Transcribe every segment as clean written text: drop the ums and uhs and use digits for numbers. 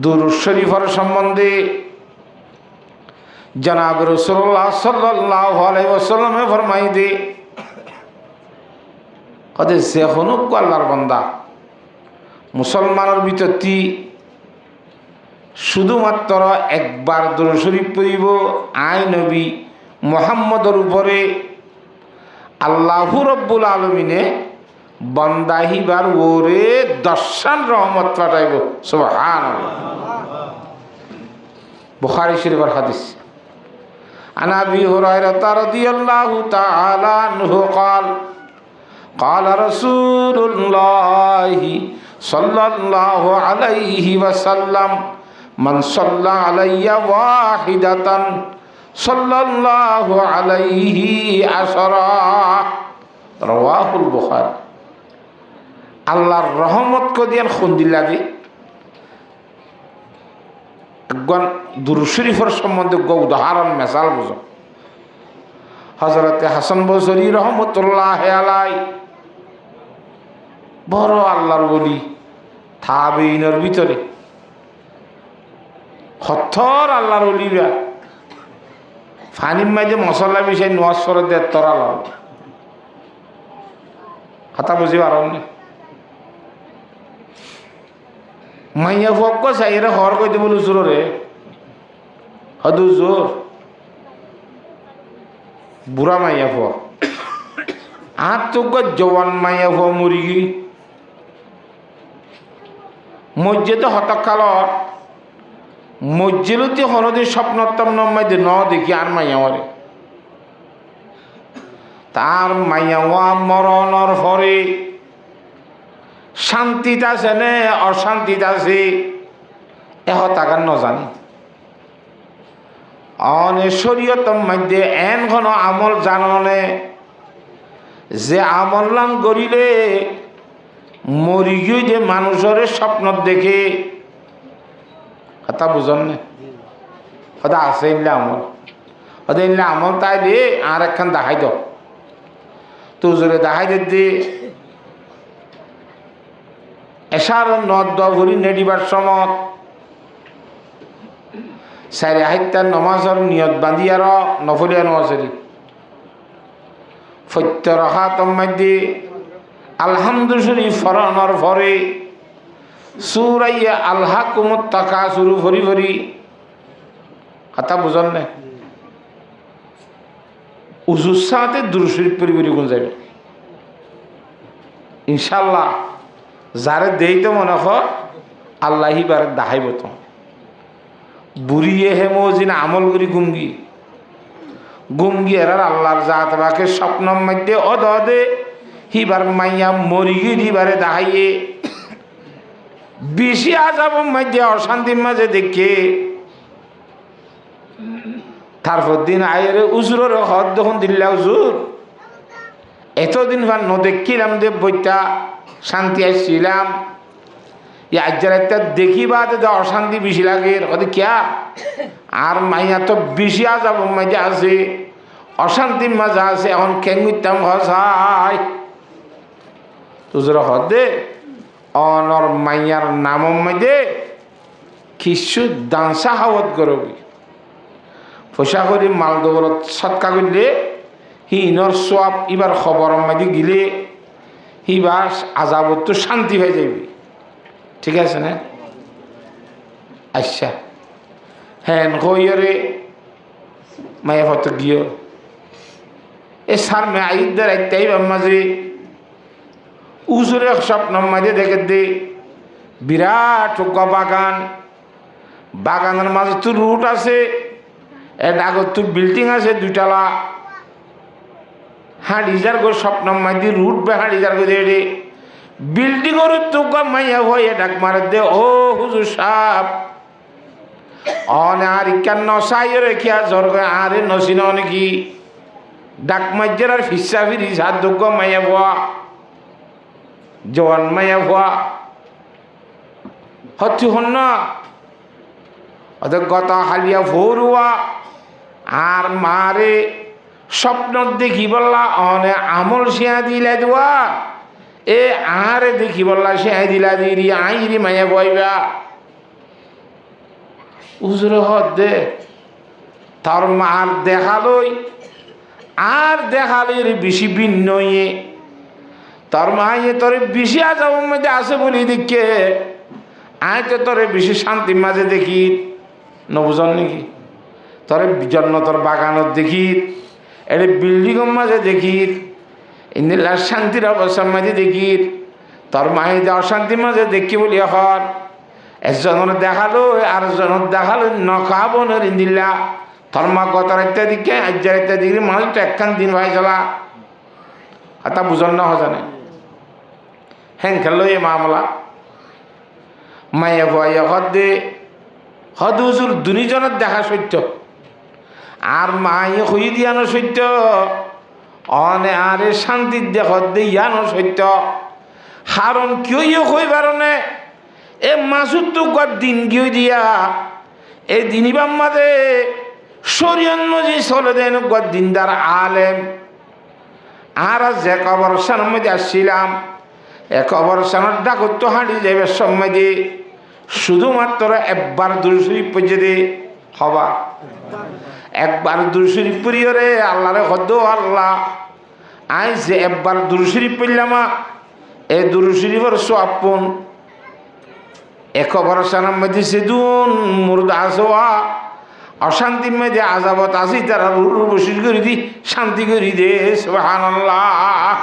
দুরূদ শরীফের সম্বন্ধে জনাব রাসূলুল্লাহ সাল্লাল্লাহু আলাইহি ওয়াসাল্লামে ফরমাই দে কদে যেখনো আল্লাহর বান্দা মুসলমানের ভিতরটি শুধুমাত্র একবার দুরূদ শরীফ পড়িব আই নবী মুহাম্মদের উপরে আল্লাহু রাব্বুল আলামিনে বান্দা হিবার ওরে দর্শন রহমত পাঠাইব সুবহানাল্লাহ। বুখারী শরীফের হাদিস। আন আবি হুরায়রা রাদিয়াল্লাহু তাআলা আনহু قال قال رسول الله صلى الله عليه وسلم من صلى علي واحدة صلى الله عليه عشرا رواه البخاري। আল্লাহর রহমত কদিয়ান খুন্দিল্লা দি একজন দুরূদ শরীফের সম্বন্ধে উদাহরণ মেসাল বুঝো। হযরতে হাসান বসরি রহমতুল্লাহ আলাইহি বড় আল্লাহর ওলি তাবেঈনের ভিতরে হত্তর আল্লাহর ওলিরা ফানির মাঝে মশলা বিষয় নোয়াজ করে দেয় তরাল কথা বুঝি পারেন না। মাইয়া ফক চাইরে হর কইতে বলু জোর রে হদু জোর বুড়া মাইয়া ফ আর তো জওয়ান মাইয়া ফ মুরগি মসজিদে হতকাল মসজিদতে হনদি স্বপ্নতম নমাইদে ন দেখি আর মাইয়া মরে তার মাইয়া মরণর ফরে শান্তিত আছে নে অশান্তিত আছে এহ তাকার নজানি। অনে শরীয়তম মধ্যে এন ঘন আমল জাননে যে আমল লাং করিলে মরি গিয়ে যে মানুষের স্বপ্ন দেখে কথা বুঝন না কথা আছে ইনলে আমল কথা ইনলে আমল তাই দে আর একখান দেখাই দাও তুজরে দেখাই দে এসার নদ ভরি নেডিবার সময় সাইরে হাইতার নমাজর নিয়ত বাঁধিয়ার নফলিয়া নমাজেরি ফত্য রহা তম্মাইদে আলহামদু শরীফ ফরানোর ফরে সুরাইয়া আল্লাহ কুমত তাকা শুরু ভরি ভরি কথা বুঝন না উজুর সাথে দুরূদ শরীফ পড়ি পড়ি কোন যাবে ইনশাল্লাহ যারে দেই তো মনে হয় আল্লাহি বারে দাহাইব তো বুড়িয়ে হেমোজিন আমল করি গুমগি এরার আল্লাহর জাত বাকে স্বপ্নর মধ্যে অদে হিবার মাইয়া মরিগি দিবারে দাহাইয়ে বেশি আজাবের মধ্যে অশান্তির মাঝে দেখে তারপর দিন আয়ের উজুরের হদ যখন দিল্লা উজুর এতদিন ভার নদেখিলাম দে বইটা শান্তি আসছিলাম আজ্জার একটা দেখিবা অশান্তি বেশি লাগে ওদের কিয়া আর মাইয়া তো বেশি আজাবের মাঝে আছে অশান্তির মাঝে আছে এখন কেঙ্গুতাম হসাই তুজুর হদে অনর মাইয়ার নামর মধ্যে কিছু দানসা হাওয়াত করবি পয়সা করি মাল দৌলত সৎকা করলে হি ইনর সোয়াব এবার খবর মধ্যে গিলে হি বাস আজাবত তো শান্তি হয়ে যাবি ঠিক আছে না। আচ্ছা হ্যাঁ কইরে মায়া হতো গিয়ে এ সার মে আইদার একটাই মাঝে উজুরে স্বপ্ন মাঝে দেখে দে বিরাট বাগানের মাঝে তো রুট আছে এর আগত তো বিল্ডিং আছে দুইটালা হাঁড়িজার গো স্বপ্ন মাঝে রুট বে হাঁড়িজার গো দে বিল্ডিংর তো মাইয়া হয়ে ডাক মারে দে ও হুজুর সাপ অনে আর ইকান নসাইয়ে রেখিয়া জ্বর আরে নসিন নাকি ডাক মাইজের আর ফিসা ফিরি সাত দুঃখ মাইয়া ভুয়া জওয়ান মাইয়া ভুয়া হচ্ছি হন না ওদের গতা হালিয়া ভোরুয়া আর মারে স্বপ্ন দেখি বললা অনে আমল শিয়া দিলা দেওয়া এ আরে দেখি বললা শিয়া দিলা দিরি আইরি মাইয়া বইবা হুজুরে হদ দে তার মার দেখালই আর দেখালের বেশি ভিন্ন ইয়ে তোর মায়ে তোরে বেশি আজাবের মধ্যে আছে বলি দেখে আয় তো তোরে বেশি শান্তির মাঝে দেখি নবুজন নাকি তোরে জন্নতর বাগানত দেখি এটা বিল্ডিংয়ের মাঝে দেখি ইন্দিল্লা শান্তির অবস্থার মাঝে দেখি তোর মায়ে যে অশান্তির মাঝে দেখি বলি এখন একজনের দেখালো আর জনের দেখালো নখাবনের ইন্দিল্লা তোর মা গত রাত্তা দিকে আজ্জার রাত্তা দিকে মানুষ তো একখান দিন ভাই চলা আর তা বুঝন না হজানে হ্যাঁ খেললো এ মামলা মায়ে ভয়ে হদে হদ হুজুর দুজনের দেখা সত্য আর মায়ে হই দিয়ানো সত্য অনে আরে শান্তির দেখ দে ইয়ানো সত্য হারণ কিয় হই পারনে এ মাসুর তো গর দিন গিয়ে দিয়া এই দিনিবাম মাঝে শরীয়ন যে চলে দেন গর দিনদার আলেম আর যে কবরস্থানের মধ্যে আসছিলাম এ কবরস্থানের ডাকত তো হাঁটি যাবে সময় দিয়ে শুধুমাত্র একবার দুরুশরীফ পর্যন্ত হবা একবার দুরুশরীফ পড়িয়রে আল্লাহরে হদ আল্লাহ আই যে একবার দুরুশরীফ পড়লাম এই দুরুশরীফের সোয়াপুন এক কবরস্থানের মধ্যে সেদুন মুর্দা আসোয়া অশান্তির মধ্যে আজাবত আসি তারা রুর বসির করে দি শান্তি করি দে সুবহানাল্লাহ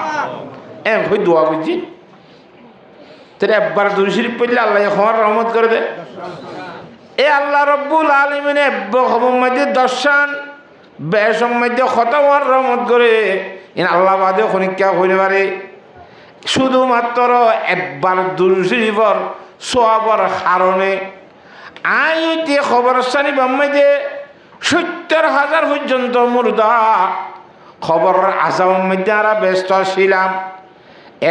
হই দোয়া বুঝছি তোর একবার দুরুশরীফ পড়লে আল্লাহ আমার রহমত করে দে এ আল্লাহ রব্বুল আলমিনে মধ্যে দর্শন বেসম মধ্যে খতমর রহমত করে ইন আল্লাহ বাদে খনিকা হইতে পারে শুধুমাত্র একবার দুরুশরীফর সোয়াবর কারণে আইতে খবরস্থানি বাম্মাইতে ৭০,০০০ পর্যন্ত মুর্দা খবর আসামের মধ্যে আমরা ব্যস্ত ছিলাম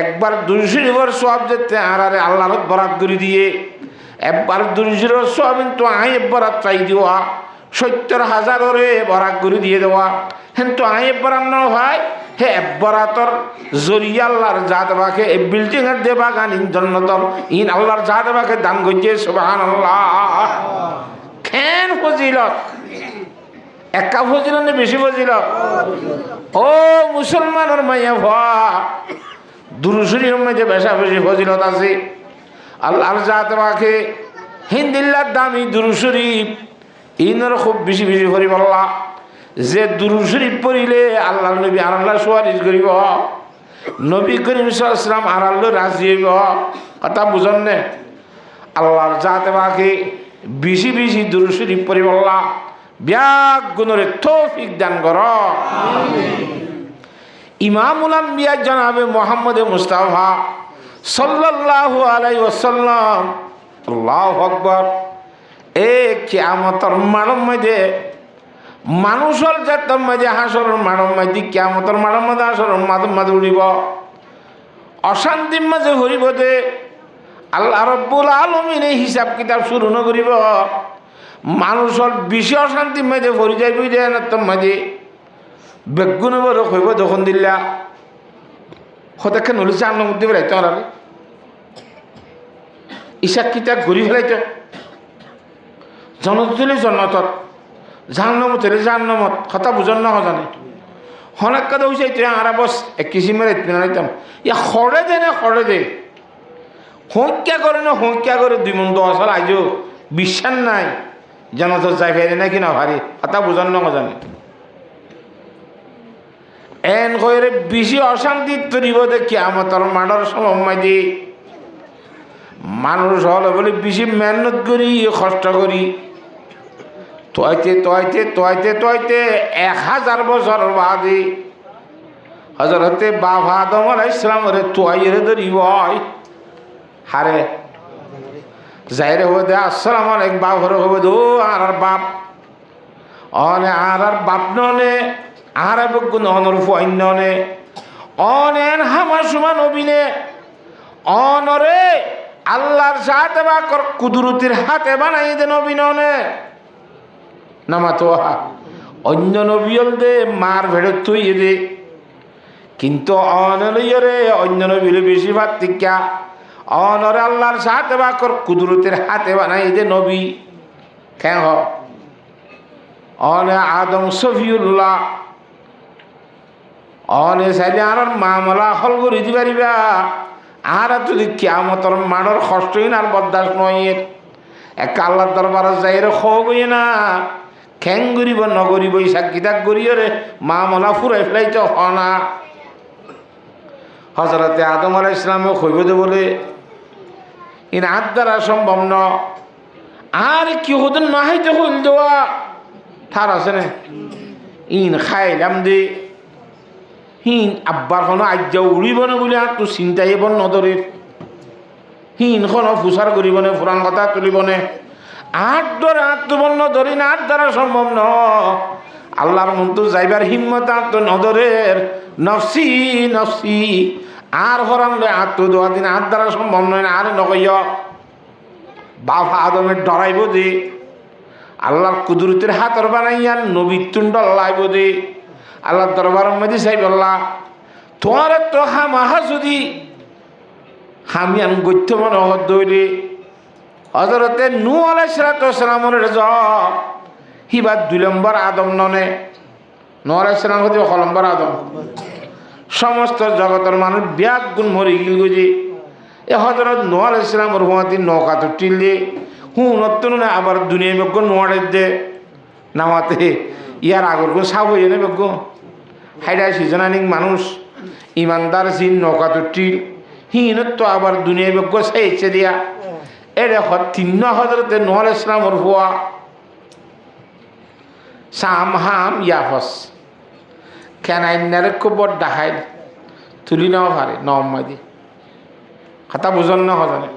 একবার দুরুশরীফর সোয়াব যেতে আর আল্লাহর বরাত করে দিয়ে একবার দুরুশরীফর সোয়াব কিন্তু আই বরাত চাই দেওয়া ৭০,০০০ বরাত করে দিয়ে দেওয়া কিন্তু আই বরাত ন ভাই হে বরাতর জরিয়া আল্লাহর জাতবাকে এই বিল্ডিং এর দেবা গান জন্নতর ইন আল্লাহর জাতবাকে দান করছে সুবহানাল্লাহ কেন ফজিলত একা ফজিলত না বেশি ফজিলত ও মুসলমানের মাইয়া ভা দুরুশরীফের মধ্যে বেশা বেশি ফজিলত আছে আল্লাহর জাতবাকে হিন্দিল্লার দামি দুরুশরীফ ইনের খুব বেশি বেশি করিব আল্লাহ যে দুরুশরীফ পড়িলে আল্লাহ নবী আর আল্লাহ সুয়ারিশ করিব নবী করিম সাল্লাল্লাহু আলাইহি ওয়াসাল্লাম আর আল্লাহ রাজি হইব কথা বুঝন নে আল্লাহর জাতে বাকি বেশি বেশি দুরুশরীফ পড়িব আল্লাহ ব্যাগ গুণরে তৌফিক দান কর আমিন ইমামুল আম্বিয়া জনাবে মুহাম্মদ মুস্তাফা সাল্লাল্লাহু আলাইহি ওয়াসাল্লাম আল্লাহু আকবার এ কিয়ামতের মাঠের মধ্যে মানুষের জাতের মাঝে হাসরের মাঠের মধ্যে কিয়ামতের মাঠের মধ্যে হাসরের মাঠের মাঝে উঠিব অশান্তির মাঝে হরিব দে আল্লাহ রব্বুল আলামিন এই হিসাব কিতাব শুরু নকরিব মানুষের বেশি অশান্তির মাঝে ভরি যাইব দেন তোর মাঝে বেগুন বড় হইব যখন দিল্লা হঠাৎ নলি জান্নার মধ্যে বেড়াইতে আর হিসাব কিতাব ঘুরি ফেলাইতে জনত দিলে জন্নতত জাহান্নামত হলে জাহান্নামত কথা বুঝন না জানে হনাক কাদা হয়েছে তুই আর বস এক কিসিমের নাইতাম ইয়া খড়ে দে না খড়ে দে হংক্যা করে না হংক্যা করে ২ মন ১০ সাল আইজো বিশ্বাস নাই জানত যাই ফেরে নাকি না ভারি কথা বুঝন না জানে এন করে বেশি অশান্তি তৈরি বোধে কিয়ামতের মাঠের সময় দি মানুষ হলে বলে বেশি মেহনত করি কষ্ট করি তোয়াইতে ১০০০ বছর বাদে হযরতে বাবা আদম আলাইহিস সালামের তোয়াইরে ধরিব হারে যাইরে হদে আসসালামু আলাইকুম বাবার হবে দো আর বাপ অনে আর বাপ ননে আর বগুন অনর ফুয়াইননে অনেন হামা সুমান অবিনে অনরে আল্লাহর সাথে বা কুদরতির হাতে বানাই দেন অবিননে নামাতোহা অন্য নবীল দে মার ভেড়ে তুই দে কিন্তু অনলইরে অন্য নবীর বেশি ভাতিকা অনরে আল্লাহর সাথে বা কুদরতির হাতে বানাই দে নবী কেন অনে আদম সফিউল্লাহ অনে চাইলে আর মামলা হল করে দি পারিবা আর যদি কিয়ামতর মানর কষ্টই না আর বরদাস্ত নয় এক আল্লাহর দরবারে যাই রে খবই না খ্যাং গরিব নগরিব সাক্ষীতাক গরিয়রে মামলা ফুরাই ফেলাইতে হ না হজরতে আদম আলাইহিস সালামও কইবদে বলে ইন হাত দ্বারা সম্ভব ন আর কি হতেন না হাইতে হইল দেওয়া ঠার আছে না ইন খাইলাম দে হিন আব্বার কোনো আজ্ঞা উড়িব না বলে আর তো চিন্তাই বন নদরের হিন কোনো ফুসার করিব না ফুরান কথা তুলিব না আট ধরে আট তো বন নদরি না আট দ্বারা সম্ভব ন আল্লাহর মন তো যাইবার হিম্মত আর তো নদরের নফসি নফসি আর হরানলে আট তো দোয়া দিন আট দ্বারা সম্ভব নয় না আর নকইয় বাবা আদমের ডরাইব দে আল্লাহর কুদরতের হাতর বানাইয়া নবীর তুণ্ড লাইব দে আল্লাহর দরবারের মধ্যে চাইব আল্লাহ তোমার তো হামাহা যদি হামি আন গত্য মনে হইলে হজরতে নূহ আলাইহিস সালামের হিবাদ 2 নম্বর আদম ননে নূহ আলাইহিস সালাম হতে কলম্বর আদম সমস্ত জগতের মানুষ ব্যাগ গুণ মরি গিল গুজি এ হজরত নূহ আলাইহিস সালামের হুয়াতি নৌকা তো টিললে নতুন আবার দুনিয়া বেগ নোয়াড়ে দে নামাতে ইয়ার আগর গো সাব হয়ে নেবে গো হাইডা সিজনানিক মানুষ ইমানদার সিন নৌকা তো টিল তো আবার দুনিয়া বেগ সাইছে দিয়া এর 3 হজরতে নূহ আলাইহিস সালামের হুয়া সাম হাম ইয়াফস কেনাইনারে খুব বড় ডাহাই তুলি নেওয়া পারে নমাদি কথা বুঝন না হজনে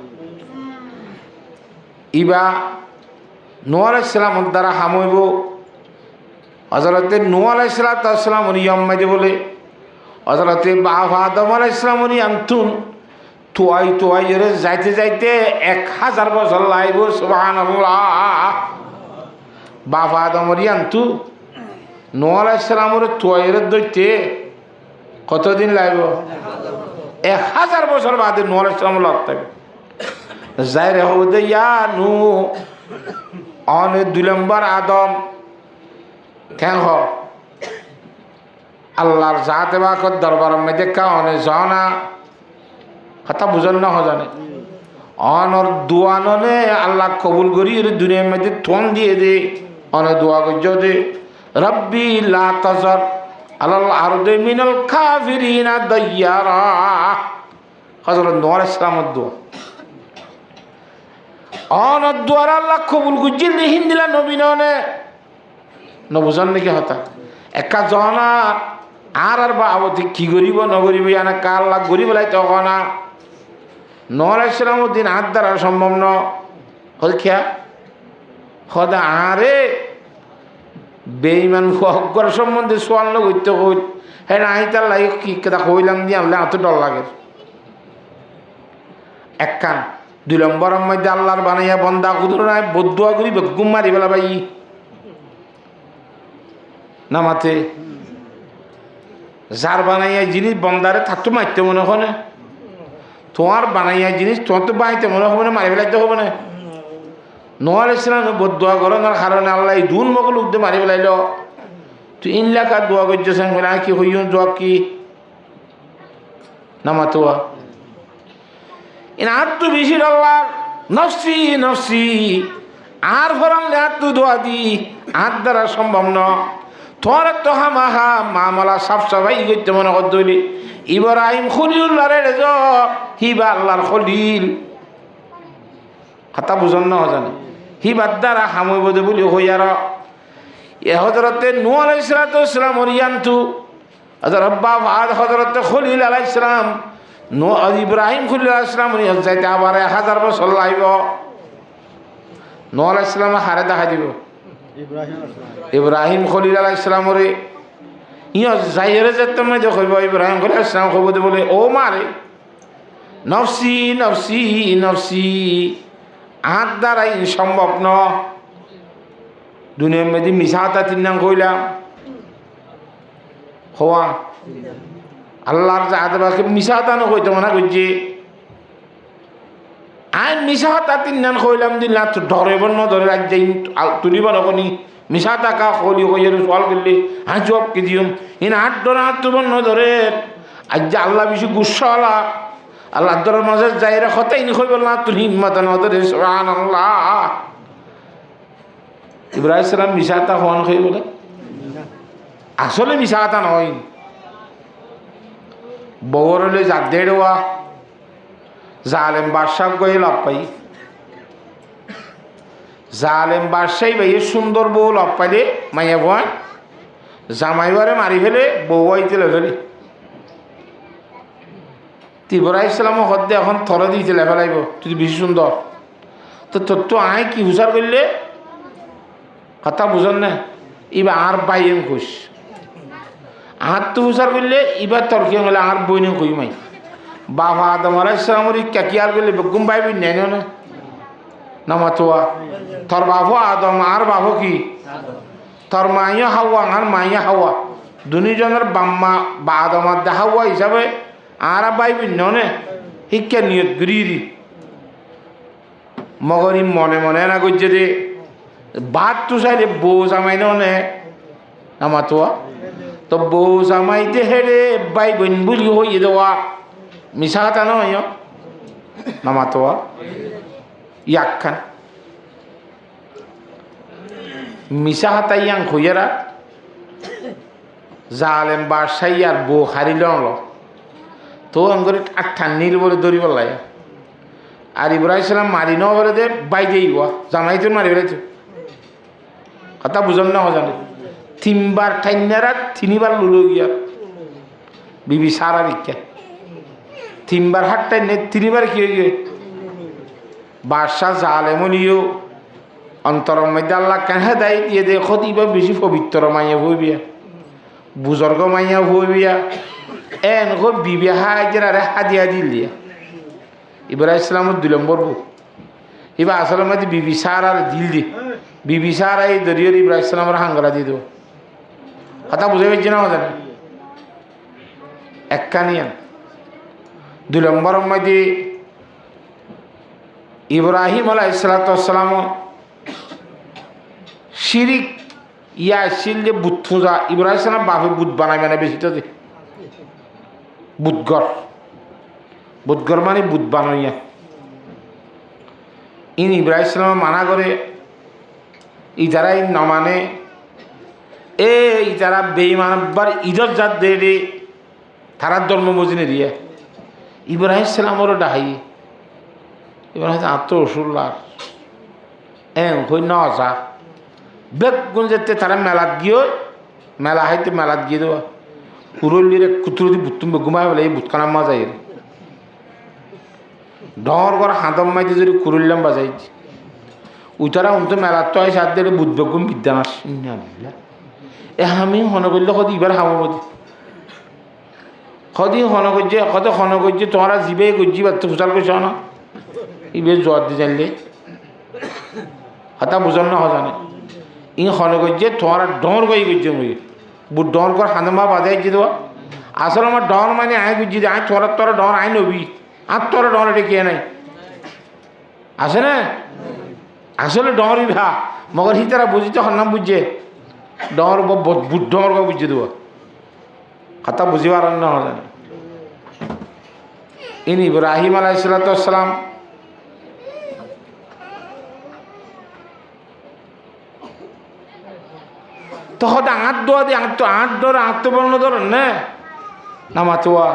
ইবা নূহ আলাইহিস সালামের দ্বারা হামইব হজরতে নূহ আলাইহিস সালাম উনি ইয়াম্মাইদে বলে হজরতে বাবা আদম আলাইহিস সালাম উনি আনতুন তোয়াই তোয়াই এর যাইতে যাইতে 1000 বছর লাইব সুবহানাল্লাহ বাবা আদম উনি আনতু নূহ আলাইহিস সালামের তোয়াইয়ের দইতে কতদিন লাইব 1000 বছর বাদে নূহ আলাইহিস সালাম লাগতে যাই রে হদে ইয়া নূহ অনে 2 নম্বর আদম কেন হ আল্লাহর জাতে বাকর দরবার মধ্যে কানে জানা কথা বুঝন না হজানে অনর দুয়াননে আল্লাহ কবুল করি এর দুনিয়ার মধ্যে থন দিয়ে দে অনে দোয়া করজ দে রব্বি লা তাজার আলাল আরদি মিনাল কাফিরিনা দাইয়ারা হযরত নূহ আলাইহিস সালামের দোয়া অনর দোয়ার আল্লাহ কবুল করজি লিহিন দিলা নবী ননে নবুজন নাকি হতা একা জনা আর বাবতি কি করিব নগরিব আনা কাল লাগ গরিব লাই তখন না নূহ আলাইহিস সালামের দিন হাত দ্বারা সম্ভব ন হল খেয়া হদা আরে বেঈমান হকর সম্বন্ধে সোয়াল ন করতে কই হ্যাঁ আই তার লাই কি কথা কইলাম দিয়ে আল্লাহ এত ডর লাগে এক কান 2 নম্বরের মধ্যে আল্লাহর বানাইয়া বন্দা কুদুর নাই বদুয়া করি বেগুম মারি বেলা ভাই নামাতে যার বানাইয়া জিনিস বন্দারে থাকতো মারতে মনে হয় তোমার বানাইয়া জিনিস তোমার তো বানাইতে মনে হবে না মারি ফেলাইতে হবে না নূহ আলাইহিস সালাম বদুয়া করার কারণে আল্লাহ দুন মকল উদ্দে মারি ফেলাইল তুই 3 লাখ দোয়া করছেন বলে কি হইও জবাব কি নামাতোয়া ইন আত্মু বেশি আল্লাহ নফসি নফসি আর ফরানলে আত্মু দোয়া দি আর দ্বারা সম্ভব ন তোর তো হামাহা মামলা সাফ সাফাই করতে মনে করতে হইলি ইব্রাহিম খলিলুল্লাহ রে হিবা আল্লাহর খলিল কথা বুঝন না জানে হিবার দ্বারা হামইব দে বলি হইয়ার এ হজরতে নূহ আলাইহিস সালাম ওরিয়ান্তু হজরত বাবা হজরতে খলিল আলাইহিস সালাম ইব্রাহিম খলিল আলাইহিস সালাম ওরিয়া যাইতে আবার 1000 বছর লাইব নূহ আলাইহিস সালাম হারে দেখা দিব ইব্রাহিম খলিল আলাইহিস সালাম রে ইয়া যাইরে যেতে মে দেখব ইব্রাহিম খলিল আলাইহিস সালাম কইবো বলে ও মারে নফসি নফসি নফসি আর দ্বারাই সম্ভব ন দুনিয়ার মধ্যে মিশাতা 3 নাম কইলাম হওয়া আল্লাহর জাহাদে বাকি মিশাতা না কইতে মনে করছি আইন মিশা হতা তিন কইলাম দিন না ধরে বন্য ধরে রাজ্যে তুলিবার ওখানি মিশা টাকা কলি কইয়ের সওয়াল করলে হ্যাঁ জব কি দিম ইন আট ধরে আট বন্য ধরে আজ যে আল্লাহ বেশি গুসাওয়ালা আল্লাহ ধরার মাঝে যাইরা হতা ইনি কইবল না তুই হিম্মত না ধরে সুবহানাল্লাহ ইব্রাহিম সালাম মিশা তা হন কই বলে আসলে মিশা তা নয় বগরলে যা দেড়ওয়া জালেম বাদশাহ গয়ে লাভ পাই জালেম বাদশাহী ভাই সুন্দর বউ লাভ পাইলে মাইয়া ভয় জামাইবারে মারি ফেলে বউ আইতে ফেলে তিবরা ইসলামও হদ্দে এখন থরে দিতে ফেলাইব তুই বেশি সুন্দর তো তোর তো আয় কি হুসার করলে কথা বুঝন না এবার আর বাইম খুশ আর তো হুসার করলে এবার তর্কে হলে আর বইনে কই মাই বাবা আদম আলাইহিসসালামের কাকিয়ার করলে বেগুম বাইবি নেন না নামাতোয়া তোর বাবু আদম আর বাবু কি তোর মাইয়া হাওয়া আর মাইয়া হাওয়া দুজনের বাম্মা বা আদমার হাওয়া হিসাবে আর বাইবি নে শিক্ষা নিয়ত গিরি মগরি মনে মনে না করছে রে ভাত তো চাইলে বউ জামাই নে নামাতোয়া তো বউ জামাইতে হেরে বাই বোন বুলি হইয়ে দেওয়া মিশা কথা নয় নামাতোয়া ইয়াক্খান মিশা হাতা ইয়াং হইয়েরা জালেম বাদশাহী আর বউ হারিল তো আঙ্গুরি আটঠান নীল বলে দৌড়িব লাগে আর ইব্রাহিম সালাম মারি ন বলে দে বাইরে জামাই তো মারি ফেলেছে কথা বুঝল না জানে তিনবার ঠাইনারা তিনবার লুলো গিয়া বিবি সারা রিক্ষা তিনবার হাত টাইনে তিনবার কি হয়ে বাদশাহ জালেমলিও অন্তরের মধ্যে আল্লাহ কেন হেদায় দিয়ে দে খতিবা বেশি পবিত্র মাইয়া হইবিয়া বুজর্গ মাইয়া হইবিয়া এন গো বিবি হাজরারে হাদিয়া দিলিয়া ইব্রাহিম ইসলামের 2 নম্বর বউ এবার আসলে মধ্যে বিবি সারার দিল দি বিবি সারা এই দরিয়র ইব্রাহিম ইসলামের হাঙ্গরা দিয়ে দেবো কথা বুঝে পেয়েছি না আমাদের একখানিয়ান 2 নম্বরের মধ্যে ইব্রাহিম আলাইহিসসালাম শিরিক ইয়া আসছিল যে বুত পূজা ইব্রাহিম সালাম বাপে বুত বানাইবে না বেশি তো বুতগর মানে বুত বানাইয়া ইন ইব্রাহিম সালাম মানা করে ইতারাই না মানে ইতারা বেঈমানবার ইজত জাত দে রে তারার ধর্ম মজিনে দিয়ে ইব্রাহিম সালামেরও ডাহাই ইব্রাহিম আত্মরসুল্লাহ হই ন যা বেগ গুণ যেতে তারা মেলাত গিয়ে মেলা হাইতে মেলাত গিয়ে দেওয়া উরলিরে কুতুরি বুতুম ঘুমাই বলে এই বুতখানা মাজাই ডর করে হাতম মাইতে যদি কুরুল্লাম বাজাইছি উতারা উনতো মেলাত তো আইসা দিয়ে বুধ বেগুন বিদ্যান আমি হন করলে কদি এবার হামো মদি কদি হন করছে কত হন করছে তোমরা জিবে করছি বাচ্চা ফুচাল করছ না ইবে জ্বর দিয়ে জানলে হাতা বুঝান না হজানে ই হন করছে তোমরা ডর কই করছে মুই বুট ডর কর হাতমা বাজাইছি দেওয়া আসলে আমার ডর মানে আয় করছি আয় তোরা ডর আয় নবি আর তোরা ডর এটা কে নাই আসে না আসলে ডরই ভা মগর হি তারা বুঝিতে হন্নাম বুঝছে ডর বুট ডর বুঝছে দেওয়া কথা বুঝিবার না হলেন ইন ইব্রাহিম আলাইহিসসালাম তখন আট দোয়া দিয়ে আট ডর আত্মবর্ণ ধরেন না মাতুয়া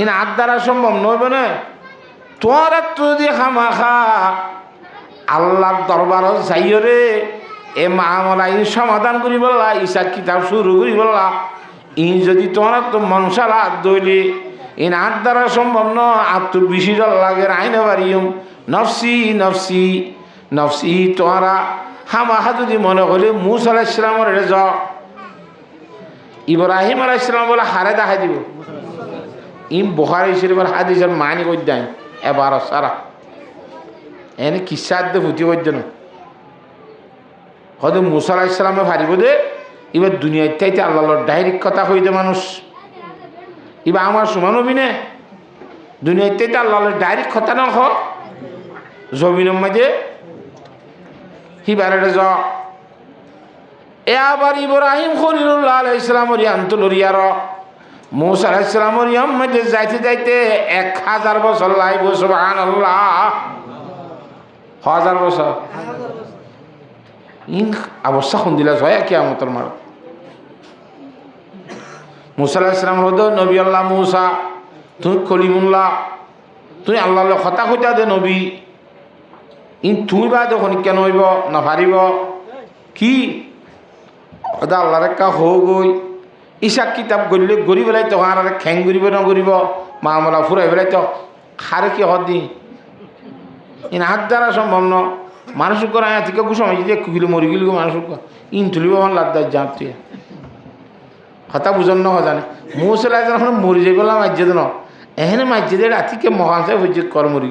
ইন আট দ্বারা সম্ভব নইবে না তোর যদি খামাখা আল্লাহর দরবার যাইও রে এ মামলা ইন সমাধান করি বললা ইসাক কিতাব শুরু করি বললা ইন যদি তোমার তো মনসালা দইলে ইন আট দ্বারা সম্ভব ন আত্ম বেশি জল লাগে আইনে বাড়িম নফসি নফসি নফসি তোমরা হামাহা যদি মনে করি মুসা আলাইহিস সালামের এটা যাও ইব্রাহিম আলাইহিস সালাম বলে হারে দেখাই দিব ইম বুখারী শরীফের হাদিসের মানি কই দেন এবার সারা এনে কিসা দে ফুটি কইদ না হয়তো মুসা আলাইহিস সালামে ভারিব দে এবার দুনিয়ার চাইতে আল্লাহর ডাইরেক্ট কথা কইতে মানুষ এবার আমার সমান হবি না দুনিয়ার চাইতে আল্লাহর ডাইরেক্ট কথা না হ জমিনের মাঝে হিবারে য এ আবার ইব্রাহিম খলিলুল্লাহ আলাইহিস সালামর ইয়ান্তলরিয়ার মূসা আলাইহিস সালামর ইয়াম মাঝে যাইতে যাইতে 1000 বছর লাইব সুবহানাল্লাহ 1000 বছর ইন অবস্থা কোন দিলা হয় কিয়ামতের মার মূসা আলাইহিস সালাম হদ নবী আল্লাহ মূসা তুই কলিমুল্লাহ তুই আল্লাহর কথা কইতা দে নবী ইন তুই বা যখন কেন হইব না পারিব কি ওদা আল্লাহর কা হো গই ইসাক কিতাব গড়লে গড়ি বেলাই তো আর খ্যাং গড়িব না গড়িব মামলা ফুরাই বেলাই তো খারে কি হদি ইন হাত দ্বারা সম্ভব ন মানুষ করে আয়া থেকে সময় যদি 1 কিলো মরি গেল মানুষ ইন তুলিব আমার লাদ্দার জাপ তুই কথা বুঝন না জানে মৌসলা যখন মরি যাই বললাম মাঝে ন এখানে মাঝে দিয়ে রাতিকে মহান সাহেব হয়েছে কর মরি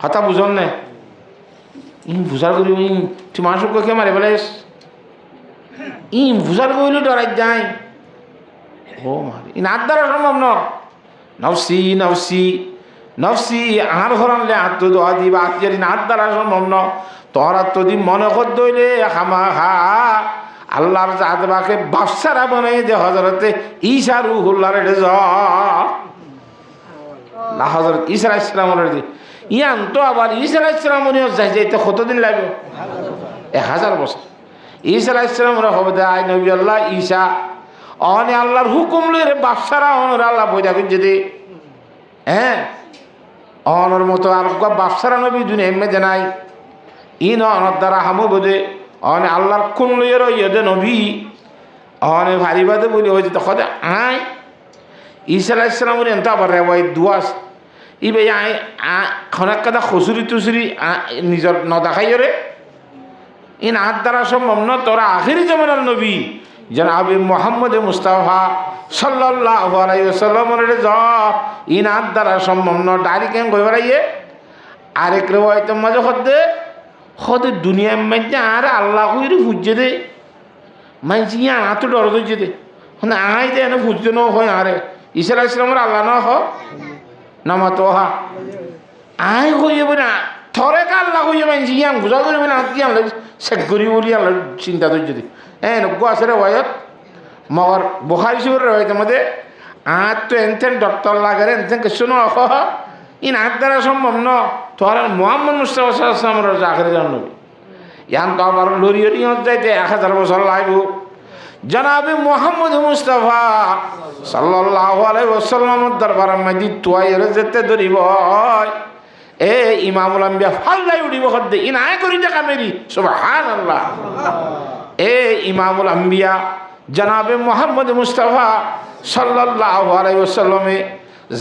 কথা বুঝন না ইন বুঝার করি তুই মানুষ কে মারে বেলাইস ইন বুঝার কইলে ডরাই যায় ও মারি ইন হাত দ্বারা সম্ভব ন নফসি নফসি নফসি আর ঘরানলে আত্ম দোয়া দিবা আত্মীয় হাত দ্বারা সম্ভব ন তোর আত্মদি মনে কর দইলে খামা খা আল্লাহর জাতবাকে বাদশারা বানাই দে হযরতে ঈসা রূহুল্লাহর জ লা হযরত ঈসা আলাইহিস সালামের দি ইয়ান তো আবার ঈসা আলাইহিস সালামের যাইতে কতদিন লাগবে 1000 বছর ঈসা আলাইহিস সালামের হবে আই নবী আল্লাহ ঈসা অনে আল্লাহর হুকুম লইরে বাদশারা অনর আল্লাহ বইদা যদি হ্যাঁ অনর মতো আর বাদশারা নবী দুনিয়ার মধ্যে নাই ইন অনর দ্বারা হামু বদে অনে আল্লাহর কোন লইয়ের ইয়েদে নবী অনে ভারিবাদে বলি হয়েছে তো খদে আয় ঈসা আলাইহিস সালামের এত আবার রেওয়ায় দুয়াস ইবে আয় খনাক কাদা খসুরি তুসুরি নিজর নদাখাইয় রে ইন হাত দ্বারা সম্ভব ন তোরা আখিরি জমানার নবী জনাবে মুহাম্মদ মুস্তাফা সাল্লাল্লাহু আলাইহি ওয়াসাল্লামের জ ইন হাত দ্বারা সম্ভব ন ডাইরি কেন কই বেড়াইয়ে আরেক রেওয়ায় তো মাঝে খদে খদে দুনিয়ার মধ্যে আর আল্লাহ কইরে ফুজে দে মানছি আতো ডর দইছে দে মানে আই দে না ফুজতে ন হয় আরে ঈসা আলাইহিস সালামের আল্লাহ ন হ নামা তো হা আই কইবে না থরে কা আল্লাহ কইবে মানছি ইয়াং বুঝা করিবে না কি আল্লাহ শেখ করি বলি আল্লাহ চিন্তা দইছে দে নগো আছে রে ওয়াত মগর বুখারী শরীফের রওয়ায়াতের মধ্যে আত তো এনতেন ডক্টর লাগারে এনতেন কিছু ন হ ইন হাত দ্বারা সম্ভব ন তোর মুহাম্মদ মুস্তাফা সাল্লাল্লাহু আলাইহি ওয়াসাল্লামের আখিরি নবী ইয়ান তো আবার লরিয়রি যাইতে 1000 বছর লাগবে জনাবে মুহাম্মদ মুস্তাফা সাল্লাল্লাহু আলাইহি ওয়াসাল্লামের দরবারে মধ্যে তোয়াইরে যেতে ধরিব এ ইমামুল আম্বিয়া ফাল্লাই উঠিব খদ্দে ইন আয় করি দেখা মেরি সুবহানাল্লাহ এ ইমামুল আম্বিয়া জনাবে মুহাম্মদ মুস্তাফা সাল্লাল্লাহু আলাইহি ওয়াসাল্লামে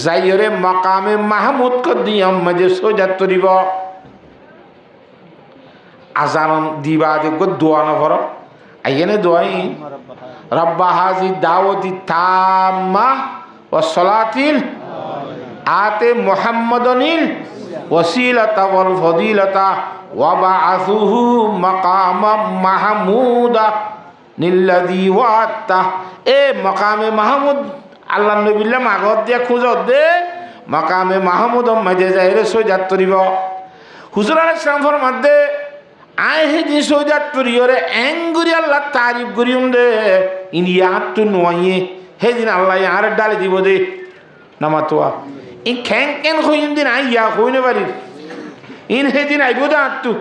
যাইরে মাকামে মাহমুদ কদিয়াম মধ্যে সজাত তরিব আজান দিবা দে দোয়া না ভর আইনে দোয়াই রব্বা হাজি দাওয়াতি তাম্মা ওয়া সালাতিল আতে মুহাম্মাদানিল ওয়াসিলাতা ওয়াল ফাদিলাতা ওয়া বাআসুহু মাকামাম মাহমুদা নিল্লাযী ওয়াতা এ মাকামে মাহমুদ আল্লাহ নবীল্লাহ মাগত দিয়া খুঁজত দে মাকামে মাহমুদ মাঝে যাইরে সজাত তরিব হুজুর আলাইহিস সালাম ফরমাতে আয় হে দি সজাত তরিয়রে এঙ্গুরি আল্লাহ তারিফ করিউম দে ইনিয়াত তু নয়ে হে দিন আল্লাহ আর ডালে দিব দে নামাতোয়া ইন খ্যাং কেন হইম দিন আইয়া হইনে পারি ইন হে দিন আইব দে আত্তু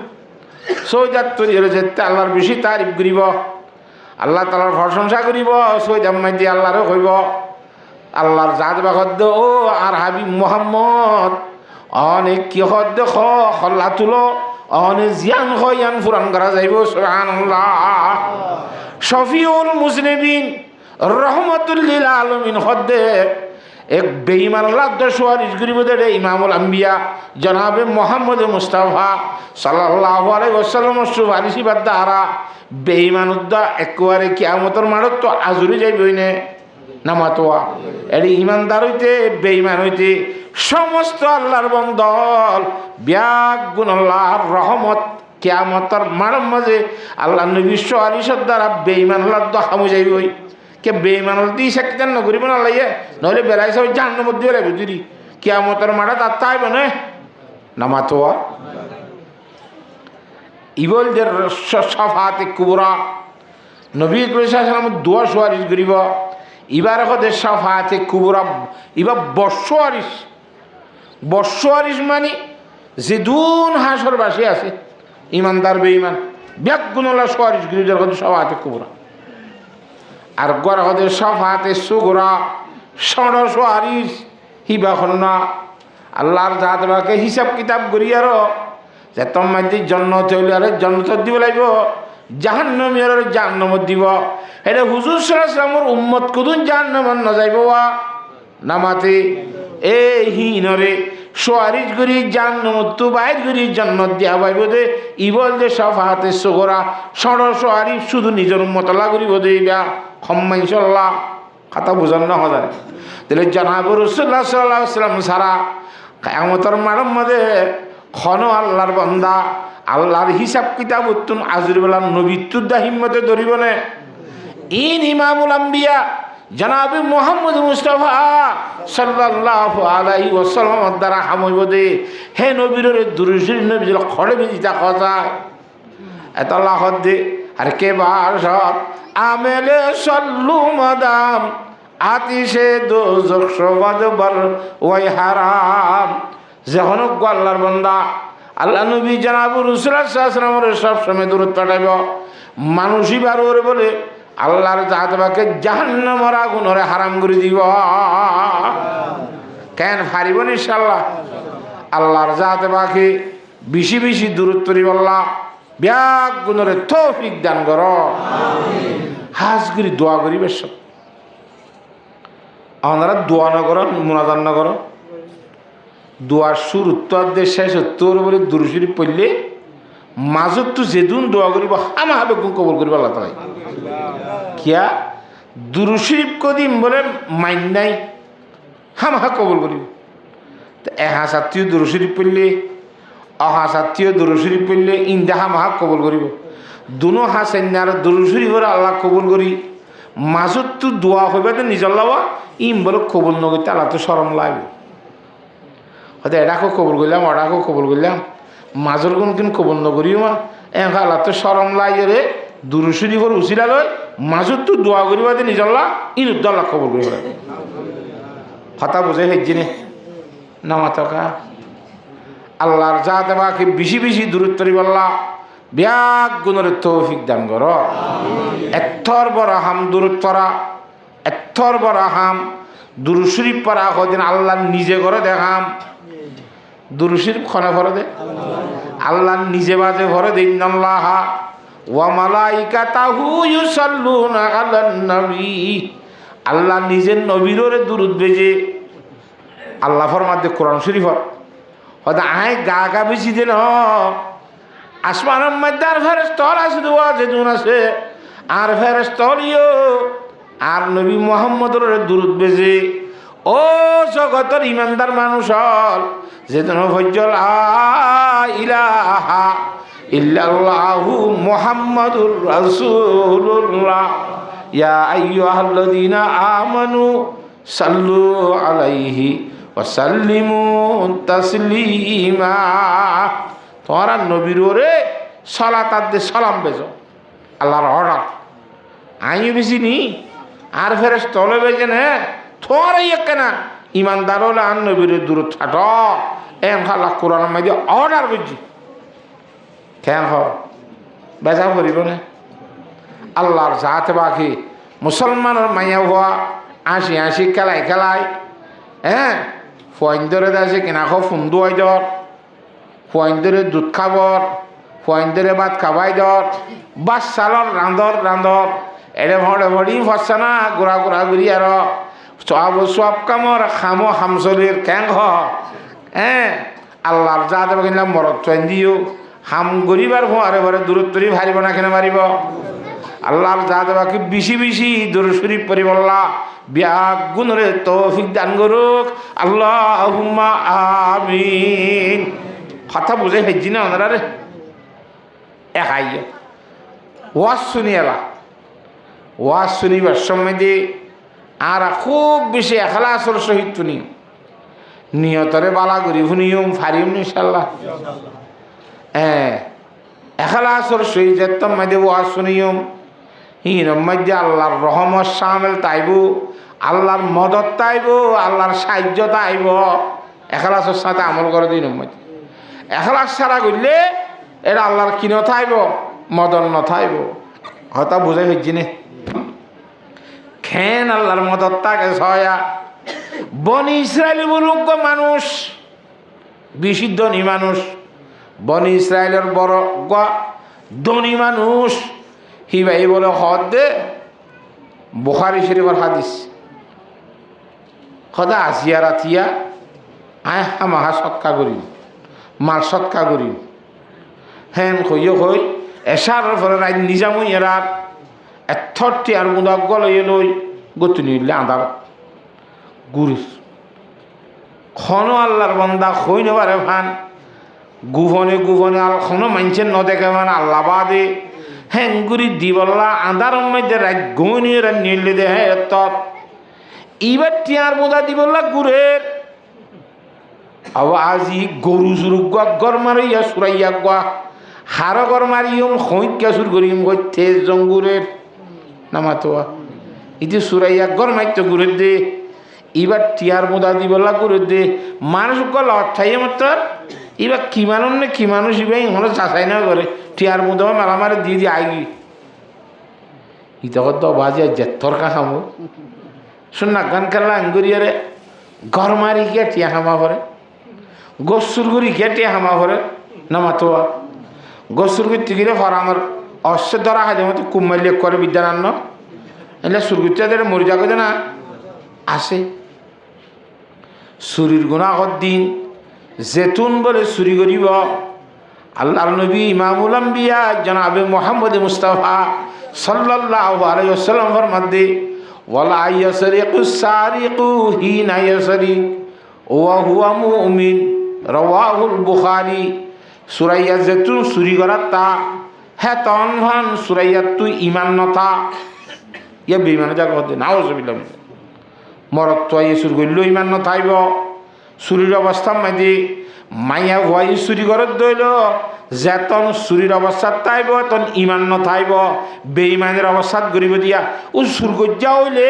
সজাত তরিয়রে যেতে আল্লাহর বেশি তারিফ করিব আল্লাহ তাআলার প্রশংসা করিব সজাত মাঝে আল্লাহরে কইব আল্লাহর জাত বাগদ ও আর হাবিব মুহাম্মদ অনেক কি হদ খ খল্লা তুলো অনেক জিয়ান হয়ান ফুরান করা যাইব সুবহানাল্লাহ শফিউল মুজনিবিন রহমাতুল লিল আলামিন হদে এক বেঈমান আল্লাহ দশওয়ারিশ গরিব দে ইমামুল আম্বিয়া জনাবে মুহাম্মদ মুস্তাফা সাল্লাল্লাহু আলাইহি ওয়াসাল্লাম সুপারিশি বাদ্দারা বেঈমান উদ্দা একবারে কিয়ামতের মাঠত তো আজুরি যাইবই না নামাতোয়া এটি ইমানদার হইতে বেঈমান হইতে সমস্ত আল্লাহর বন্দল ব্যাগুন আল্লাহর রহমত কিয়ামতের মাঠের মাঝে আল্লাহ নবী সুপারিশের দ্বারা বেঈমান আল্লাহ দখামু যাইবই কে বেঈমান দিয়ে সেকেন্ড না করিব না আল্লাহ নইলে বেলায় সব জাহান্নামের মধ্যে লাগবে যদি কিয়ামতের মাঠে তার তাইব না নামাতোয়া ইবলদের সাফাতে কুবরা নবী করিম সাল্লাল্লাহু আলাইহি দোয়া সুয়ারিশ করিব ইবার হদের সাফাতে কুবরা ইবার বর্ষারিশ মানে যেদুন হাসরবাসী আছে ইমানদার বেঈমান ব্যাগুণলা সুয়ারিশ গিরিজার হদের সাফাতে কুবরা আর গড় হদের সাফাতে সুগরা ষড় সুয়ারিশ হিবা খন্না আল্লাহর জাতবাকে হিসাব কিতাব করিয়ার যে তোমার জন্নত হইলে আরে জন্নত দিব লাগব জাহান্নামী আর জাহান্নামত দিব এটা হুজুর সাল্লাল্লাহু আলাইহি ওয়াসাল্লামের উম্মত কুদুন জাহান্নামত না যাইব নামাতে এই হিনরে সুয়ারিশ করি জাহান্নামত তো বাইর করি জান্নাত দিয়া পাইব দে ইবল যে সাফাতে সুগরা ষড় সুয়ারিশ শুধু নিজের উম্মত লা করিব দে ইবা খম্মা ইনশাআল্লাহ কথা বুঝান না হজার তাহলে জনাব রাসূলুল্লাহ সাল্লাল্লাহু আলাইহি ওয়াসাল্লাম সারা কিয়ামতের মাঠের মধ্যে খন আল্লাহর বান্দা আল্লাহর হিসাব কিতাব উত্তম আজরিবেলা নবীত্বদা হিম্মতে ধরিব না ইন ইমামুল আম্বিয়া জনাবে মুহাম্মদ মুস্তাফা সাল্লাল্লাহু আলাইহি ওয়াসাল্লাম দ্বারা হামইব দে হে নবীর দুরুশরীফ নবীর খড়ে বেজিতা কথা এত আল্লাহ দে আর কে বার সব আমেলে সল্লু মাদাম আতিশে দোজখ সবাদবার ওই হারাম যখন আল্লাহর বান্দা আল্লাহ নবী জনাব রাসূলুল্লাহ সাল্লাল্লাহু আলাইহি ওয়াসাল্লামের সব সময় দূরত পাঠাইব মানুষই বার ওরে বলে আল্লাহর জাতবাকে জাহান্নামের আগুনরে হারাম করে দিব কেন পারিব না ইনশাআল্লাহ আল্লাহর জাতবাকে বেশি বেশি দূরত করিব আল্লাহ ব্যাগ গুণরে তৌফিক দান কর আমিন হাজ করি দোয়া করি বেশ আপনারা দোয়া না করো মুনাজাত না করো দোয়ার সুর উত্তর দিয়ে শেষ উত্তর বলে দুরূদ শরীফ পড়লে মাজত তো যেদিন দোয়া করিব হামা হবে গুণ কবুল করিব আল্লাহ তাআলা কিয়া দুরূদ শরীফ কদিম বলে মাইন নাই হামা কবুল করিব তো এহাসাতীয় দুরূদ শরীফ পড়লে অহাসাতীয় দুরূদ শরীফ পড়লে ইন্দা হামা কবুল করিব দুনো হাসান্যার দুরূদ শরীফের আল্লাহ কবুল করি মাজত তো দোয়া হইবে তো নিজর লাওয়া ইম বলে কবুল নগরতে আল্লাহ তো শরম লাগবে হয়তো এটাকেও কবুল করলাম ওটাকেও কবুল করলাম মাজর গুণ কিন কবুল নগরিও মা একা আল্লাহ তো শরম লাগে রে দুরূদ শরীফের উসিলা লয় মাজত তো দোয়া করিবা তো নিজর লা ইন উদ্দাল্লাহ কবুল করিব কথা বুঝে হেজিনে নামাতকা আল্লাহর জাত বাকি বেশি বেশি দূরত করিব আল্লাহ ব্যাগ গুণের তৌফিক দান কর এত্থর বড় হাম দূরত করা এত্থর বড় হাম দুরূদ শরীফ পড়া কদিন আল্লাহ নিজে করে দেখাম দুরূদ শরীফ খনে ভরে দে আল্লাহ নিজে বাজে ভরে দে ইন্নাল্লাহ ওয়া মালাইকাতাহু ইউসাল্লুনা আলান নবী আল্লাহ নিজের নবীর দুরূদ বেজে আল্লাহ ফরমাতে কোরআন শরীফ হয়তো আয় গা গা বেশি দেন আসমানের মধ্যে আর ফেরেশতা আছে দোয়া যেদিন আছে আর ফেরেশতালিও আর নবী মুহাম্মদের দুরূদ বেজে ও জগতের ইমানদার মানুষ হল যেদিন ফজল ইলাহা ইল্লাল্লাহু মুহাম্মাদুর রাসূলুল্লাহ ইয়া আইয়ুহাল্লাযীনা আমানু সাল্লু আলাইহি ওয়া সাল্লিমু তাসলিমা তোরা নবীর ওরে সালাত দে সালাম বেজো আল্লাহর অর্ডার আইও বেশি নি আর ফেরেশতা হলে বেজে না তোরা কেনা ইমানদার হলে আর নবীর দূরত ছাট এম খালা কোরআনের মধ্যে অর্ডার বুঝছি কেন বেজা করিব না আল্লাহর জাতে বাকি মুসলমানের মাইয়া হওয়া আসি আসি খেলাই খেলাই হ্যাঁ ফয়েন্দরে আছে কিনা খো ফুন্দুয়াই দর ফয়েন্দরে দুধ খাবর ফয়েন্দরে ভাত খাবাই দর বাস চালর রাঁধর রাঁধর এড়ে ভরে ভরি ফসছে না ঘোরা ঘোরা ঘুরি আর সব কামর খামো হামসলির ক্যাং হ্যাঁ আল্লাহর যা দেব কিনলাম মরদ চয়েন দিও হাম গরিবার ভরে ভরে দূরত্বরি ভারিব না কেন মারিব আল্লাহর যা দেবা কি বেশি বেশি দুরূদ শরীফ পড়িব আল্লাহ ব্যাগ গুণরে তৌফিক দান করুক আল্লাহুম্মা আমিন কথা বুঝে হেজি না ওনারা রে একাই ওয়াজ শুনি এলা ওয়াজ শুনিবার সময় দিয়ে আর খুব বেশি এখলাসের সহিত শুনি নিয়তরে বালা করি শুনিম ফারিম ইনশাল্লাহ। এখলাসর সহিত মাঝে ওয়াজ শুনিম হিনম মাঝে আল্লাহর রহমত শামিল তাইব, আল্লাহর মদত তাইব, আল্লাহর সাহায্য তাইব। এখলাসের সাথে আমল করে দিন মাঝে। এখলাস ছাড়া করলে এটা আল্লাহর কি নথাইব, মদন নথাইব। হয়তো বুঝাই হচ্ছি নে খেন আল্লাহর মদত তাকে ছয়া বনি ইসরায়েল মুলুক মানুষ, বেশি ধনী মানুষ, বনি ইসরায়েলের বড় ধনী মানুষ হিবাই বলে হদ দে বুখারী শরীফের হাদিস সদা আসিয়া রাতিয়া আয় হামাহা সৎকা করিম, মাল সৎকা করিম। হেন কইও কই এসার পরে রাত নিজামই এরার এথরটি আর মুদাক গলয়ে লই গতি নিলে আদার গুরিস খন আল্লাহর বন্দা হই নেবারে ভান গুভনে গুভনে আর কোনো মানুষের নদেখে ভান আল্লাহ বাদে হ্যাঁ গুড়ি দিবল্লা আদার মধ্যে রাত গনিয়ে নিলে দে হ্যাঁ তৎ এইবার টিয়ার মোদা দিবল্লা গুড়ের আজি গরু সুরু গর মারিয়া সুরাইয়া গা হার গর মারিম হইকা সুর করিম গই তেজ জঙ্গুরের নামাতোয়া ইতি সুরাইয়া গর মাইতো গুড়ের দে এবার টিয়ার মোদা দিবল্লা গুড়ের দে মানুষ গল অর্থাই মাত্র এবার কি মানুষ না কি মানুষ এবার ইহনো চাষাই না করে টিয়ার মোদা মারামারি দিয়ে দিয়ে আইগি ইতক তো বাজে জেত্তর কা খামো শুন না গান খেলা আঙ্গুরিয়ারে ঘর মারি গিয়ে টিয়া হামা ভরে গোসুর গুড়ি গিয়ে টিয়া হামা ভরে নামাতোয়া গোসুর গুড়ি টিকিলে ভর আমার অশ্ব ধরা হয় যেমন কুম্মাইলে করে বিদ্যানান্ন এলে সুরগুচ্চাদের মরি যাবে না আসে চুরির গুণাগত দিন জেতুন বলে চুরি করিব আল্লাহর নবী ইমামুল আম্বিয়া জনাবে মুহাম্মদ মুস্তাফা সাল্লাল্লাহু আলাইহি ওয়াসাল্লাম ফরমাতে ওয়ালা ইয়াসরিকু সারিকু হিনা ইয়াসরিক ওয়া হুয়া মুমিন রাওয়াহুল বুখারী। সূরা জেতুন চুরি করার তা হ্যাঁ তন ভান সূরা তুই ইমান নথা ইয়া বেঈমান জাগতে নাউজুবিল্লাহ মরত তো চুরি করলেও ইমান নথাইব। চুরির অবস্থা মাঝে মাইয়া ভয় চুরি ঘরত দইল যেতন চুরির অবস্থাত তাইব তন ইমান নথাইব, বেঈমানের অবস্থাত গরিব দিয়া ও চুর গজ্জা হইলে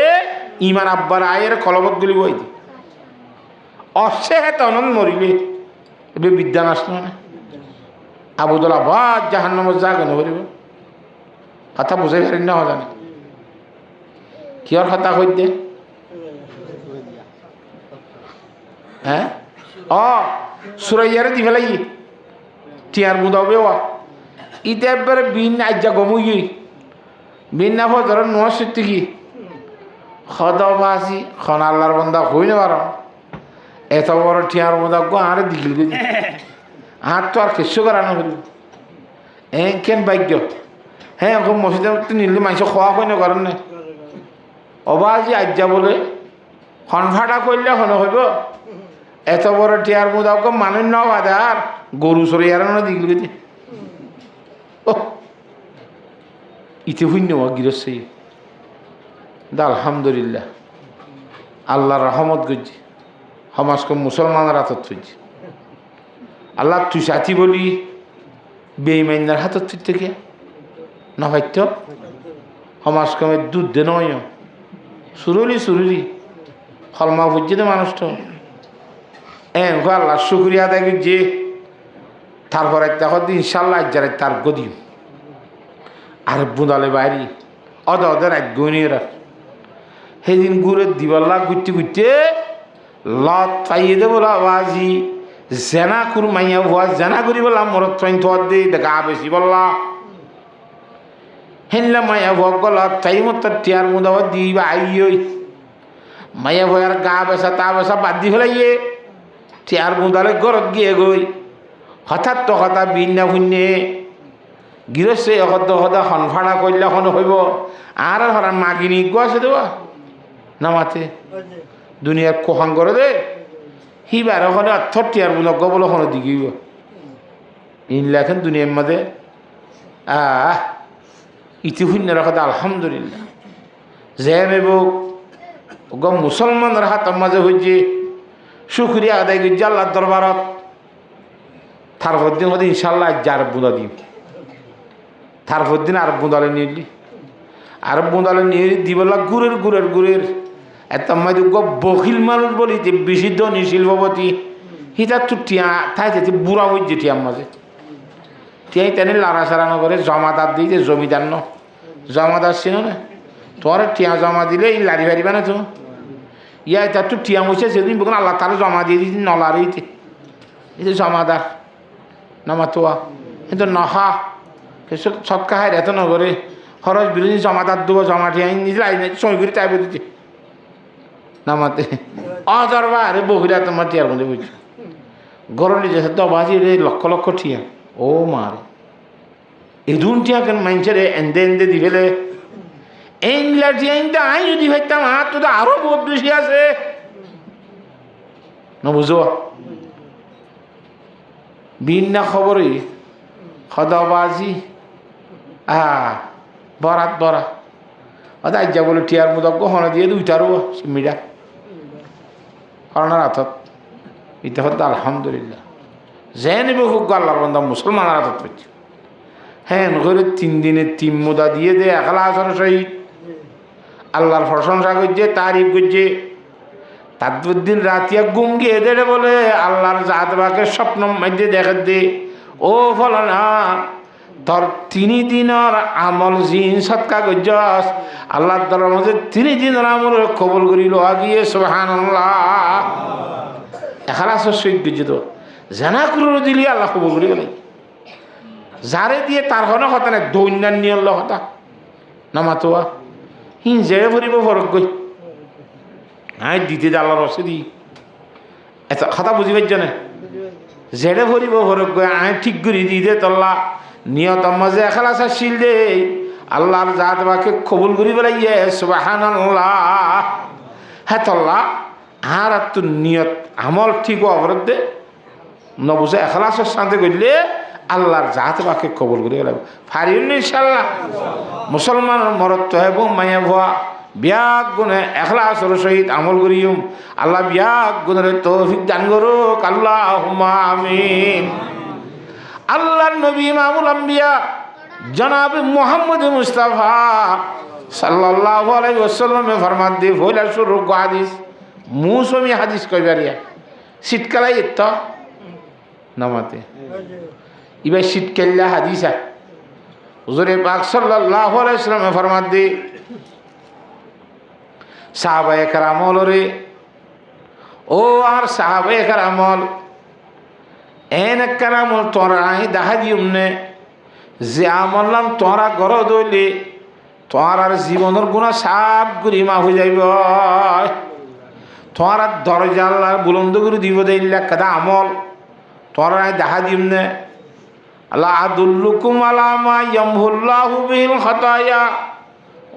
ইমান আব্বার আয়ের কলবত গলিব অসে হে তন মরিলে এবার বিদ্যা নাশ না আবুদুল আবাদ জাহান্নামত যা কেন করিব কথা বুঝাই পারেন না জানে কিয়র কথা কই দে হ্যাঁ সুরাইয়ারে দি ফেলাই টিয়ার মুদাও বেওয়া ইতে একবারে বিন আজ্জা গমুই বিন না ধর নোয়া সত্যি কি সদাবাসি খন আল্লাহর বন্দা হই না পার এত বড় টিয়ার মুদা গো আরে দিকিল গেছি আর তো আর কিছু করানো করি কেন ভাগ্য হ্যাঁ এখন মসজিদে নিলে মানুষ খোয়া হয় না করেন না অবাজি আজ্জা বলে হনফাটা করলে হন হইব এত বড় টিয়ার মুদাক মানুষ নাও আদার গরু সরে এড়ানো দিল গেছে ও ইতে শূন্য গিরছে দা আলহামদুলিল্লাহ আল্লাহর রহমত গজি সমাজকে মুসলমানের হাতত থইছে আল্লাহ তুই সাথী বলি বেঈমানদের হাতত থই থেকে না হয়তো সমাজকমের দুধ দে নয় সুরুলি ফলমা বুঝছে মানুষটা আল্লাহ শুক্রিয়া আদায় করছে তারপরে দেখো ইনশাল্লাহ যারা তার গদি আর বুঁদালে বাইরি ওদের এক গনিয়েরা সেদিন ঘুরে দিবাল্লা ঘুরতে ঘুরতে লত পাইয়ে দে বলা বাজি জেনা কুর মাইয়া ভুয়া জেনা করি বললাম মরত ফাইন থোয়ার দে দেখা বেশি বললা হেনলা মাইয়া ভুয়া গলা তাই মত টিয়ার মুদাও দিবা আইয়ই মাইয়া ভয়ার গা বেসা তা বেসা বাদ দি ফেলাইয়ে টিয়ার মুদালে গরত গিয়ে গই হঠাৎ তো কথা বিন্যা ভুন্যে গৃহস্থ অকদ সদা সনফাড়া করলে খন হইব আর হরান মাগিনী গো আছে দেবা নামাতে দুনিয়ার কোহাং করে দে সিবাৰ ওখানে 38 আর বুলক বলো ওখানে দিগিব ইনলাখান দুনিয়ার মধ্যে ইতিহুন্যের কথা আলহামদুলিল্লাহ যে নেব মুসলমানের হাতের মাঝে হয়েছে শুক্রিয়া আদায় করছি আল্লাহর দরবারত। তারপর দিন হতে ইনশাল্লাহ যার বুঁদা দিম, তারপর দিন আর বুঁদালে নিলি, আর বুঁদালে নিয়ে দিবলা গুড়ের এত মাইতে বকিল মানুষ বলি যে বেশি ধনী শিল্পপতি হিতার তো টিয়া তাই যেতে বুড়া হয়েছে টিয়ার মাঝে টিয়াই তেনে লাড়া সারানো করে জমাদার দিই যে জমিদার ন জমাদার ছিল না তোমার টিয়া জমা দিলে এই লাড়ি ফাড়িবে না তো ইয়া তার তো টিয়া মশে সেদিন বলুন আল্লাহ তারা জমা দিয়ে দিয়েছি নলারিতে এই যে জমাদার নামাতোয়া কিন্তু নহা কিছু ছটকা হায় এত নগরে খরচ বিরোধী জমাদার দেবো জমা টিয়া নিজে লাইন সই করে চাইবে দিতে নামাতে অদরবা আরে বহিরা তোমার টিয়ার মধ্যে বুঝছো গরলি যে দবাজি রে লক্ষ লক্ষ টিয়া ও মারে এই দুন টিয়া কেন মানছে রে এন্দে দি ফেলে এইগুলা টিয়া কিন্তু আই যদি ভাবতাম আর তো আরো বহুত বেশি আছে না বুঝো বিনা খবরই খদাবাজি বরাত বরা আজ যা বলে টিয়ার মতো গহন দিয়ে দুইটারও মিডা করোনার হাতত এটা হতো আলহামদুলিল্লাহ যে নেবে হোক আল্লাহর বান্দা মুসলমানের হাতত পেয়েছে হ্যাঁ করে 3 দিনে 3 মুদা দিয়ে দে একলা আসর শহীদ আল্লাহর প্রশংসা করছে তারিফ করছে তাদ্দিন রাতিয়া গুম গিয়ে দেড়ে বলে আল্লাহর জাতবাকে স্বপ্ন মধ্যে দেখা দে ও ফলো না তোর 3 দিনের আমল জিন সৎকা গজ্জস আল্লাহর দরবার মধ্যে 3 দিনের আমল কবুল করিল আগিয়ে সুবহানাল্লাহ এখালাস শহীদ গজ্জ তো জানা করে দিলি আল্লাহ কবুল করি গেল যারে দিয়ে তার হন কথা না দৈন্যান্য আল্লাহ কথা নামাতোয়া জেড়ে ভরিব ফরক গই আয় দিতে আল্লাহর রসে দি এত কথা বুঝি পাইছ না জেড়ে ভরিব ফরক গই আয় ঠিক করে দিতে তল্লা নিয়ত মাঝে এখালাস শিল দে আল্লাহর জাত বাকে কবুল করি বেড়াইয়ে সুবহানাল্লাহ হ্যাঁ তল্লা আর তো নিয়ত আমল ঠিক অবরোধ দে নবুঝে এখালাসের সাথে করলে আল্লাহর জাত বাকে কবুল করি গেলাম ফারিউন ইনশাল্লাহ মুসলমান মরত্ব এবং মায়া ভুয়া বিয়াক গুণে এখলাসের সহিত আমল করিম আল্লাহ বিয়াক গুণের তৌফিক দান করুক আল্লাহুম্মা আমিন। আল্লাহর নবী ইমামুল আম্বিয়া জনাব মুহাম্মদ মুস্তাফা সাল্লাল্লাহু আলাইহি ওয়াসাল্লামে ফরমান দি ফয়লা শুরু হাদিস মৌসুমি হাদিস কইবারিয়া শীতকালে এত নামাতে ইবা শীতকাল্লা হাদিসা হুজুরে পাক সাল্লাল্লাহু আলাইহি ওয়াসাল্লামে ফরমান দি সাহাবায়ে কেরামল রে ও আর সাহাবায়ে কেরামল এন কেরামল তোরা আই দেখা দিউমনে যে আমলাম তোরা ঘর দইলে তোর আর জীবনের গুণা সাপ গুরি মা হয়ে যাইব তোর আর দরজা আল্লাহ বুলন্দ করে দিব দিল্লা কাদা আমল তোরা আই দেখা দিউমনে আল্লাহ আদুল্লুকুম আলা মা ইয়ামহুল্লাহু বিহিল খাতায়া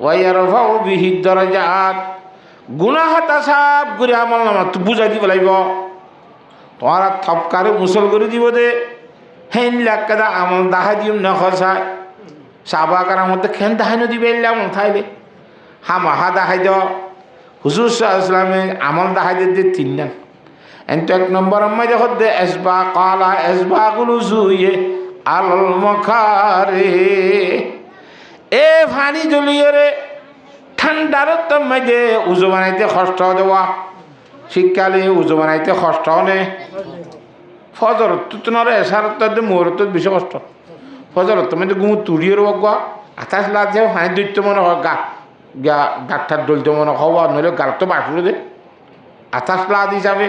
ওয়া ইয়ারফাউ বিহি দারাজাত গুনাহ হাতা সাপ গুরি আমল নামা তো বুঝাই দিব লাগব তোরা থপকারে মুসল করে দিব দে হেন লাকাদা আমল দেখা দিউম না খসায় সাবাকার মধ্যে খেন দাহানো দিবে আমল থাইলে হামা হা দেখাই দাও হুজুর সাল্লাল্লাহু আলাইহি ওয়াসাল্লামে আমল দেখাই দিতে 3 দিন এন্ড 1 নম্বর আমি দেখো দে আসবা কালা আসবাগুল উজুয়ে আলাল মখারে এ ফানি জলিয়রে ঠান্ডার মধ্যে উজু বানাইতে কষ্ট দেওয়া শীতকালে উজু বানাইতে কষ্ট নে ফজর তুতনরে এসারত মোহরত বেশি কষ্ট ফজর তুমি তো গুমু তুড়িয়ে রোগা আতাস লাগছে হানি দৈত্য মনে হয় গাঠার দলিত মনে হওয়া নইলে গাল তো বাসুরে দে আতাস লাদ হিসাবে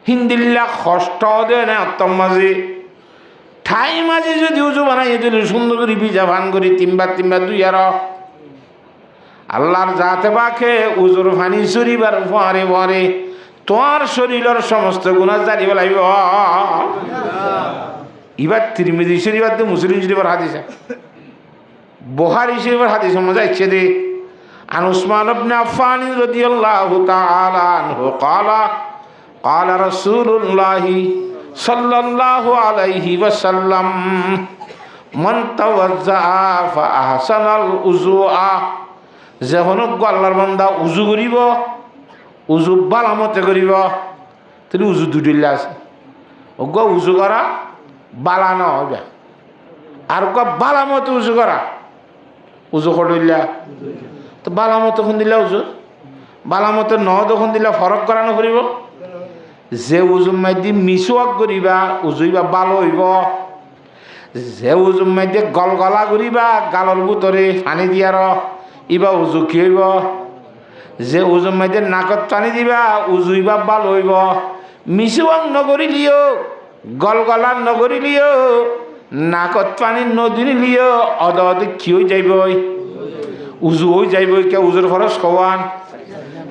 হিন্দিল্লা কষ্ট দে না অত্তম মাঝে ঠাই মাঝে যদি উজু বানাই দিল সুন্দর করে ভিজা ভান করি 3 বার 2 আর আল্লাহর জাতে বাকে উজুর ফানি চুরিবার পরে পরে তোমার শরীরের সমস্ত গুনাহ জানিব লাগিব এবার তিরমিজি শরীফ আর মুসলিম শরীফের হাদিস বুখারী শরীফের হাদিস মজা ইচ্ছে দে আন উসমান ইবনে আফফান রাদিয়াল্লাহু তাআলা আনহু ক্বালা ক্বালা রাসূলুল্লাহ সাল্লাল্লাহু আলাইহি ওয়াসাল্লাম মান তাওয়াজ্জা ফা আহসানাল উযুআ যখন আল্লাহর বান্দা উযু করিব উজু বালামতে করিব তাহলে উজু দুদিল্লা আছে ওগ উজু করা বালানো হইবা আর বালামতে উজু করা উজু করিল্লা তো বালামতে কোন দিলা উজু বালামতে দখন দিলা ফরক করানো করিব যে উজুর মাইদি মিসওয়াক করিবা উজুইবা ভালো হইব যে উজুর মাইদি গলগলা করিবা গালর ভিতরে পানি দিয়ার ইবা উজু কি হইব যে উজুর মাইদি নাকত পানি দিবা উজুইবা ভালো হইব মিসওয়াক নকরিলিও গলগলা নকরিলিও নাকত পানি নদিলিও অদ অদে কি হয়ে যাইব উজু হয়ে যাইব কে উজুর ফরস খাওয়ান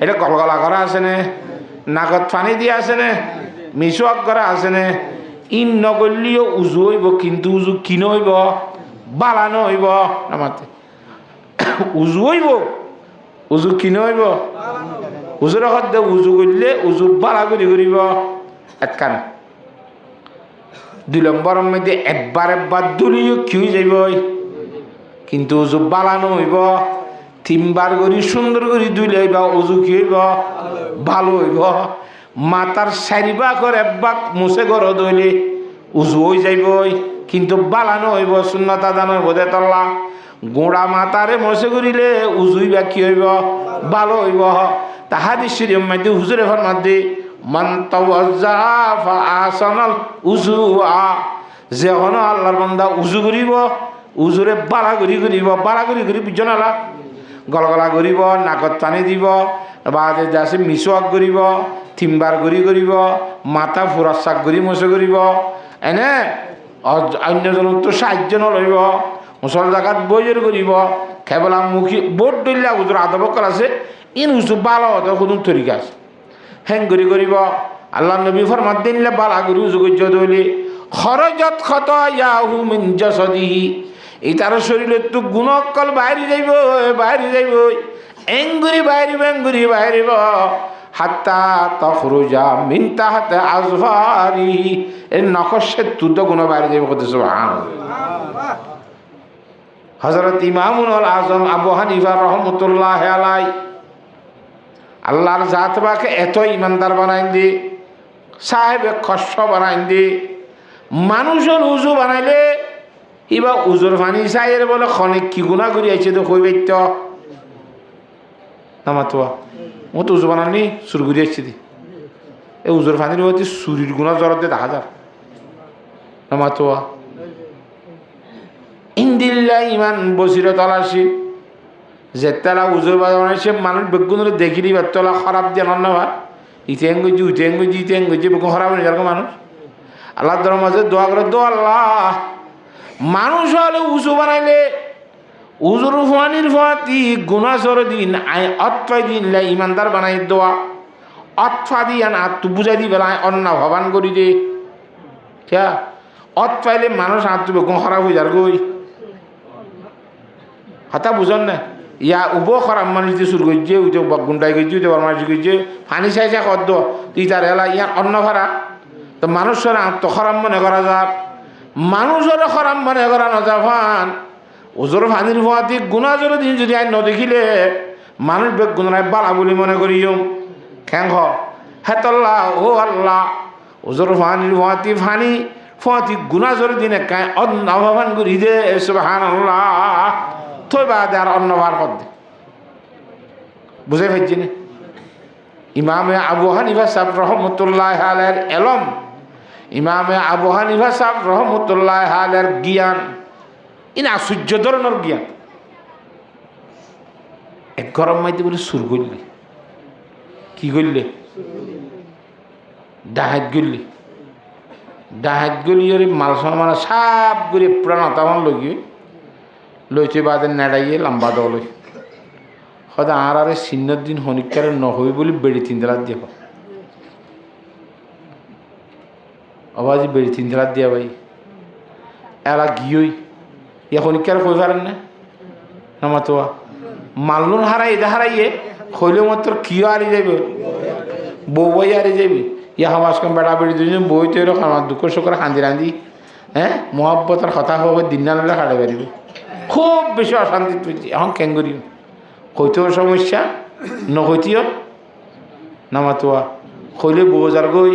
এটা গলগলা করা আছে নে নাকত পানি দিয়ে আছে নে মিসওয়াক করা আছে নে ইন নগরলিও উজু হইব কিন্তু উজু কিন হইব বালানো হইব নামাতে উজু হইব উজু কিন হইব উজুর সদ্যে উজু করলে উজু বালা করি করিব একখান 2 নম্বর মধ্যে একবার দুলিও কি হয়ে যাইব কিন্তু উজু বালানো হইব 3 বার করি সুন্দর করে দুইলে হইবা উজু কি হইব ভালো হইব মাতার 4 ভাগ করে 1 ভাগ মুছে গড় দইলে উজু হয়ে যাইব কিন্তু বালানো হইব সুন্নত আদানের বোধে তল্লা গোড়া মাতারে মুছে করিলে উজুইবা কি হইব ভালো হইব তাহাদিস শরীফের মধ্যে হুজুরে ফরমাতে মান তাওয়াজ্জা ফা আহসানাল উজুআ যে হনো আল্লাহর বান্দা উজু করিব উজুরে বালা করি বুঝনালা গলগলা করিব নাকত টানি দিব বাদে যাচ্ছে মিসওয়াক করিব 3 বার করিব মাথা ফুরাচাক কৰি মুছে করিব এনে অন্যজনক তো সাহায্য নলইব মুসল জায়গাত বইজের করিব কেবলা মুখী বোট দিল্লা উজুর আদবকর আছে ইন উজু বালা হতে কোনো তরিকা আছে হ্যাং করিব আল্লাহ নবী ফরমাত দিনলে বালা করি উজু করছ দইলে খরজত খত ইয়াহু মিন জাসাদিহি এটার শরীরে তো গুণকল বাইরে যাইব এঙ্গুরি বাইরিব হাত্তা তখরুজা মিন তাহতে আজফারি এর নকশের তুত গুণ বাইরে যাইব কত সুবহানাল্লাহ হযরত ইমামুল আজম আবু হানিফা রাহমাতুল্লাহ আলাইহি আল্লাহর জাত বাকে এত ইমানদার বানাইন দি সাহেবে খস্য বানাইন দি মানুষের উজু বানাইলে ইবা উজুর পানি চাইয়ের বলে খনিক কি গুণা করি আইছে তো কই বাইত নামাতোয়া ও তো উজু বানানি সুর ঘুরি আসছে দি এই উজুর পানির মধ্যে সুরির গুণা জরত দিয়ে দেখা যায় নামাতোয়া ইন্দিল্লা ইমান বসির তলাশি যেতালা উজুর বানাইছে মানুষ বেগুনের দেখি দিবার তলা খারাপ দিয়ে নন্নবার ইতেন গজি বেগুন খারাপ হয়ে যার মানুষ আল্লাহ ধর্ম মাঝে দোয়া করে দো আল্লাহ মানুষ হলে উঁচু বানাইলে উজুর ফানির ফাতি গুণাচর দিন অৎফাই দিন ইমানদার বানাই দোয়া অৎফা দিয়ান আর তু বুঝাই দি বেলা অন্য ভবান করি দে ঠিক অৎফাইলে মানুষ আত্ম বেগুন খারাপ হয়ে যার গই হতা বুঝন না ইয়া উব খারাপ মানুষ দিয়ে শুরু করছে উঠে গুন্ডাই করছে উঠে বরমাসি করছে ফানি চাইছে কদ্দ তুই তার এলা ইয়ার অন্য ভাড়া তো মানুষের আত্মখারাপ মনে করা যাক মানুষের খারাপ মনে করা নজাফান ওজোর ফানির ফাতি গুণাজোর দিন যদি আই নদেখিলে মানুষ বেগ গুণায় বালা বলি মনে করিও খ্যাং হেতল্লা ও আল্লাহ ওজোর ফানির ফাতি ফাতি গুণাজোর দিনে কায় অন্নভাবান করি দে সুবহানাল্লাহ থই বাদে আর অন্নভার কর দে বুঝে ফেলছি না ইমামে আবু হানিফা সাহেব রহমতুল্লাহ আলাইহির এলম ইমামে আবু হানিফা সাহেব রহমতুল্লাহ আলাইহির জ্ঞান ইন আশ্চর্য ধরনের জ্ঞান এক গরম মাইতে বলে সুর করলি কি করলে ডাহাত গলি ওরে মাল সামান সাপ করে পুরা নতামান লইতে বাদে নেড়াইয়ে লম্বা দল হয়তো আর চিহ্নর দিন শনিকারে নহই বলে বেড়ি 3 তেলাত দিয়ে আবাজি বেড়ি 3 তেলাত দিয়া ভাই এলা গিয়েই ইয়া শনিকারে কই পারেন না নামাতোয়া মাল্লুন হারাইয়ে খইলে মাত্র কি হারি যাবে বই হারি যাবে ইয়া সমাজ কম বেড়া বেড়ি দুজন বই তৈরি আমার দুঃখ সুখ কান্দি রান্ধি হ্যাঁ মহাব্বতের কথা হবে দিনালে হাড়ে পারিব খুব বেশি অশান্তি তুই এখন কেন করি হইতেও সমস্যা নহইতেও নামাতোয়া কইলে বউজার গই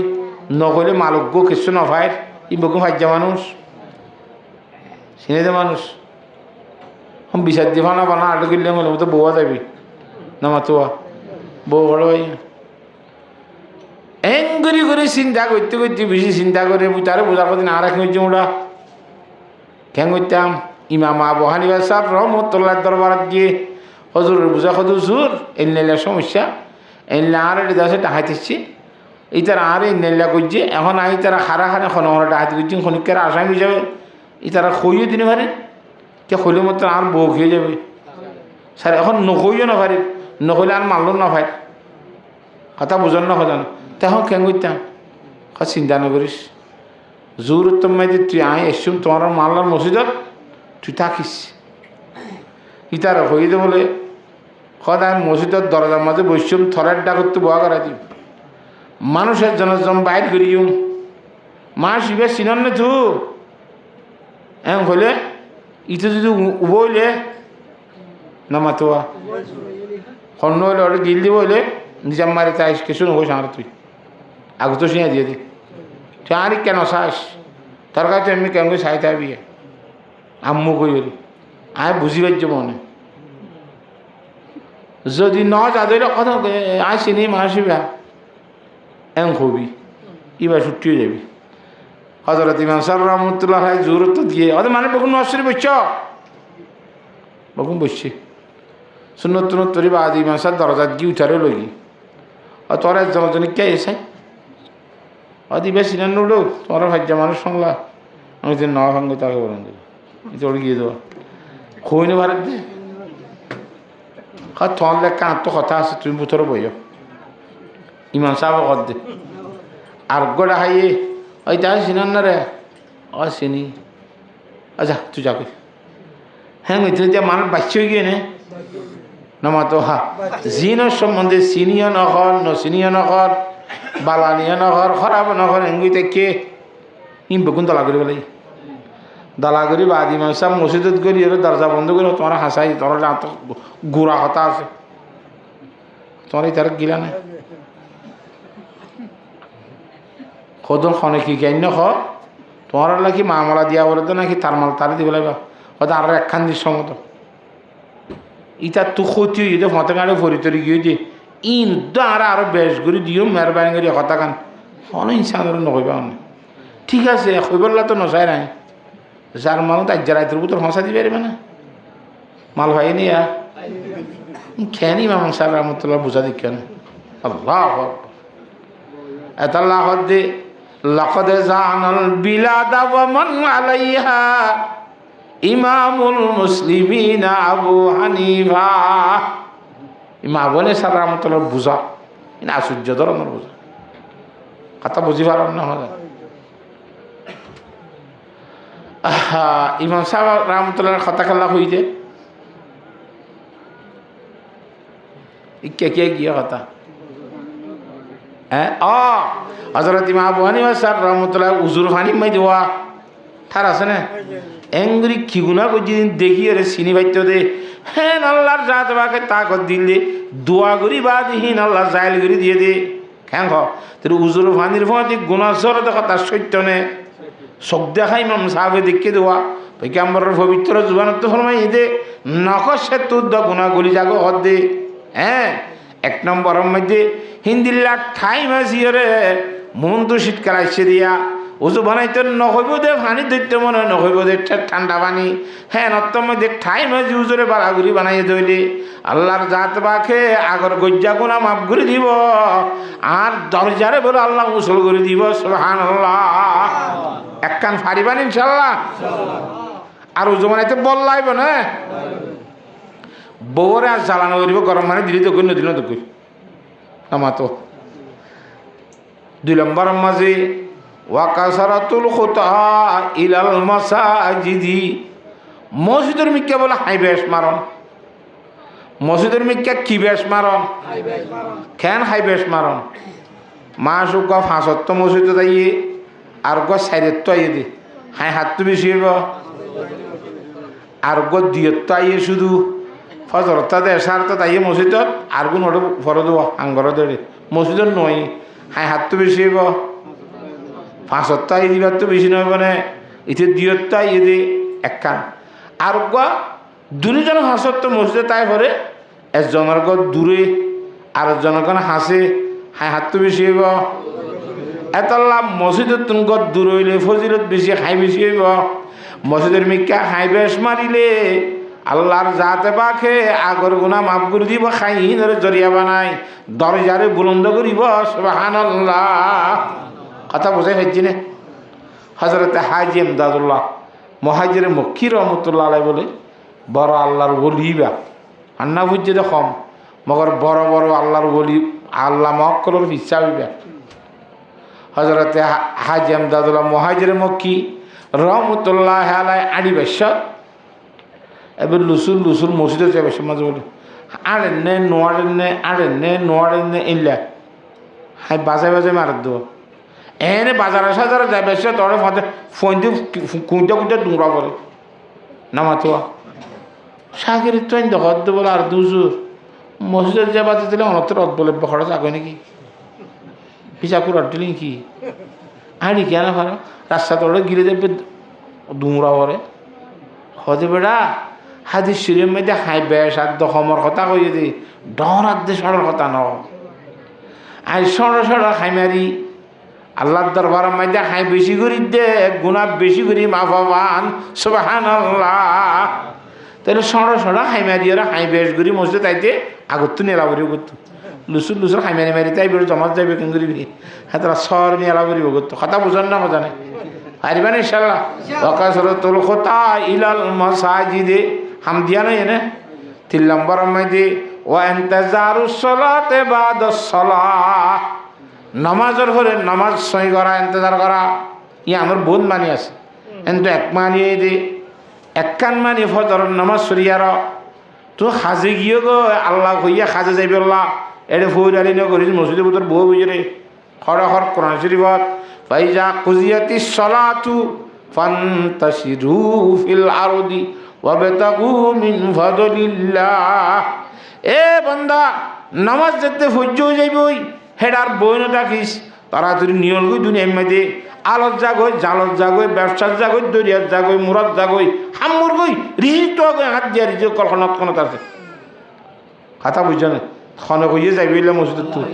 নকইলে মালক গো কিছু নফায় ই বকু ফাজ্জা মানুষ চিনে দে মানুষ বিচার দি ফানা বানা আটু কিনলে মনে মতো বউয়া যাবি নামাতোয়া বউ বড় ভাই এঙ্গুরি করে চিন্তা করতে করতে বেশি চিন্তা করে তারে বোঝার কথা না রাখি হচ্ছে ওরা কেন করতাম ইমাম আবু হানিফা সাহেব রহমতুল্লাহ দরবারত গিয়ে হজুরের বুঝা কত হুজুর এই নেলার সমস্যা এই আর এটা আছে ডাহাইতেছি এই তারা আর এই নেলা করছে এখন আই তারা খারা খানে খন ডাহাতি করছি খনিকের আসামি যাবে এই তারা খইও দিনে পারে কে খইলে মতো আর বউ খেয়ে যাবে স্যার এখন নকইও না পারে নকইলে আর মারল না ভাই কথা বুঝন না কথা তখন কেন করতাম চিন্তা না করিস জোর তোমায় তুই আয় এসছুম তোমার মাল্লার মসজিদত তুই থাকিস ইতার হয়ে দে বলে সদায় মসজিদত দরজার মাঝে বসছুম থরের ডাকত বয়া করা দিব মানুষের জনজন বাইর করিম মা শিবে চিনন নে তু এম হলে ইটো যদি উবইলে নামাতোয়া খন্ন হইলে ওটা গিল দিব হইলে নিজাম মারি তাই কিছু নবো সাঁড় তুই আগে তো শুনে দিয়ে দি তুই আর কেন চাস তোর কাছে এমনি কেন করে চাই থাকবি আম্মু কই বলি আয় বুঝি পারছি মনে যদি ন যাদের কথা আয় চিনি মাসিবা এম খবি এবার ছুটিও যাবি হজরত ইমাম সাহেব রহমতুল্লাহ জোরত গিয়ে ওদের মানে বকুন নসরি বসছ বকুন বসছি সুন্নত তুনত তরি বা আদি ইমাম সাহেব দরজাত গিয়ে উঠারে লগি আর তোর একজনজনে কে এসে অদিবে সিনান উঠো তোমার ভাজ্যা মানুষ সঙ্গলা আমি তো নয়া সঙ্গে তাকে বলেন তোর গিয়ে দেওয়া খুঁজে ভারত দে তোমার লেখা আত্ম কথা আছে তুমি বুথর বইও ইমাম সাহেব কর দে আর গোড়া হাইয়ে ওই তাই চিনান না রে ও চিনি আচ্ছা তুই যাকে হ্যাঁ তুই যে মানুষ বাচ্চা হয়ে গিয়ে নে নামাতো হা জিনের সম্বন্ধে চিনিও নকর নচিনিও নকর বালানিও নকর খারাপ নকর এঙ্গুইতে কে ইম বকুন দলা করি বলে দলা করি বা আদি মানুষ সব মসজিদত করি এর দরজা বন্ধ করে তোমার হাসাই তোর গুড়া হতা আছে তোমার এই তার গিলা না খোদন খনে কি জ্ঞান খ তোমার কি মামলা দিয়া বলে তো নাকি তার মাল তারে দিব লাগবা হয়তো আর একখান দিস মতো ইটা তো ক্ষতি হয়ে যেত ফতে গাড়ি ভরি তরি গিয়ে দিয়ে ইন আর আরো বেশ করে দিও মেহরবানি করি কথা কান অনেক ইনসান নকইবা ঠিক আছে কইবলা তো নচাই নাই যার মানুষ আজ রাইতের ভিতর হসা দিবে পারবে না মাল ভাই নিয়া খেয়ানি মামা সাহেব রহমতুল্লাহ বুঝা দিক কেন আল্লাহ এতাল্লাহ দে লাকাদ জানাল বিলাদা ওয়া মান আলাইহা ইমামুল মুসলিমিন আবু হানিফা ইমাম আবু হানিফা রহমতুল্লাহ বুঝা ইনা আশ্চর্য ধরনের বুঝা কথা বুঝি পার না হয় ইমাম সাহেব রহমতুল্লাহর কথা খেলা হই যে কে কে গিয়ে কথা হ্যাঁ হযরত ইমাম আবু হানিফা স্যার রহমতুল্লাহ উজুর ফানি মাই দেওয়া ঠার আছে না এঙ্গুরি খিগুনা করছি দেখি রে চিনি পাইত দে হ্যাঁ আল্লাহর জাত বাকে তাকত দিলে দোয়া করি বা দিহীন আল্লাহ জাইল করে দিয়ে দে হ্যাঁ তোর উজুর ফানির ফাঁতি গুণাসর দেখা তার সত্য নে চোখ দেখাই ইমাম সাহেবে দেখে দেওয়া পৈকাম্বরের পবিত্র জুবানত ফরমাই দে নকশে তোর দ গুণা গলি যাগো হদ দে হ্যাঁ এক নম্বরের মধ্যে হিন্দিল্লা ঠাই মাঝিয়ে রে মন তো শীতকাল আসছে দিয়া উজু বানাইতে নহইব দে পানি ধরতে মনে নহইব দে ঠান্ডা পানি হ্যাঁ নত্তম মধ্যে ঠাই মাঝি উজুরে বাড়াগুড়ি বানাইয়ে ধরলে আল্লাহর জাত বাকে আগর গজ্জা গুণা মাফ করে দিব আর দরজারে বলে আল্লাহ মুসল করে দিব সুবহানাল্লাহ এক কান ফারিবান ইনশাল্লাহ আর উজু বানাইতে বললাইব না বউরে আর জ্বালানো করিব গরম মানে দিলি তো করি নদিল তো করি আমার তো 2 নম্বর মাঝে ওয়াকাসারাতুল খুতা ইলাল মাসাজিদি মসজিদের মিক্কা বলে হাই বেশ মারন মসজিদের মিক্কা কি বেশ মারন কেন হাই বেশ মারন মাস গ 5 মসজিদ তাইয়ে আর গ 4 আইয়ে দি হাই হাত তো বেশি হইব আর গ 2 আইয়ে শুধু ফজর তা দে সার তো তাইয়ে মসজিদত আর গুণ ওটা ফরদ আঙ্গর দে মসজিদের নয় হাই হাত তো বেশি হইব 5 দিবার তো বেশি নয় মানে ইতে দিয়তা ইয়ে একখান আর দুজন হাসত তো মসজিদে তাই পরে একজনের গত দূরে আর একজনের কোন হাসে হাই হাত তো বেশি হইব এতলা মসজিদের তুমি গত দূর হইলে ফজিলত বেশি হাই বেশি হইব মসজিদের মিকা হাই বেশ মারিলে আল্লাহর জাতে পাখে আগর গুনা মাফ করে দিব খাইনের জরিয়া বানাই দরজারে বুলন্দ করিব সুবহানাল্লাহ কথা বুঝাই হচ্ছে না হযরতে হাজী ইমদাদুল্লাহ মুহাজির মক্কি রহমতুল্লাহ আলাইহি বলে বড় আল্লাহর ওলি বা আন্না বুঝছে দেখম মগর বড় বড় আল্লাহর ওলি আল্লাহ মক্কলর হিসাব হইবা হযরতে হাজী ইমদাদুল্লাহ মুহাজির মক্কি রহমতুল্লাহ আলাইহি আড়ি বেশত এবার লুসুল মসজিদে যাবে সমাজ বলে আড়েন নে নোয়ারেন নে ইল্লা হাই বাজায় মার দেবো এনে বাজারে সাজারে যাবে সে তোর ফাঁদে ফোন দিয়ে কুঁইটা ডুংরা পড়ে নামাতো সাগের তো দখত দেবো আর দুজুর মসজিদের যে বাজে দিলে অনত্তর রদ বলে খরচ আগে নাকি পিসাকুর দিলি কি আড়ি কেন ভালো রাস্তা তোর গিলে যাবে ডুংরা পড়ে হতে বেড়া হাদিস শরীফের মধ্যে হাই বেশ আর দখমর কথা কই যদি ডর আদে সড়র কথা ন আই সড় হাই মারি আল্লাহর দরবারের মধ্যে হাই বেশি করি দে গুনাহ বেশি করি মাফাবান সুবহানাল্লাহ তাহলে সড় হাই মারি আর হাই বেশ করি মসজিদ তাইতে আগত তো নেলাবরি করতো লুসুর হাই মারি তাই বেরো জমাত যাবে কেন করিবি হ্যাঁ তারা সর নেলাবরি করতো কথা বুঝান না মজা নেই পারিবেন ইনশাআল্লাহ ওয়াকাসরাতুল খুতা ইলাল মাসাজিদে হাম দিয়া নাই এনে 3 নম্বরের মধ্যে ওয়া ইন্তিজারুস সালাতে বাদাস সালাহ নামাজের পরে নামাজ সই করা ইন্তজার করা ই আমার বহুত মানি আছে কিন্তু এক মানিয়ে দে একখান মানি ফজরের নামাজ সরিয়ার তো হাজে গিয়ে গো আল্লাহ হইয়া হাজে যাইবে আল্লাহ এড়ে ফৌর আলী ন করিস মসজিদের ভিতর বউ বুঝে খড় কোরআন শরীফত ফাইজা কুজিয়াতিস সালাতু ফান্তাশিরু ফিল আরদি ওয়াবতাগু মিন ফাদলিল্লাহ এ বান্দা নামাজ যেতে ফজ্জ যাইবই হেডার বইন রাখিস তাড়াতাড়ি নিয়ল গই দুনিয়ার মধ্যে আলত জাগই জালত জাগই ব্যবসার জাগই দরিয়ার জাগই মুরাদ জাগই হামুর গই রিহিত গই হাত দিয়া রিজ কলখনত কোনত আছে কথা বুঝছ না খনে কইয়ে যাইবইলে মসজিদ তুই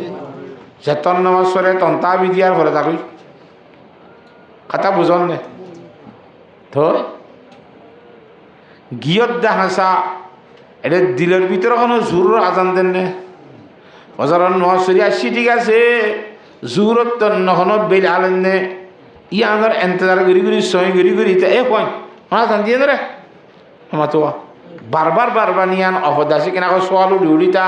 যেতন নামাজ পড়ে তন্তা বিদিয়ার পরে থাকুই কথা বুঝন নে তো গিয়ত দেখাসা এটা দিলের ভিতরে কোনো জোর আজান দেন নে বজারের নশরি আসছি ঠিক আছে জোরত তো নহন বেল আলেন নে ই আমার এন্তজার গড়ি সই গড়ি এ কয় আজান দিয়ে রে আমার তো বারবার নিয়ান অপদাসী কেনা সোয়াল উড়িতা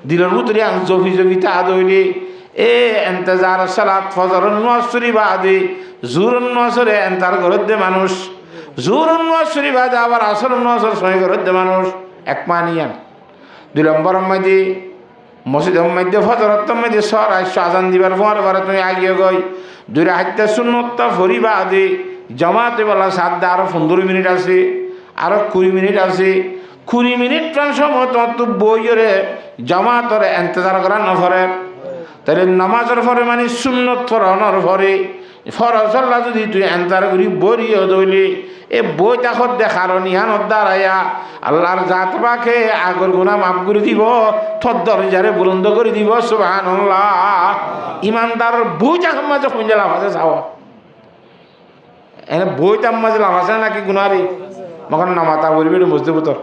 দিলের ভিতরে জফিতা আদইলি এ এন্তজার সালাত ফজরের নশরি বাদে জোরন নশরে এন্তার ঘরের দে মানুষ জোরন নশরি বাদে আবার আসর নশর সই ঘরের দে মানুষ এক মানিয়ান 2 নম্বরের মধ্যে মসজিদের মধ্যে ফজরতের মধ্যে সর আইসো আজান দিবার পরে তুমি আগিয়ে গই 2 রাহাতে সুন্নতটা ফরিবা আদি জামাতে বেলা 7 আরো 15 মিনিট আছে আরো 20 মিনিট আছে 20 মিনিট প্রাণ সময় তো বইরে জামাতরে ইন্তজার করা না ফরে তাহলে নামাজের পরে মানে সুন্নত ফরনের পরে ফরজ আল্লাহ যদি তুই এন্তার করি বরিয়ে দইলি এ বই তাকত দেখার নিহানত দাঁড়াইয়া আল্লাহর জাত পাখে আগর গুনাহ মাফ করে দিব তোর দরজারে বুলন্দ করে দিব সুবহানাল্লাহ ইমানদার বই তাকর মাঝে খুঁজে লাভ আছে যাও এনে বই তার মাঝে লাভ আছে নাকি গুনারি মখন নামাতা বলবি মসজিদ ভিতর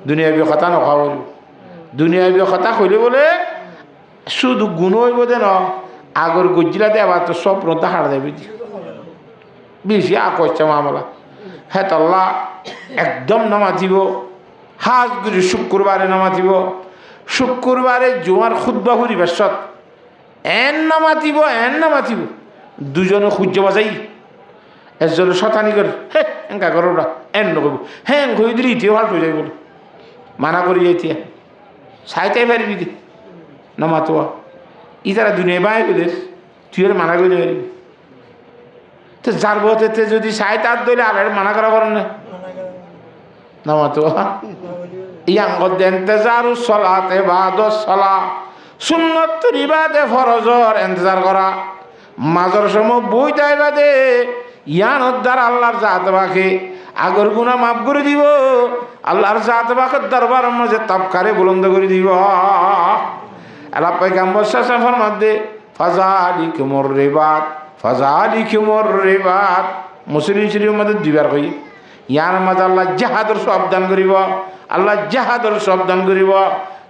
দুনিয়াবি কথা নখা বলবি দুনিয়াবি কথা কইলে বলে শুধু গুণ হইব দেন আগর গজ্জিলাতে আবার তো সব রোদা হারা দেবে বেশি আকর্ষা মামলা হ্যাঁ তল্লা একদম নামাজিব হাজ গুরি শুক্রবারে নামাজিব শুক্রবারে জুমার খুদ্া পরিবেশত এন নামাতিব দুজনে সূর্য বাজাই একজনে শতানি করে হে এঙ্কা করো ওরা এন নকব হ্যাঁ ঘুরে দিলি ইতিও ভাল হয়ে যাই বলে মানা করি এতিয়া চাইতেই পারবি দি নামাতোয়া ই তারা দুনিয়া বাই বলে তুই আর মানা করে পারবি তো যার বতে যদি চাই তার দইলে আর মানা করা করেন না নামাতোয়া ইয়াঙ্গ দেনতে যারু সলাতে বাদ সলা সুন্নত ইবাদে ফরজর ইন্তজার করা মাজর সময় বই তাই বাদে ইয়ান দ্বার আল্লাহর জাত বাকে আগর গুনাহ মাফ করে দিব আল্লাহর জাত বাকের দরবারের মাঝে তাবকারে বুলন্দ করে দিব আল্লাহ পয়গম্বর সাল্লাল্লাহু আলাইহি মধ্যে ফাযালিকুমুর রিবাত ফাযালিকুমুর রিবাত মুসলিম শরীফের মধ্যে দিবার কই ইয়ার মাঝে আল্লাহ জিহাদের সব দান করিব আল্লাহ জিহাদের সব দান করিব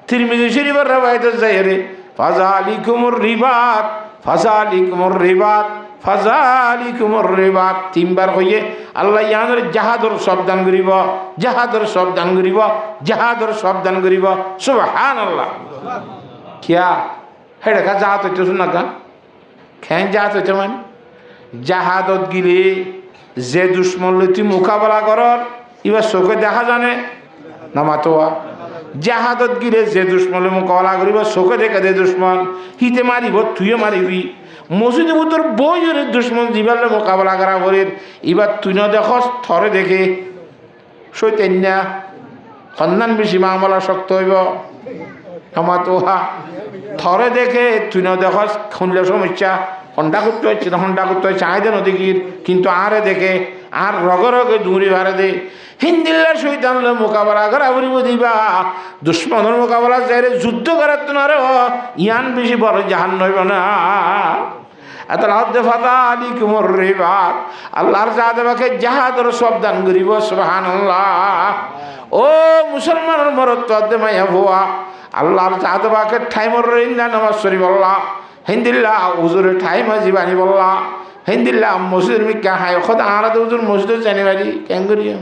তিরমিজি শরীফের রওয়ায়াতে যায়রে ফাযালিকুমুর রিবাত ফাযালিকুমুর রিবাত ফাযালিকুমুর রিবাত তিনবার কইয়ে আল্লাহ ইয়ানের জিহাদের সব দান করিব জিহাদের সব দান করিব জিহাদের সব দান করিব সুবহানাল্লাহ কিয়া হেডা কা জাহাদ হইতো শুনা কা খেন জাহাদ হইতো মানে জাহাদত গিলে যে দুশ্মন লইতি মোকাবেলা করর এবার চোখে দেখা জানে না মাতোয়া জাহাদত গিলে যে দুশ্মন মোকাবেলা করিব চোখে দেখে দে দুশ্মন হিতে মারিব তুইও মারিবি মসজিদের ভিতর বইয়ের দুশ্মন জীবালে মোকাবেলা করা করির এবার তুই না দেখস থরে দেখে সৈতন্যা সন্ধান বেশি মামলা শক্ত হইব আমার তো থরে দেখে তুই না দেখস শুনলে সমস্যা হন্ডা করতে হচ্ছে হন্ডা করতে হচ্ছে আয়দে নদীগির কিন্তু আরে দেখে আর রগে রগে দূরে ভারে দে হিন্দিল্লার শৈতানলে মোকাবেলা করা বলিব দিবা দুশ্মনের মোকাবেলা যাইরে যুদ্ধ করার তো না রে ইয়ান বেশি বড় জাহান নইব না এত রাতে ফাযালিকুমুর রিবাত আল্লাহর জাহাদকে জাহাদের সব দান করিব সুবহানাল্লাহ ও মুসলমানের মরত মাইয়া ভুয়া আল্লাহর জাহাদকে ঠাইমর ইন্দা নামাজ শরীফ আল্লাহ হিন্দিল্লা হুজুরে ঠাই মাঝি বানি বললা হিন্দিল্লা মসজিদের মিকা হাই খোদ আরা তো হুজুর মসজিদ জানি বাড়ি কেন করিয়া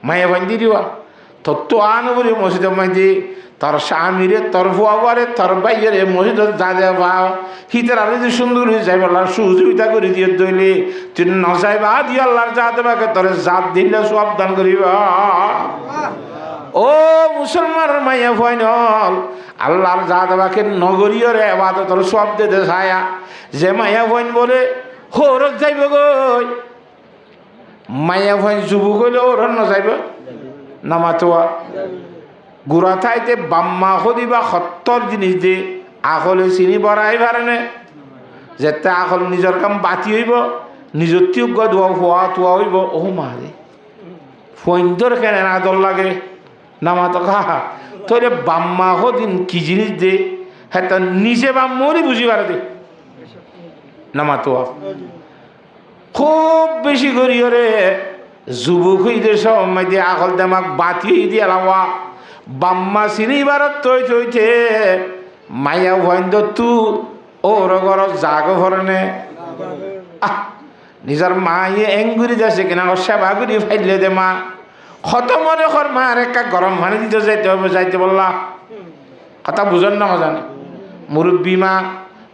মায়া বান্ধি দিবা তোর তো আনো বলি মসজিদের মাঝি তোর স্বামীরে তোর ফুয়াবারে তোর বাইরে মসজিদত যা যা পাও হিতের আরো যে সুন্দর হয়ে যাই বলার সুযোগিতা করে দিয়ে দইলে তুই নজাইবা দিয়ে আল্লাহর জাত বাকে তোর জাত দিলে সব দান করিবা ও মুসলমানের মাইয়া ফাইনল আল্লাহর জাত বাকে নগরীয় রে আবাদতর সব দে ছায়া যে মাইয়া ফাইন বলে হোরত যাইব গই মাইয়া ফাইন যুবক হইলে ওর নযাইব নামাতোয়া গুড়া থাইতে বাম্মা সদিবা সত্তর জিনিস দে আখলে চিনি বড়াই পারেনে যেতে আখল নিজের কাম বাতি হইব নিজের টিউব ধোয়া হওয়া থোয়া হইব ও মারে ফইন্দর কেন আদর লাগে নামাতো খা তোরে বাম্মা সদিন কি জিনিস দে হ্যাঁ নিজে বাম্মরি বুঝি পারে দে নামাতোয়া খুব বেশি করি রে যুবক হইতে সময় দিয়ে আখল দেমাক বাতি দিয়ে লাওয়া বাম্মা চিনিবারত তৈ থইছে মাইয়া ভয়ন্দ তু ওর ঘর জাগ ভরনে নিজের মায়ে এঙ্গুরি যাচ্ছে কিনা সেবা করি ফাইলে দে মা কত মনে কর মার একটা গরম পানি দিতে যাইতে হবে যাইতে বললা কথা বুঝেন না জানে মুরব্বী মা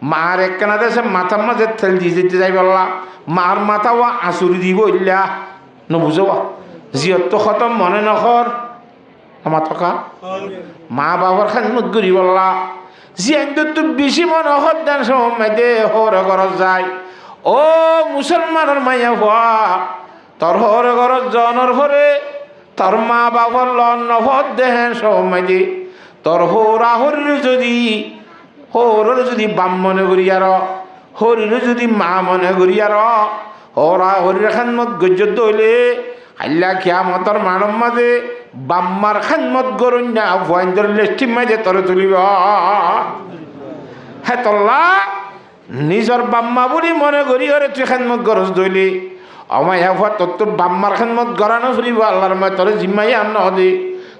মার একখানা দেশে মাথার মাঝে তেল দিয়ে যেতে যাই বললা মার মাথা ও আঁচুরি দিব ইল্লা নবুঝো জিয়ত তো খতম মনে নকর আমার থকা মা বাবার খানমত করি বললা জিয়ান তো বেশি মনে হত দেন সময় দে হর ঘর যায় ও মুসলমানের মাইয়া হওয়া তোর হর ঘর জনের ভরে তোর মা বাবার লন্ন ভর দেহেন সময় দে তোর হরা হরির যদি বাম মনে করি আর হরির যদি মা মনে করি আর হরা হরির খানমত গজ্জত হইলে আল্লাহ কিয়ামতর মানব মাঝে বাম্মার খানমত গরুন না ভয়ন্দর লেষ্টি মাঝে তরে তুলিব হ্যাঁ তল্লা নিজর বাম্মা বলি মনে করি ওরে তুই খানমত গরজ দইলি আমায় হ্যাঁ তোর বাম্মার খানমত গড়ানো ফুরিব আল্লাহর মায় তোরে জিম্মাই আন্ন হদে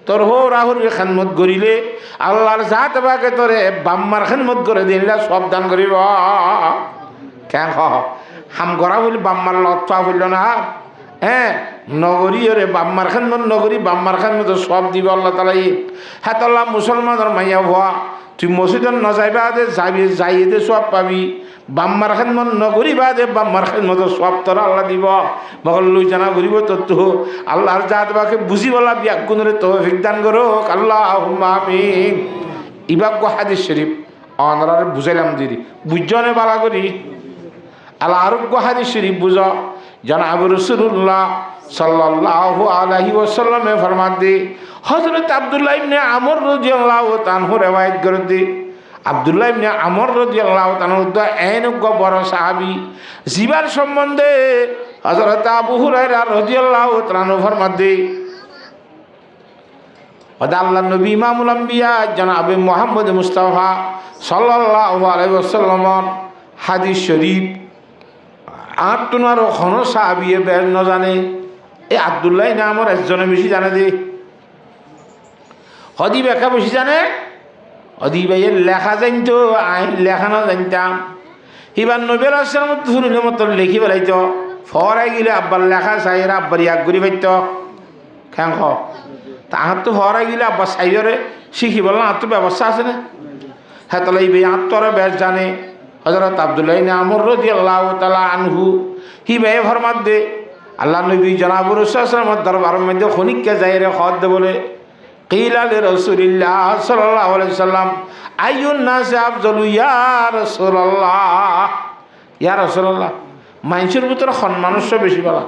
তোর হো রাহুরের খানমত গড়িলে আল্লাহর জাত বাকে তোরে বাম্মার খানমত করে দিলে সব দান করিব কেন হাম গড়া বলি বাম্মার লতা হইল না হ্যাঁ নগরী রে বাম্মার খানমত নগরী বাম্মার খানমত সব দিব আল্লাহ তালাই হ্যাঁ তাল্লাহ মুসলমানের মাইয়া ভুয়া তুই মসজিদত নযাইবা দে যাবি যাই দে সব পাবি বাম্মার খানমত নগরী বা দে বাম্মার খানমত সব তোর আল্লাহ দিব মগল লই জানা ঘুরিব তোর তো আল্লাহর জাত বাকে বুঝি বলা ব্যাগুণরে তৌফিক দান করো আল্লাহুম্মা আমিন ইবাক হাদিস শরীফ অনরার বুঝাইলাম দিদি বুঝজনে বালা করি আল্লাহ আরোগ্য হাদিস শরীফ বুঝ জানাব রাসূলুল্লাহ सल्लल्लाहु अलैहि वसल्लम में फरमाते हजरत अब्दुल्लाह इब्ने अमर रज़ियल्लाहु अन्हु रिवायत करते अब्दुल्लाह इब्ने अमर रज़ियल्लाहु अन्हु तो ऐन को बड़ साहाबी जीवन संबंधे हजरत अबू हुरैरा रज़ियल्लाहु अन्हु फरमाते अल्लाह नबी इमामुल अंबिया जनाब मोहम्मद मुस्तफा सल्लल्लाहु अलैहि वसल्लम हादिस शरीफ आठ तुनार खनो साहाबिये बेर न जाने ए अब्दुल्लाह नामर एकजने बेशी जाने दे हदी बेका बेशी जाने हदी भाई लेखा जानतो आइन लेखा ना जानताम हिबार नबी आलाइहिस सालाम सुनिले मत लिखि बेलाइतो फराय गिले आब्बार लेखा साइरा आब्बार याक गुरि पाइतो केन ख তাহার তো হওয়ার গেলে আব্বা সাইরে শিখি বললাম আর তো ব্যবস্থা আছে না হ্যাঁ তাহলে এই আত্মরে বেশ জানে হযরত আব্দুল্লাহ ইবনে আমর রাদিয়াল্লাহু তাআলা আনহু হি ভাই ফরমাত দে আল্লাহ নবী জনাব রাসূল সাল্লাল্লাহু আলাইহি দরবার মধ্যে খনিককে যাইরে খাওয়াত দে বলে কিলা লি রাসূলিল্লাহ সাল্লাল্লাহু আলাইহি সাল্লাম আইয়ুন নাস আফজালু ইয়া রাসূলুল্লাহ মানুষের ভিতরে সম্মানস্য বেশি বলা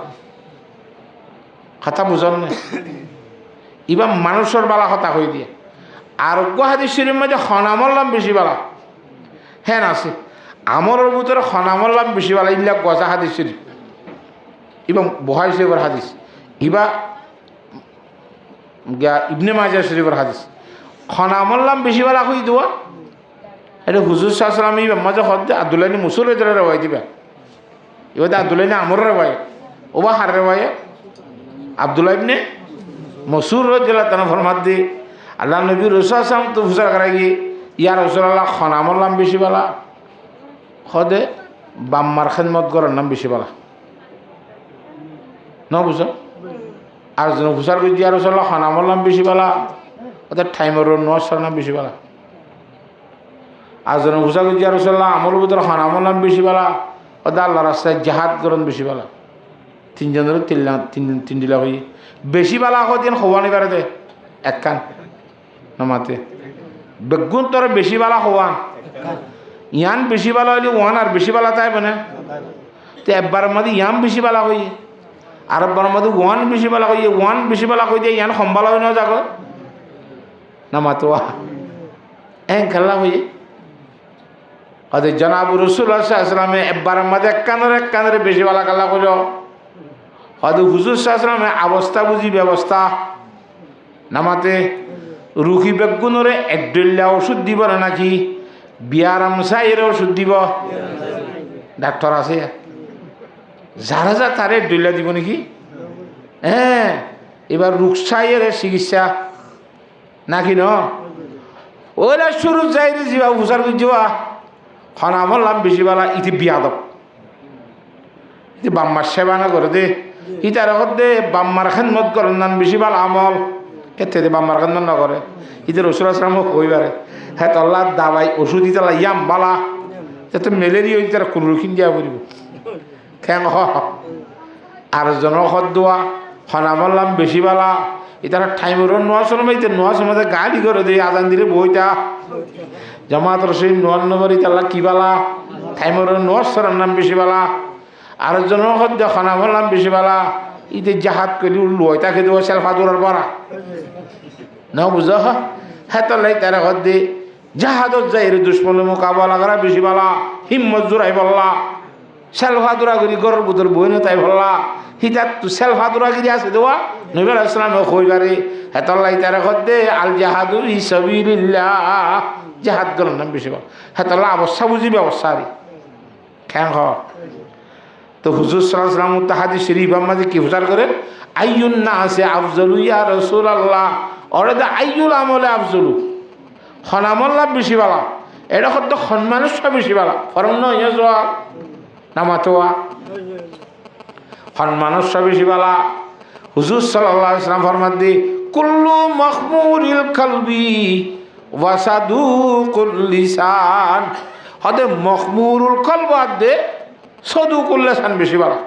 কথা বুঝল না ইবা মানুষের বালা কথা কই দিয়ে আর হাদিস শরীফের মধ্যে খনামল্লাম বেশি বালা হ্যাঁ আছে আমরের ভিতরে খনামল্লাম বেশি বালা ইলা গজা হাদিস শরীফ এবং বুখারী শরীফের হাদিস ইবা ইবনে মাজাহ শরীফের হাদিস খনামল্লাম বেশি বালা কই দেওয়া এটা হুজুর সাল্লাল্লাহু আলাইহি ওয়াসাল্লাম ইবা মাঝে হদ্দে আব্দুল্লাহ ইবনে মুসউদ রাদিয়াল্লাহু আনহু দিবা ইবা আব্দুল্লাহ ইবনে আমর রাওয়ায়ে ওবা হার রাওয়ায়ে আব্দুল্লাহ ইবনে मसूर रज़ियल्लाहु फरमात दे अल्लाह नबी रसूल साहब तो फुसर करेगी या रसूलुल्लाह खनामर नाम बेशी बाला खदे बाम्मार खिदमत करार नाम बेशी बाला न बुझो আর জন ফুসার কই या रसूलुल्लाह खनामर नाम बेशी बाला ওদের টাইমের নওয়ার নাম বেশি বালা আর জন ফুসার কই या रसूलुल्लाह আমল ভিতর খনামর নাম বেশি বালা ওদের আল্লাহর রাস্তায় জিহাদ করন বেশি বালা তিনজনের তিন দিলা হই বেশি বালা হদিন হওয়ানি পারে দে এক কান নামাতে বেগুন তোর বেশি বালা হওয়া ইয়ান বেশি বালা হইলে ওয়ান আর বেশি বালা তাই বনে তো একবার মধ্যে ইয়াম বেশি বালা হই আর একবার মধ্যে ওয়ান বেশি বালা হই ওয়ান বেশি বালা হই দিয়ে ইয়ান সম্বালা হই না যাগ নামাতোয়া এন খেলা হই আদে জনাব রাসূলুল্লাহ সাল্লাল্লাহু আলাইহি ওয়াসাল্লাম একবার মধ্যে এক কানের বেশি বালা কালা কইলো হয়তো হুজুর সাল্লাল্লাহু অবস্থা বুঝি ব্যবস্থা নামাতে রুখি বেগুনরে এক ডল্লা ওষুধ দিব না নাকি বিয়ারাম সাইয়ের ওষুধ দিব ডাক্তার আছে যারা যা তারে ডল্লা দিব নাকি হ্যাঁ এবার রুকসাইয়ের চিকিৎসা নাকি ন ওরা শুরু যাইরে যাওয়া হুসার যাওয়া খনামর নাম বেশি বালা ইতি বিয়াদব ইতি বাম্মার সেবা না করে দে ইতার হদ্দে বাম্মার খেদমত করেন নান বেশি ভালো আমল কেতে দে বাম্মার খেদমত না করে ইতে রাসূল সাল্লাল্লাহু আলাইহি কইবারে হ্যাঁ আল্লাহ দাবাই ওষুধ ইতালা ইয়াম বালা যাতে ম্যালেরিয়া ইতার কোন রুখিন দিয়া পড়িব কেন হ আর জন হদ্দোয়া খনামর নাম বেশি বালা ইতার টাইমের নোয়া সময় ইতে নোয়া সময় গাড়ি করে দে আজান দিলে বইটা জামাত রসুল নোয়ার নম্বর ইতাল্লাহ কি বালা টাইমের নোয়ার সরার নাম বেশি বালা আর জনের হদ্দে খনামর নাম বেশি বালা ইতে জাহাদ করি লয় তাকে দেবো সেলফাদুরার পরা না বুঝ হ্যাঁ তাহলে তারা হদ্দে জাহাদত যাই দুশ্মনের মোকাবেলা করা বেশি বালা হিম্মত জোড়াই বললা সেলফাদুরা করি গরর বুতর বই না তাই বললা হিতার তো সেলফাদুরাগিরি আছে দেওয়া নবী আলাইহিস সালাম কইবারে হ্যাঁ তাহলে তারা হদ্দে আল জাহাদু ফি সাবিলিল্লাহ জাহাদ করার নাম বেশি বালা হ্যাঁ তাহলে অবস্থা বুঝি ব্যবস্থা আরে কেন হ তো হুজুর সাল্লাল্লাহু আলাইহি ওয়াসাল্লাম তাহাদি শরীফ আমাদের কি প্রচার করেন আইয়ুন নাসে আফজালু ইয়া রাসূলুল্লাহ অর্থাৎ আইয়ুল আমলে আফজালু খনামল্লাহ বেশি বালা এটা কত সম্মানের সব বেশি বালা ফরম নয় যাওয়া নামাতোয়া সম্মানের সব বেশি বালা হুজুর সাল্লাল্লাহু আলাইহি ওয়াসাল্লাম ফরমান দি কুল্লু মাখমুরিল কলবি ওয়া সাদুকুল লিসান হদে মাখমুরুল কলব আদে সদুকুল লিসান বেশি বালা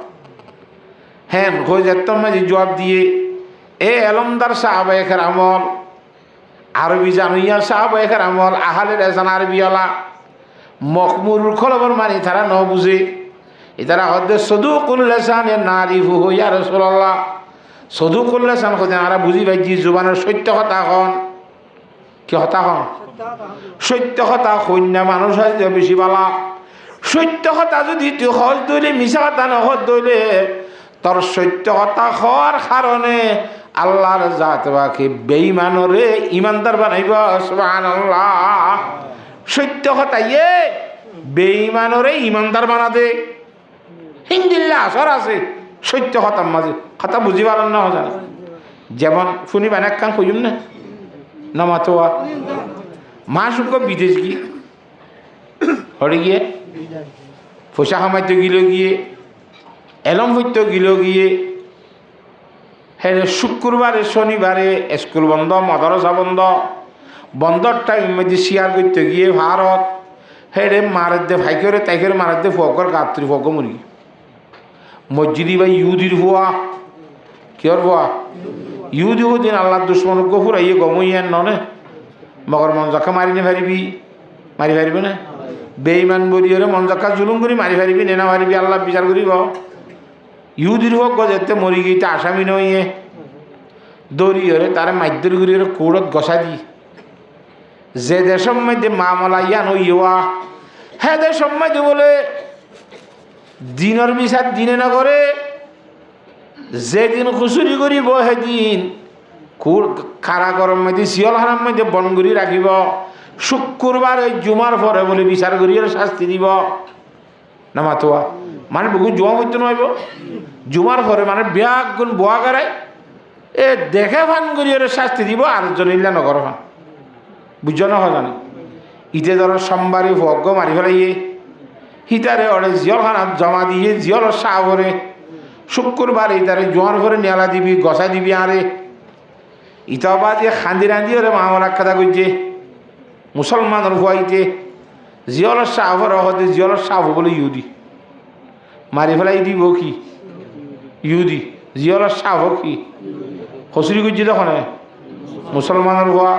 হ্যাঁ হয়ে যেত মাঝে জবাব দিয়ে এ এলমদার সাহাবায়ে কেরামল আরবি জানুইয়া সাহাবায়ে কেরামল আহলে রেজান আরবিওয়ালা মখমুরুল কলবর মানে তারা ন বুঝে এ তারা হদ্দে সদুকুল লিসান নারিফু ইয়া রাসূলুল্লাহ সদু করলে চান কথা আমরা বুঝি পাইছি জুবানের সত্য কথা হন কি কথা হন সত্য কথা কন্যা মানুষ হয় বেশি বালা সত্য কথা যদি তুই হজ দইলে মিশা কথা নহজ দইলে তোর সত্য কথা হওয়ার কারণে আল্লাহর জাত বাকি বেঈমানরে ইমানদার বানাইব সুবহানাল্লাহ সত্য কথা বেঈমানরে ইমানদার বানা দে হিন্দিল্লা আসর আছে সত্য কথার মাঝে কথা বুঝি পারেন না জানে যেমন শুনি বানাক কান খুঁজুন না নমাতোয়া মা শুক্র বিদেশ গিয়ে হরে গিয়ে পয়সা কামাইতে গিল গিয়ে এলম হইতে গিল গিয়ে হ্যাঁ শুক্রবারে শনিবারে স্কুল বন্ধ মাদ্রাসা বন্ধ বন্ধর টাইম মধ্যে শিয়ার করতে গিয়ে ভারত হ্যাঁ মারের দে ভাই করে তাই করে মারের দে ফকর গাত্রী ফক মুরগি মসজিদি বা ইহুদির হওয়া কিয়র হওয়া ইহুদি দিন আল্লাহ দুশ্মন গফুর আইয়ে গমইয়ান ননে মগর মঞ্জাকা মারি পারিবে না বেঈমান বলিয়ে মঞ্জাকা জুলুম করি মারি পারিবি নেনা মারিবি আল্লাহ বিচার করিব ইহুদির হোক গজেতে মরি গিয়ে আসামি নইয়ে দরিয়রে তারা মাধ্যর গুরিয়ে কৌড়ত গসা দি যে দেশের মধ্যে মামলা ইয়ান হইয়া হ্যাঁ দেশের মধ্যে বলে দিনের বিচার দিনে না করে যেদিন খুচুরি করিব সেদিন কারাগরম মধ্যে শিয়ল হারাম মধ্যে বনগুড়ি রাখিব শুক্রবার ওই জুমার পরে বলে বিচার করিয়ে শাস্তি দিব না মাতোয়া মানে বহুত জমা করতে নইব জুমার পরে মানে ব্যাগ গুণ বোয়া করে এ দেখে ফান করিয়ে শাস্তি দিব আর জনিল্লা নগর ফান বুঝছ না হয় জানি ইতে ধরো সোমবারে ভগ্য মারি ফেলাইয়ে হিতারে ওরে জিয়ল খানাত জমা দিয়ে জিয়ল চাহ ভরে শুক্রবার ইতারে জোয়ার ভরে নেলা দিবি গসা দিবি আরে ইটা বা দিয়ে খান্দি রান্ধি ওরে মামলা কথা করছে মুসলমানের হুয়াইতে জিয়লের চাহ ভরে হতে জিয়লের চাহ বলে ইহুদি মারি ফেলাই দিব কি ইহুদি জিয়লের চাহ কি হসুরি করছি তখন মুসলমানের হুয়া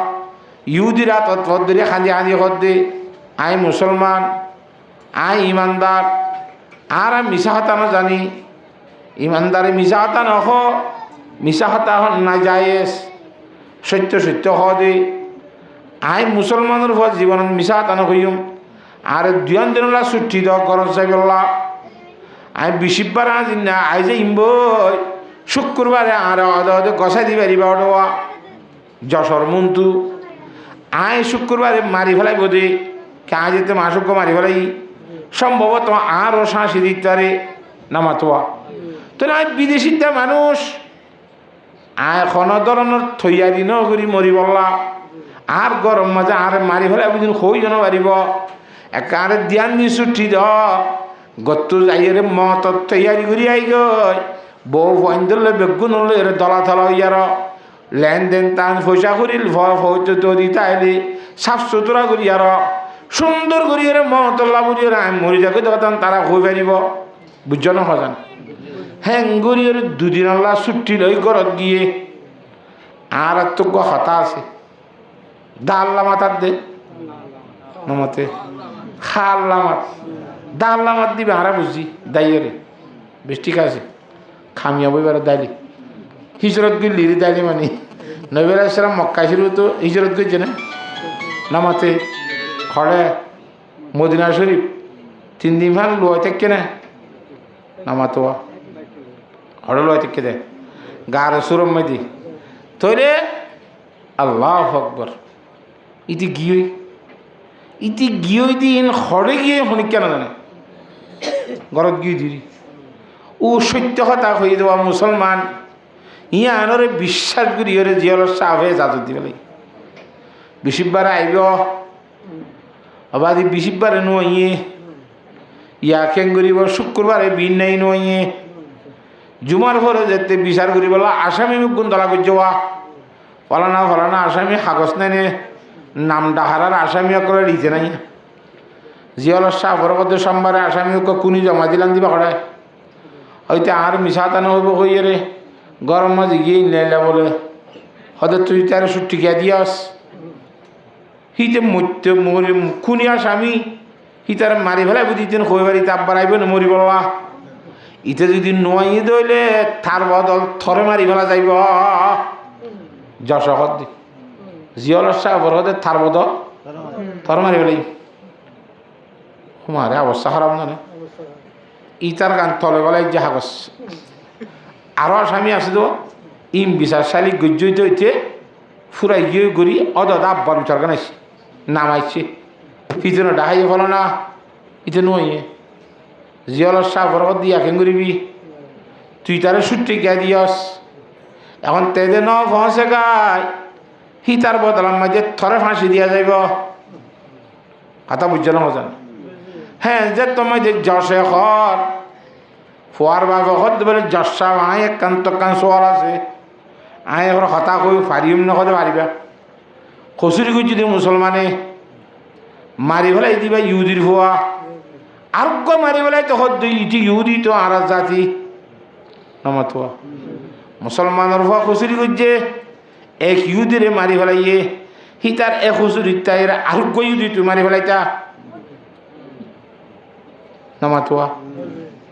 ইহুদিরা তদ্দরে খান্দি খান্দি দে আই মুসলমান আই ইমানদার আর আমি মিশা হতা জানি ইমানদারে মিশা হতা নহ মিশা হতা না যায়স সত্য সত্য দে আই মুসলমানের ভয় জীবন মিশা হতা নইম আর দুয়ান দিনলা ছুটি দ গরজ চাইবল্লা আই বিশিববার দিন না আই যে ইম্বই শুক্রবারে আর গসাই দি পারিবা ওয়া যশোর মন্তু আই শুক্রবারে মারি ফেলাই বোধে কে যেতে মাসুক মারি ফেলাই সম্ভবত আরও শাঁসি দিতে নামাতোয়া তো না বিদেশিতে মানুষ আয় কোনো ধরনের থইয়ারি ন করি মরি বললা আর গরম মাঝে আর মারি ফেলে বুঝিন হই যেন পারিব একারে ধ্যান দি ছুটি দ গত্তু যাইরে মত তৈয়ারি করি আই গই বউ ফন্দলে বেগুন হলে দলা থলা হইয়ার লেনদেন টান পয়সা করিল হয়তো তৈরি তাইলে সাফ সুতরা করি আর সুন্দর করিয়ে মহতল্লা বুড়িয়ে আমি মরি যাকে তখন তারা হয়ে পারিব বুঝছ না হজান হ্যাঁ গরিয়ে দুদিন আল্লাহ ছুটি লই ঘরত গিয়ে আর তো হতা আছে দাল্লা মাতার দে নমতে খাল্লা মাত দাল্লা মাত দিবে হারা বুঝছি দাইরে বেশ ঠিক আছে খামিয়া বইবার দাইলি হিজরত গিলি দাইলি মানে নবীর আসলাম মক্কা শুরু তো হিজরত গেছে না নামাতে খড়ে মদিনা শরীফ 3 দিন ভান লোয় থেকে না নামাতোয়া হড়ে লোয় থেকে দে গার সুরম মেদি তৈরে আল্লাহ আকবর ইতি গিয়ে দিন হড়ে গিয়ে শুনি কেন জানে ঘরত গিয়ে দিদি ও সত্য কথা হয়ে দেওয়া মুসলমান ইয়া আনরে বিশ্বাস করি ওরে জিয়র চাহ হয়ে যাজত দিবে লাগে বিশিববারে আইব আবাদি বিশিববারে নইয়ে ইয়া কেন করিব শুক্রবারে বিন নাই নইয়ে জুমার পরে যেতে বিচার করি বলা আসামি গুণ দলা করে যাওয়া ফলানা আসামি কাগজ নাই নাম ডাহারার আসামি করে দিতে নাই জিয়লের চাহ ভর মধ্যে সোমবারে আসামি কুনি জমা দিলাম দিবা কড়ায় হয়তো আর মিশাতানো হইব হইয়ে রে গরম মাঝে গিয়ে নেলা বলে হয়তো তুই তার ছুটি গিয়া দিয়াস হিতে মরতে মরি খুনি আসামি হি তার মারি ফেলাই বুঝিতেন হয়ে বাড়িতে আব্বার আইব না মরি বললা ইতে যদি নয় দইলে তার বদল থরে মারি ফেলা যাইব যশোর দি জিয়লের সাহেবর হতে তার বদল থরে মারি ফেলাই হুমারে অবস্থা খারাপ জানে ইতার গান তলে গলায় যে হাগস আরো আসামি আছে তো ইম বিচার শালিক গজ্জইত হইতে ফুরাই গিয়ে গড়ি অদা আব্বার উঠার গান আসছে নামাইছে পিছনে ডাহাইয়ে ফলো না ইতে নইয়ে জিয়লের সাহেবর দিয়া কেন করিবি তুই তারে ছুটি গিয়া দিয়স এখন তেদে ন পৌঁছে গায় হি তার বদলার মাঝে থরে ফাঁসি দিয়া যাইব কথা বুঝছে না মজান হ্যাঁ যে তোমার যে যশে হর ফুয়ার বাবা হত বলে যশা আয় একান্ত কান সোয়াল আছে আয় এখন হতা কই পারিম না হতে পারিবা খসুরি কই যদি মুসলমানে মারি ফেলাই দিবা ইহুদির ফুয়া আর মারি ফেলাই তো হদ ইটি ইহুদি তো আর জাতি নমতুয়া মুসলমানের ফুয়া খসুরি করছে এক ইহুদিরে মারি ফেলাইয়ে হি তার এক হুসুরি তাই আরোগ্য ইহুদি তুই মারি ফেলাইতা নমাতুয়া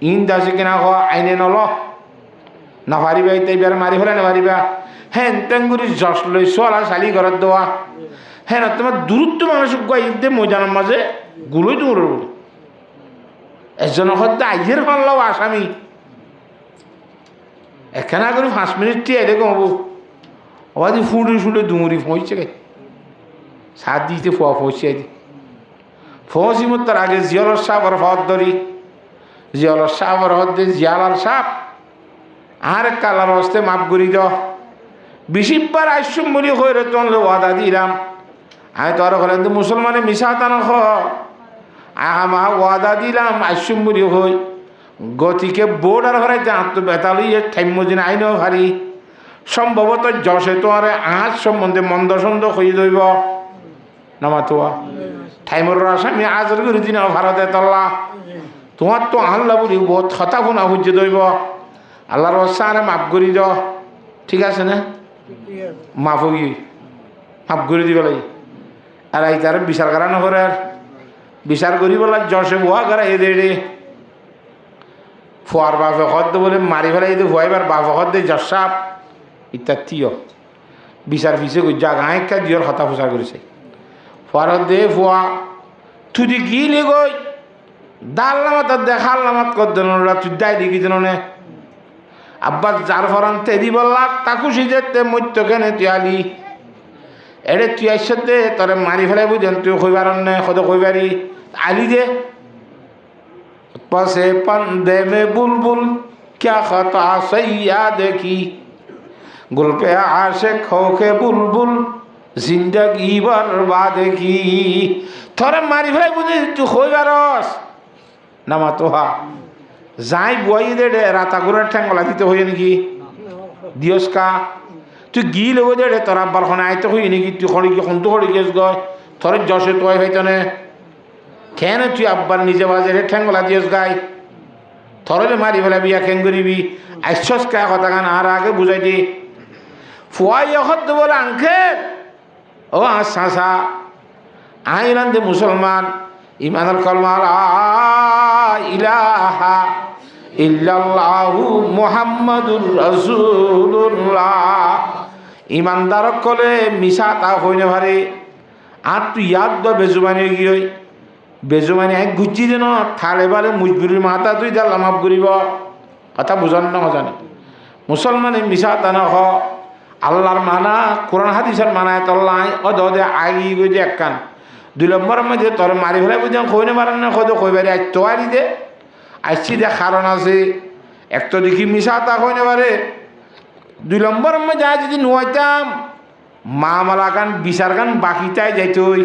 ইন দাসে কিনা হওয়া আইনে নল না পারিবা তাই বের মারি ফেলে না পারিবা হ্যাঁ তেঙ্গুরি যশ লই সোয়ালা শালি ঘরের দেওয়া হ্যাঁ না তোমার দূরত্ব মানুষ গাইতে ময়দানের মাঝে গুলোই দৌড় বলে একজন হত্যা আইয়ের ফানলাও আসামি এখানে করে 5 মিনিট টি এলে কমবো ওদি ফুটে ফুটে দুমুরি পৌঁছে গে সাত দিতে ফুয়া পৌঁছে দি ফৌসি মতার আগে জিয়লের সাপর হদ ধরি জিয়লের সাপর হদ দিয়ে জিয়ালার সাপ আর কালার হস্তে মাপ করি দ বিশিবার আইসুম বলি হয়ে তনলে ওয়াদা দিলাম আমি তোর হলেন তো মুসলমানে মিশাতান আহা ওয়াদা দিলাম আইসুম বলি হই গতিকে বোর্ডার ঘরে যাত বেতালি ঠাইমদিন আইনও ভারী সম্ভবত যশে তোমার আজ সম্বন্ধে মন্দ সন্দ হয়ে দইব নামাতোয়া ঠাইমর আসামি আজর করে দিন ভারতে তল্লা তোমার তো আল্লাহ বলি বহুত হতা ফোনা বুঝে দইব আল্লাহর সারে মাফ করি দ ঠিক আছে না মাফ হই মাফ করে দিব লাগে আর এই তার বিচার করা নকরে আর বিচার করি বলা যশে বুয়া করা এ দে ফুয়ার বাপে হদ বলে মারি ফেলাই দে ফুয়াইবার বাপে হদ দে যশ সাপ ইত্যাদিও বিচার ফিসে জাগা একা দিওর হতা ফুসা করেছে ফুয়ার দে ফুয়া তুই গিলে গই দাল নামাত দেখাল নামাত কর দেন তুই দায় দেখি দেন আব্বাস যার ফরান তেদি বললা তাকু সিজেতে মধ্য কেনে তুই আলি এড়ে তুই আসতে তোরে মারি ফেলাই বুঝেন তুই কইবার নে কত কইবারি আলি দে পাশে পন্দে মে বুলবুল क्या खता सैया देखी गुल पे आशिक होके बुलबुल जिंदगी बर्बाद की थोड़े मारी फैलाई बुझे तू কইবারস নামা তোহা যাই বই দে রাতা করে ঠ্যাঙ্গলা দিতে হই নাকি দিয়স কা তুই গি লব দে তোর আব্বার খানে আইতে হই নাকি তুই খড়ি কি খন্তু খড়ি গেছ গয় তোর যশে তোয় হইতনে কেন তুই আব্বার নিজে বাজারে ঠ্যাঙ্গলা দিয়স গাই থরলে মারি ফেলা বিয়া কেন করিবি আইসস কা কথা গান আর আগে বুঝাই দি ফুয়াই হত বলে আঙ্কেল ও আশা আইলান দে মুসলমান ইমানের কলমা লা ইলাহা ইল্লাল্লাহু মুহাম্মাদুর রাসূলুল্লাহ ইমানদার কলে মিশা তা হইনে পারে আর তুই ইয়াদ দ বেজুবানি গিয়ে বেজুমানি এক গুচি দেন থালে বালে মুজবুরির মাথা তুই যা লামাপ করিব কথা বুঝান না জানে মুসলমানে মিশা তানা হ আল্লাহর মানা কোরআন হাদিসের মানায় তল্লাই অদে আগি গই যে একখান 2 নম্বরের মধ্যে তোর মারি ফেলাই বুঝান কইনে পারেন না কত কইবারি আজ তো আরি দে আসছি দে কারণ আছে এক তো দেখি মিশা তা কইনে পারে 2 নম্বরের মধ্যে আজ যদি নয়তাম মামলা গান বিচার গান বাকিটাই যাইতই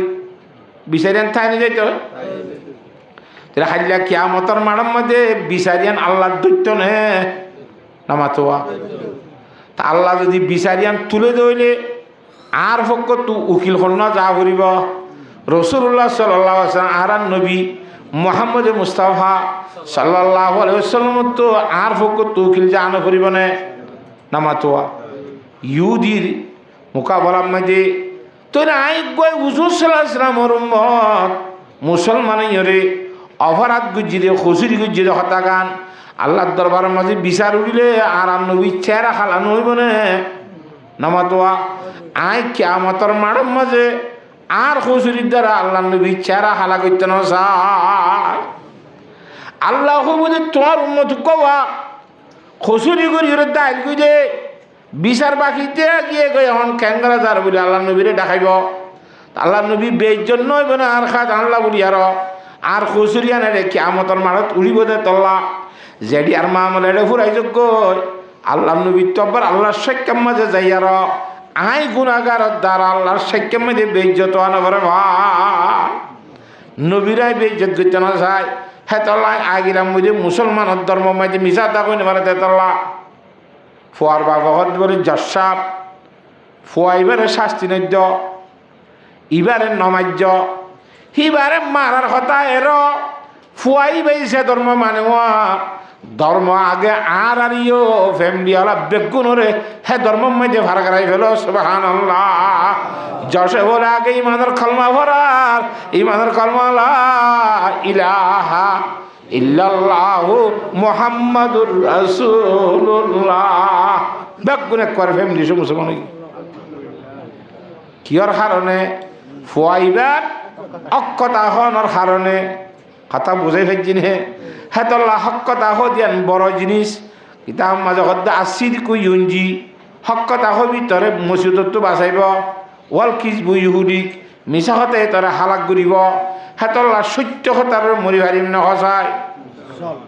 বিচারিয়ান থাইনি যাইত তাহলে হাইলা কিয়ামতের মাঠের মধ্যে বিচারিয়ান আল্লাহর দৈত্য নে নামাতোয়া তা আল্লাহ যদি বিচারিয়ান তুলে দইলে আর পক্ষ তু উকিল হল না যা করিব রাসূলুল্লাহ সাল্লাল্লাহু আলাইহি ওয়াসাল্লাম আর নবী মুহাম্মদ মুস্তাফা সাল্লাল্লাহু আলাইহি ওয়াসাল্লাম তো আর পক্ষ তু উকিল যা না করিব না নামাতোয়া ইহুদির মোকাবেলার মধ্যে তোর আই গই হুজুর সাল্লাল্লাহু আলাইহি ওয়াসাল্লামের উম্মত মুসলমানের অপরাধ গুজিরে খুশির গুজিরে হতা গান আল্লাহর দরবারের মাঝে বিচার উঠিলে আর নবীর চেহারা খালানো হইব না নামাতোয়া আই কিয়ামতের মাঠের মাঝে আর খুশুরির দ্বারা আল্লাহ নবীর চেহারা হালা করতে না চায়। আল্লাহ বুঝে তোমার উন্নত কওয়া খুশুরি করি দায় কই দে বিচার বাকিতে গিয়ে গই এখন ক্যাঙ্গারা যার বলে আল্লাহ নবীরে দেখাইব। আল্লাহ নবী বেইজ্জত নইব না আর খাত আনলা বলি আর খুশুরি আনে রে কিয়ামতের মাঠত উড়িব দে তল্লা যেডি আর মামলারে ফুরাই যোগ্য আল্লাহ নবীর তব্বর আল্লাহর সাক্ষাৎ মাঝে যাই আর আই গুনাহগারের দ্বারা আল্লাহর সাক্ষাৎ মাঝে বেইজ্জত আনবরে ভাই নবীরাই বেইজ্জত করতে না চায় হেতল্লাহ আগিরাম বুঝে মুসলমানের ধর্ম মাঝে মিশা তা কই নেবার তেতল্লা ফুয়ার বাবদ বলে জসাব ফুয়া এবারে শাস্তি নদ্য ইবারে নমাজ্য হিবারে মারার কথা এর ফুয়াই বেইছে ধর্ম মানে ধর্ম আগে আর ইও ফ্যামিলি আলা বেগুনরে হে ধর্ম মধ্যে ভাড়া করাই ফেলো সুবহানাল্লাহ যশে বলে আগে ইমানের কলমা ভরার ইমানের কলমা লা ইলাহা ইল্লাল্লাহু মুহাম্মাদুর রাসূলুল্লাহ বেগুন একবার ফ্যামিলি মুসলমান কিয়র কারণে ফুয়াইবার অক্ষতা হওয়ার কারণে কথা বুঝাই ফেলছি নে হেতল্লা হকতা দিয়ান বড় জিনিস ইতা মাঝে হদ্দা আসির কুই ইউনজি হকতা ভিতরে মসজিদত বাঁচাইব ওয়াল কিসবু ইহুদিক মিছা হতে তরে হালাক করিব হেতল্লা সত্য হতার মরি হারিম না হসায়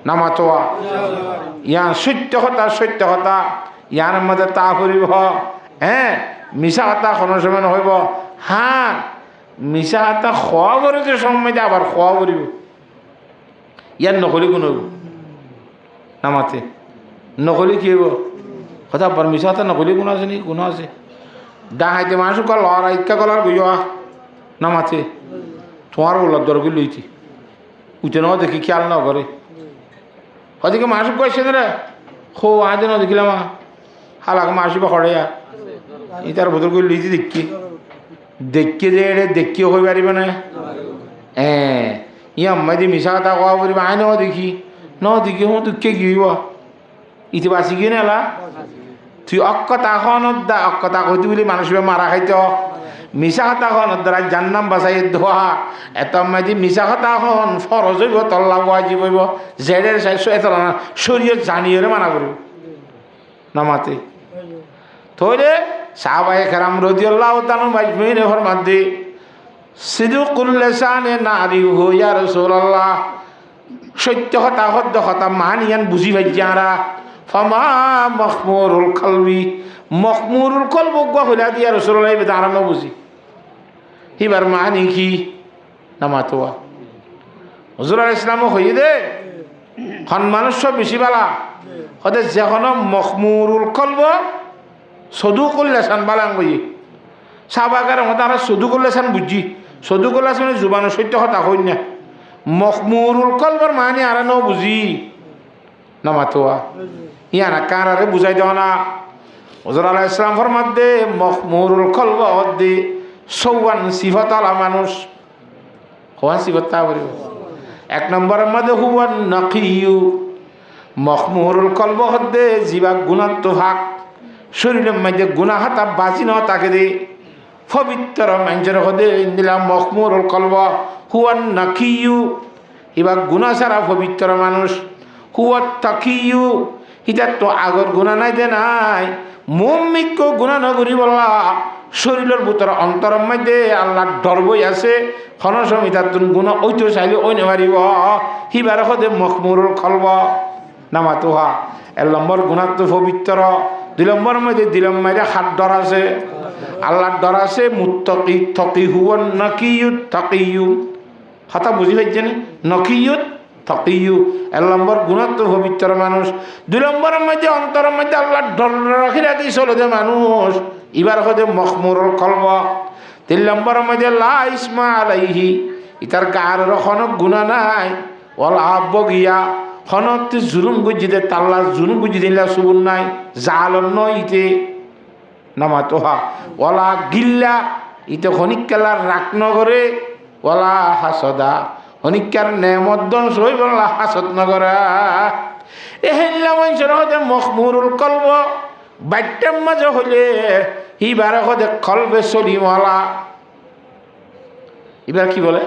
নামাতোয়া ইয়ান সত্য কথা ইয়ার মধ্যে তা ফুরিব হ্যাঁ মিছা হতা কোনো সময় হইব হ্যাঁ মিছা হতা খোয়া করেছে সময় আবার খোয়া করিব ইয়ার নকলি কোন নামাতে নকলি কি হইব কথা পর মিছা হতা নকলি কোন আছে নি কোন আছে ডাহাইতে মানুষ কল আর ইচ্ছা কলার বুঝা নামাতে তোমার ওলার দরকার লইছি উঠে নাও দেখি খেয়াল না করে ওদিকে মানুষ কয়েছে রে খো আজ না দেখিলাম হালাক মাসি বা খড়ে ইতার বোতল করে লইছি দেখি যে এটা দেখিও হয়ে পারিবে না হ্যাঁ ইয়া আম্মাই দিয়ে মিশা কথা কোয়া পারিবে আই ন দেখি হুঁ দুঃখে কি হইব ইতি বাঁচি গিয়ে নেলা তুই অক্ষতা খনত দা অক্ষতা কইতি বলি মানুষ মারা খাইত মিশা কথা খনত দ্বারা জান্নাম বাঁচাই ধোয়া এত আম্মাই দিয়ে মিশা কথা খন ফরজ হইব তল্লা ওয়াজিব হইব জেডের চাইছো এত শরীয়ত জানিয়ে মানা করব নামাতে থইলে সাহাবায়ে কেরাম রাদিয়াল্লাহু তাআলা মাজমুইন ফরমাতে সিদুকুল লিসানে নারিহু ইয়া রাসূলুল্লাহ সত্য কথা মানিয়ান বুঝি ভাইয়ারা ফামা মখমুরুল কলবি মখমুরুল কলব গো হইলা দিয়া রাসূলুল্লাহ বে দাঁড়ানো বুঝি হিবার মানি কি নামাতোয়া হুজুর আলাইহিস সালাম হই দে খন মানুষ বেশি বালা হতে যখন মখমুরুল কলব সদুকুল লিসান বালাং বই সাহাবাগার তারা সদুকুল লিসান বুঝি সদুকুল লিসান জুবানের সত্য কথা কই না মখমুরুল কলবর মানে আর ন বুঝি নামাতোয়া ইয়ানা কারারে বুঝাই দেওয়া না হুজুর আলাইহিস সালাম ফরমাতে মখমুরুল কলব হদ্দি সওয়ান সিফাত আলা মানুষ হওয়া সিফাত তা বলিব এক নম্বরের মধ্যে হুয়ান নাকিয়ু মখমুরুল কলব হদ্দে জিবা গুনাত ভাগ শরীরের মধ্যে গুনাহ হাতা বাজি ন তাকে দে পবিত্র মানুষের হদে দিলাম মখমুরুল কলব হুয়ান নাকিয়ু ইবা গুনাহ ছাড়া পবিত্র মানুষ হুয়াত তাকিয়ু ইটা তো আগর গুনাহ নাই দে নাই মুমিক গুনাহ নগরি বলা শরীরের ভিতরে অন্তরের মধ্যে আল্লাহর ডর বই আছে খনসমিতার তুন গুনাহ ওইতো চাইলে ওই নেবারিব হিবার হদে মখমুরুল কলব নামাতোহা এক নম্বর গুনাহ তো পবিত্র দুই নম্বর মধ্যে দিলাম মাইরে হাত ডর আছে আল্লাহর ডর আছে মুত্তাকি তাকি হুয়ান নাকিয়ু তাকিয়ু কথা বুঝি হইছে না নাকিয়ু তাকিয়ু এক নম্বর গুনাহ তো পবিত্র মানুষ দুই নম্বরের মধ্যে অন্তরের মধ্যে আল্লাহর ডর রাখি রাখি চলে যে মানুষ এবার হতে মখমুরুল কলব তিন নম্বরের মধ্যে লা ইসমা আলাইহি ইতার গার কোনো গুনাহ নাই ওয়াল আবগিয়া খনত জুলুম গুজিতে তাল্লা জুলুম গুজি দিলা সুবুন নাই জালন নইতে নামাতোহা ওয়ালা গিল্লা ইতে খনিকালার রাখ নগরে ওয়ালা হাসদা খনিকার নেমত দন সই বলা হাসত নগরা এহেল্লা মানুষের হতে মখমুরুল কলব বাট্যাম মাঝে হলে ইবারে হতে কলবে সলিমওয়ালা। এবার কি বলে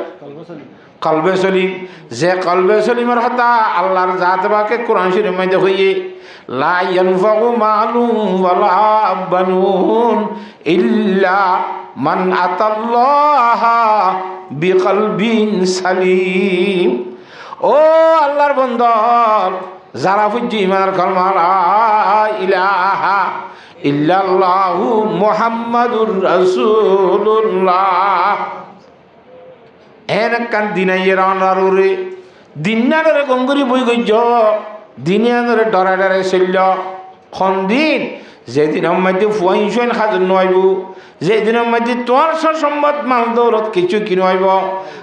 কলবে সলিম, যে কলবে সলিমের হতা আল্লাহর জাত বাকে কোরআন শরীফের মধ্যে হইয়ে লা ইয়ানফাউ মালুম ওয়ালা বানুন ইল্লা মান আতাল্লাহা বিকলবিন সালিম। ও আল্লাহর বন্দর, যারা ফুজি ইমানের কলমা লা ইলাহা ইল্লাল্লাহু মুহাম্মাদুর রাসূলুল্লাহ এন কান দিনাইয়ের অনারুরে দিনারে গঙ্গুরি বই গজ্জ দিনিয়ারে ডরা ডরে চলল। দিন যেদিনের মধ্যে ফুয়াইন ফুয়াইন সাজন নইব, যেদিনের মধ্যে তোমার সম্মত মাল দৌলত কিছু কি নইব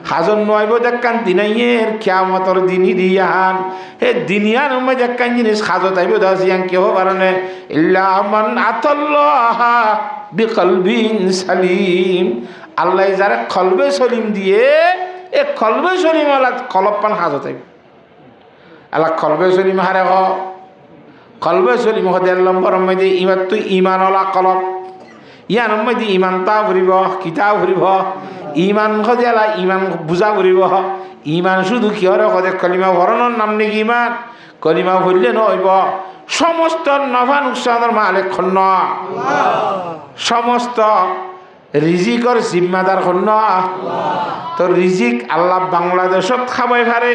সাজন নইব, দেখান দিনাইয়ের কিয়ামতর দিনই দিয়ান হে দিনিয়ার মধ্যে দেখান জিনিস সাজত আইব দাসিয়ান কেহ পারে ইল্লা মান আতাল্লাহা বিকলবিন সালিম। আল্লাহ যারা কলবে সলিম দিয়ে এ কলবে সলিম আল্লাহ কলব পান হাজত আইব। আল্লাহ কলবে সলিম হারে হ কলবে সলিম হ ১.৫ নম্বর মধ্যে ইমান তুই ইমানওয়ালা কলব ইয়ার মধ্যে ইমানটা ফুরিব কিতা ফুরিব ইমান হদেলা ইমান বুঝা ফুরিব। ইমান শুধু কি হরে হদে কলিমা ভরণের নাম নাকি ইমান, কলিমা ভরলে নইব সমস্ত নফা নুকসানের মালিক খন্ন, সমস্ত রিজিকর জিম্মাদার খন্ন। তো রিজিক আল্লাহ বাংলাদেশত খাবাই পারে,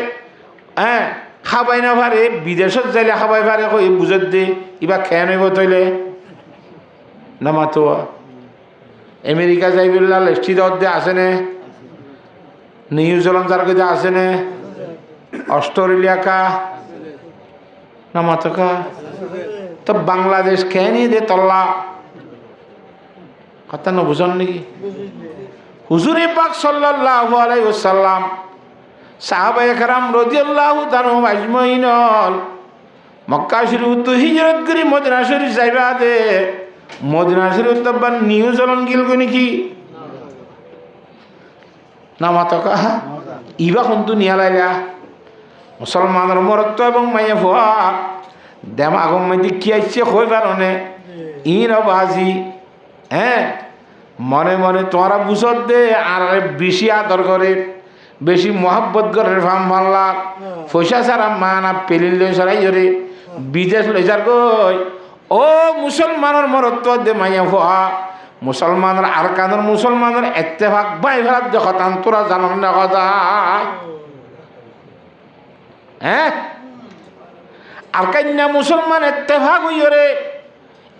হ্যাঁ খাবাই না পারে বিদেশত যাইলে খাবাই পারে কই বুঝত দে ইবা খেয়ে নইব তৈলে না মাতো। আমেরিকা যাইবিল্লা লেষ্টি দে আসেনে, নিউজিল্যান্ড যার কাছে আসেনে, অস্ট্রেলিয়া কা না মাতকা। তো বাংলাদেশ খেয়ে নিয়ে দে তল্লা কথা না বুঝন নাকি। হুজুরে পাক সাল্লাল্লাহু আলাইহি ওয়াসাল্লাম সাহাবায়ে কেরাম রাদিয়াল্লাহু তাআলা আজমাইন মক্কা শরীফ তো হিজরত করে মদিনা শরীফ যাইবা দে, মদিনা শরীফ তো বা নিউজিল্যান্ড গিল গো নাকি না মাতকা। ইবা কিন্তু নিয়া লাইলা মুসলমানের মরত্ব এবং মাইয়া ভুয়া দেম আগম মধ্যে কি আইছে কই পারনে ইন বাজি। হ্যাঁ মনে মনে তোমরা বুঝত দে আর বেশি আদর করে বেশি মহাব্বত করে ফাম মাল্লা পয়সা ছাড়া মানা পেলিল লই সরাই জরে বিদেশ লই যার গই। ও মুসলমানের মরত্ব দে মাইয়া ভুয়া মুসলমানের আর কানের মুসলমানের ইত্তেফাক বাই ভাত দেখতাম তোরা জানান না কথা। হ্যাঁ আর কান্না মুসলমান ইত্তেফাক হইরে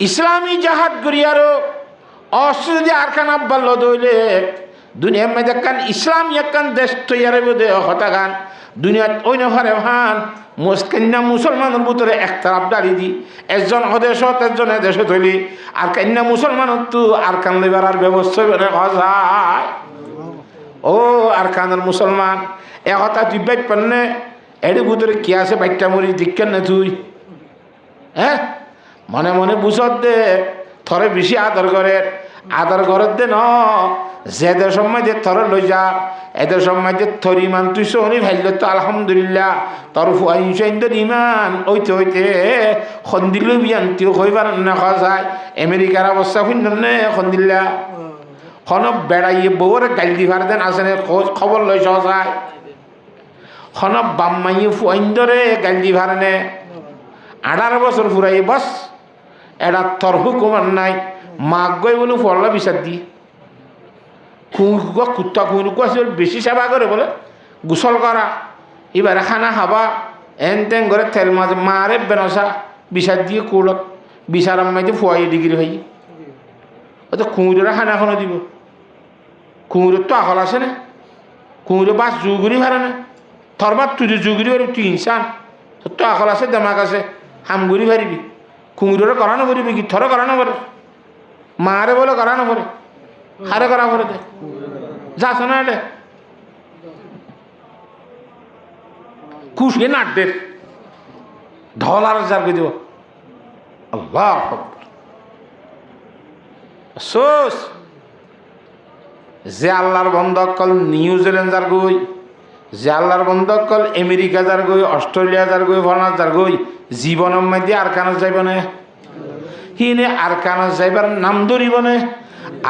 ইসলামী জাহাদ করিয়ারো অস্ত্র যদি আর খান আব্বাল দইলে দুনিয়ার মধ্যে কান ইসলাম একখান দেশ তৈরি বোধে হতা গান দুনিয়াত ওই নফারে ভান মুসকান্না মুসলমানের ভিতরে একতারাপ দাঁড়িয়ে দি একজন অদেশত একজন এদেশ তৈলি আর কান্না মুসলমানের তো আর কান লেবার আর ব্যবস্থা যায়। ও আর কানের মুসলমান একতা তুই বাইক পান্নে এর ভিতরে কি আছে বাইকটা মরি দিকেন না তুই। হ্যাঁ মনে মনে বুঝত দে থরে বেশি আদর করে আদর ঘরের দে ন যেদের সময় যে থরে লই যা এদের সময় যে থর ইমান তুই শনি ভাইল তো আলহামদুলিল্লাহ তোর ফুয়াইন ইমান ওইতে হইতে খন্দিল বিয়ান তুই হইবার না খাওয়া যায়। আমেরিকার অবস্থা শুনলেন নে খন্দিল্লা খন বেড়াইয়ে বউরে গাল দিবার দেন আসেন খবর লই সহ যায় খন বাম্মাইয়ে ফুয়াইন ধরে গাল দিবার নে 18 বছর ফুরাই বস এটা তোর হুকুমার নাই মাক গই বলে ফরলা বিচার দি কুত্তা কুকুর বেশি সেবা করে বলে গোসল করা এবারে খানা খাবা এন তেন করে তেল মাছ মারে বেনসা বিচার দিয়ে কুড়ত বিচার মাইতে ফুয়াই ডিগ্রি হই ও তো কুঁড়োরা খানা খানো দিব কুঁড়োর তো আখল আছে না কুঁড়ো বাস জুগুরি ভারে না থরবার তুই জুগুরি ভারি তুই ইনসান তোর তো আখল আছে দেমাক আছে হামগুড়ি ভারিবি কুঁড়োরে করানো করিবি কি থরে করানো করে মারে বলে করানো করে হারে করা করে দে যাস না রে কুশিয়ে নাট দে ঢল আর যার দিব আল্লাহ সোস যে আল্লাহর বন্ধ কল নিউজিল্যান্ড যার গই যে আল্লাহর বন্ধকল আমেরিকা যার গই অস্ট্রেলিয়া যার গই ফরনাথ যার গই জীবনের মধ্যে আর কানত যাইব না হিনে আর কানত যাইবার নাম ধরিব না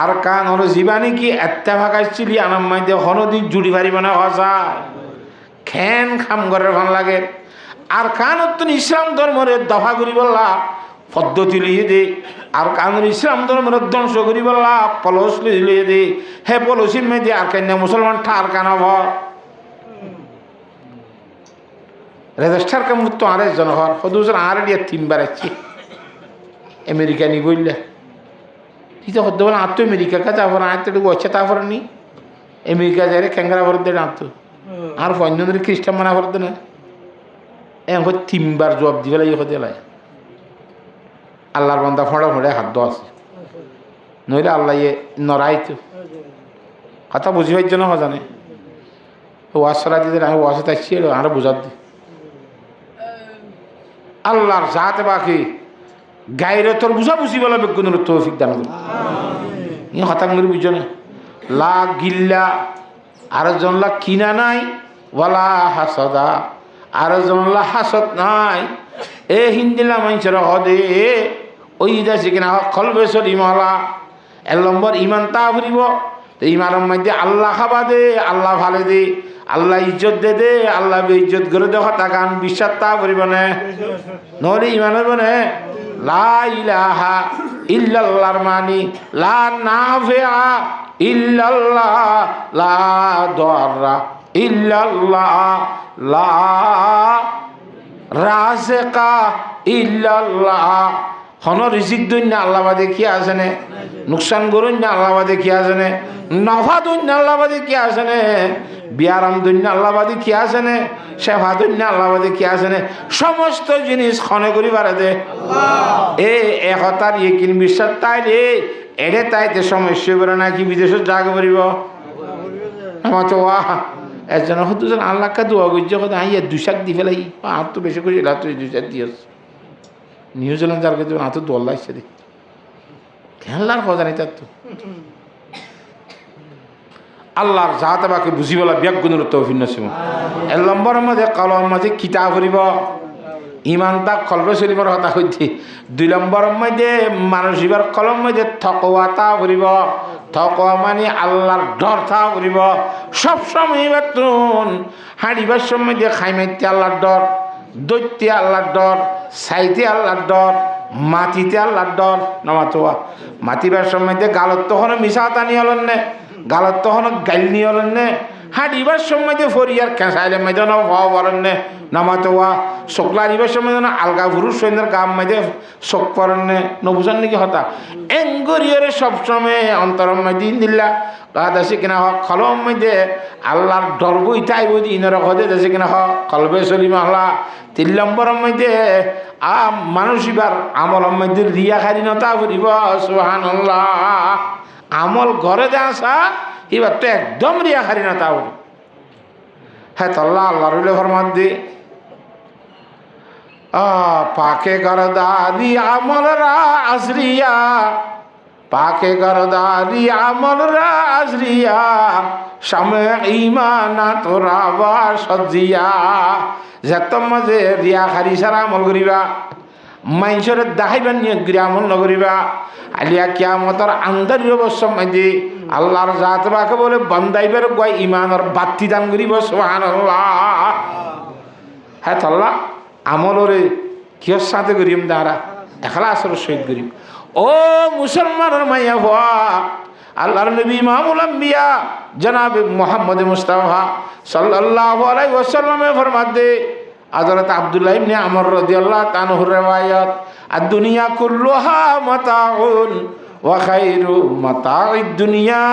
আর কানর জীবানি কি এত্তা ভাগাইছিলি আনাম মধ্যে হনদিক জুড়ি পারিব না হসায় খেন খাম করে ভাল লাগে আর কানত ইসলাম ধর্মের দফা করি বললা পদ্ধতি লিয়ে দে আর কানুর ইসলাম ধর্মের ধ্বংস করি বললা পলস লিয়ে দে হে পলসির মেয়েদে আর কান্না মুসলমান ঠার কানাব রেজিস্টার কাম তো আর একজন হর সদুজন আর দিয়ে তিনবার আসছি আমেরিকা নি বললে ঠিক হতে বলে আঁতো আমেরিকা কাছে আবার আঁতে গছে তারপর নি আমেরিকা যাই ক্যাংরা ভরতে আঁতো আর পঞ্জনের খ্রিস্টান মানা ভরতে না এখন তিনবার জবাব দিবে লাগে হতে লাই আল্লাহর বন্ধা ফোঁড়া ফোঁড়ে হাত আছে নইলে আল্লাহ ইয়ে নড়াইতো কথা বুঝিবার জন্য জানে ওয়াজ সরা দিতে আমি ওয়াজে থাকছি আরো বুঝার দি আল্লাহর জাতে বাকি গাইরে তোর বুঝা বুঝি বলা বেগুনের তৌফিক দান করুন ই হতাঙ্গের বুঝছো না লা গিল্লা আরেকজন লা কিনা নাই ওয়ালা হাসদা আরেকজন লা হাসদ নাই এ হিন্দিলা মানুষের হদে ওই দেশে কিনা কলবে সলিমলা এক নম্বর ইমান তা ফুরিব তো ইমানের মধ্যে আল্লাহ খাবা দে আল্লাহ ভালো দে আল্লাহ ইজ্জত দে দে আল্লাহ ইজ্জত করে দেখো তাকান বিশ্বাস তা ফুরিব না নহলে ইমান হইব না লা ইলাহা ইল্লাল্লাহর মানি লা নাফিআ ইল্লাল্লাহ লা দাররা ইল্লাল্লাহ লা রাজিকা ইল্লাল্লাহ হন রিজিক দৈন্য আল্লাহ বাদে কি আছে নে নুকসান করুন না আল্লাহ বাদে কি আছে নে নফা দৈন্য আল্লাহ বাদে কি আছে নে বিয়ারাম দৈন্য আল্লাহ বাদে কি আছে নে সেবা দৈন্য আল্লাহ বাদে কি আছে নে সমস্ত জিনিস খনে করি বারে দে এ একতার ইকিন বিশ্বাস তাইলে এড়ে তাইতে সমস্যা করে নাকি বিদেশে জাগ করিব আমার তো ওয়াহ একজন দুজন আল্লাহকে দোয়া করছে কথা আইয়া দুশাক দি ফেলাই আর তো বেশি করে এলা তুই দুশাক দিয়েছ নিউজিল্যান্ড যার কাছে হাতে দোয়াল লাগছে দেখ খেলার কথা নেই তার তো আল্লাহর যাতে বাকি বুঝি বলা ব্যাগুণের তৌফিক নসিব এক নম্বরের মধ্যে কলম মাঝে কিতাব করিব ইমান তা কলবে শরীফের কথা কইতে দুই নম্বরের মধ্যে মানসিবার কলম মধ্যে থকওয়া তা করিব থকওয়া মানে আল্লাহর ডর তা করিব সবসময় বেতন হাঁড়িবার সময় দিয়ে খাই মাইতে আল্লাহর ডর দৈত্যে আল্লাহর ডর সাইতে আল্লাহর ডর মাটিতে আল্লাহর ডর নামাতোয়া মাতিবার সময় দিয়ে গালত তখন মিশা টানি হলেন নে গালত তখন গাইল নিয়ে হলেন নে হাঁড়িবার সময় দিয়ে ফরিয়ার খেঁচাইলে মেয়েদের ভাও বলেন নে নামাতোয়া শোকলা দিবার সময় যেন আলগা পুরুষ সৈন্যের গাম মেয়েদে শোক করেন নে নবুঝান নাকি হতা এঙ্গরিয়রে সবসময় অন্তরম দিন দিল্লা দেশে কিনা হক কলম মধ্যে আল্লাহর ডর বই তাই বই ইনার হদে দেশে কিনা হক কলবে চলিম আল্লাহ 3 নম্বরের মধ্যে মানুষিবার আমলের মধ্যে রিয়া খারিনতা ফুরিব সুবহানাল্লাহ আমল ঘরে দে আসা এবার তো একদম রিয়া খারিনতা ফুরি হ্যাঁ তো আল্লাহ রইলে ফরমান দি পাকে গরদারি আমলরা আজরিয়া পাকে গরদারি আমলরা আজরিয়া সামে ইমানা তোরা বা সজিয়া যেত মাঝে রিয়া খারি সারা আমল করিবা মাইসরে দেখাইবার নিয়ে আমল নকরিবা আলিয়া কিয়ামতর আন্দারির অবশ্য মাঝে আল্লাহর জাত বাকে বলে বন্দাইবার গয় ইমানের বাতি দান করিব সুবহানাল্লাহ হ্যাঁ আল্লাহ আমলরে কিয়র সাথে করিম তারা এখলাসের সহিত করিম ও মুসলমানের মাইয়া হওয়া আল্লাহর নবী ইমামুল আম্বিয়া জনাব মুহাম্মদ মুস্তাফা সাল্লাল্লাহু আলাইহি ওয়াসাল্লামে ফরমাতে হযরত আব্দুল্লাহ ইবনে আমর রাদিয়াল্লাহু তাআলা riwayat ad-dunya kulluha mata'un wa khairu mata'id dunya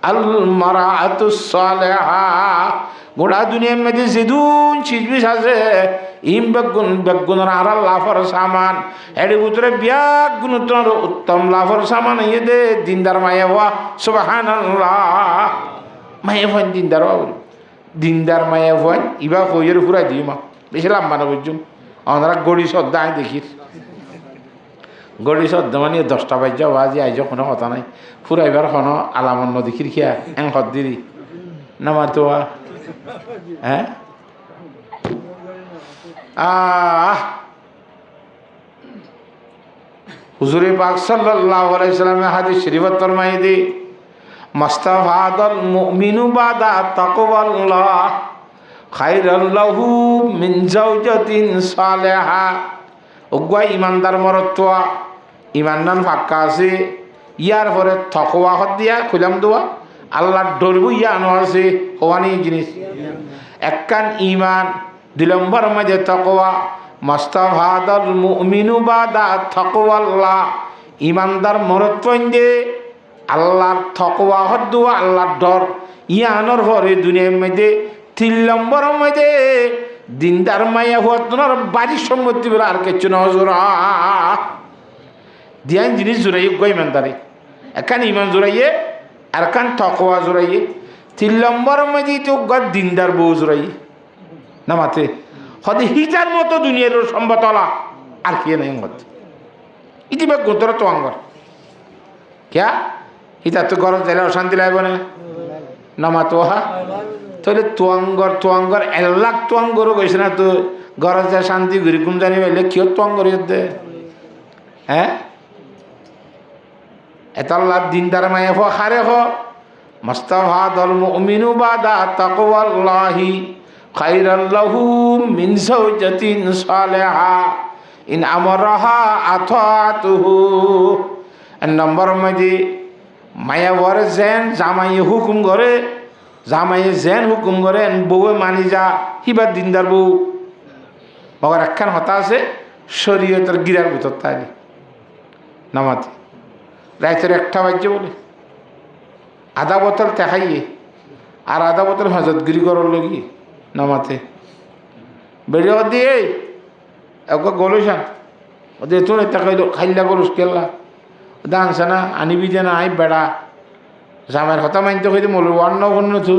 al-mar'atus salihah গোটা দুনিয়ার মধ্যে যেদুন চিজবিস আছে ইম বেগুনের আর লাফর সামান এর ভিতরে ব্যাগুন উত্তম লাফর সামান ইয়ে দে দিনদার মায়া হওয়া সুবহানাল্লাহ মায়া হন দিনদার হওয়া দিনদার মায়া হন ইবা কইয়ের ফুরাই দিই মা বেশি লাম্বা না বুঝুন আমরা গড়ি শ্রদ্ধা আই দেখি গড়ি শ্রদ্ধা মানে 10টা বাজ্য বাজি আইজ কোনো কথা নাই ফুরাইবার কোনো আলামন্ন দেখির খিয়া এং হদ্দিরি নামা তোয়া হ্যাঁ হুজুরে পাক সাল্লাল্লাহু আলাইহি সাল্লামের হাদিস শরীফত ফরমাই দি মাস্তাফাদাল মুমিনু বাদা তাকওয়াল্লাহ খায়রাল লাহু মিন জাওজাতিন সালিহা। ওগা ইমানদার মরত্বা ইমানদার পাক্কা আছে ইয়ার পরে তাকওয়া হদ দিয়া খুলাম দোয়া আল্লাহর ডরবু ইয়ানো আছে হওয়ানি জিনিস একখান ইমান দুই নম্বর মধ্যে তাকওয়া মাস্তাফাদাল মুমিনু বাদা তাকওয়াল্লাহ ইমানদার মরত্বন্দে আল্লাহর তাকওয়া হদ দোয়া আল্লাহর ডর ইয়ানোর পরে দুনিয়ার মধ্যে তিন নম্বর মধ্যে দিনদার মায়া হওয়ার বাড়ির সম্মতি বলে আর কিছু নজরা দিয়ান জিনিস জোরাই গো ইমানদারি এখান ইমান জোরাইয়ে আর কান তাকওয়া জোরাইয়ে তিন নম্বর মধ্যে তো দিনদার বউ জোরাইয়ে না মাতে হদে হিটার মতো দুনিয়ার সম্বতলা আর কি নাই মত ইতিবাক গোতর তো আঙ্গর ক্যা হিটার তো গরজ দিলে অশান্তি লাগবে না মাতো হা তাহলে তোয়াঙ্গর 1 লাখ তোয়াঙ্গরও গেছে না তো গরজে শান্তি ঘুরি ঘুম জানি পাইলে কিয় তোয়াঙ্গর দে হ্যাঁ এতাল্লা দিনদার মায়ে হারে হ মাস্তাফাদাল মুমিনু বাদা তাকওয়াল্লাহি খায়রাল লাহু মিন জাওজাতিন সালিহা ইন আমরাহা আতাতুহু। নম্বর মধ্যে মায়া বরে জেন জামাই হুকুম করে জামাই জেন হুকুম করে বউয়ে মানি যা হিবার দিনদার বউ মগর একখান হতা আছে শরীয়তের গিরার ভিতর তাই নামাতে রাইতের একটা বাজ্য বলে আধা বোতল দেখাইয়ে আর আধা বোতল হাজতগিরি করার লগি নামাতে বেরিয়ে দিয়ে এক গলুসান ওদের তোর তাকাইল খাইলা গলুস কেল্লা ওদা আনছে না আনিবি যে না আই বেড়া জামাইয়ের কথা মানতে কইতে মল অন্য অন্য থু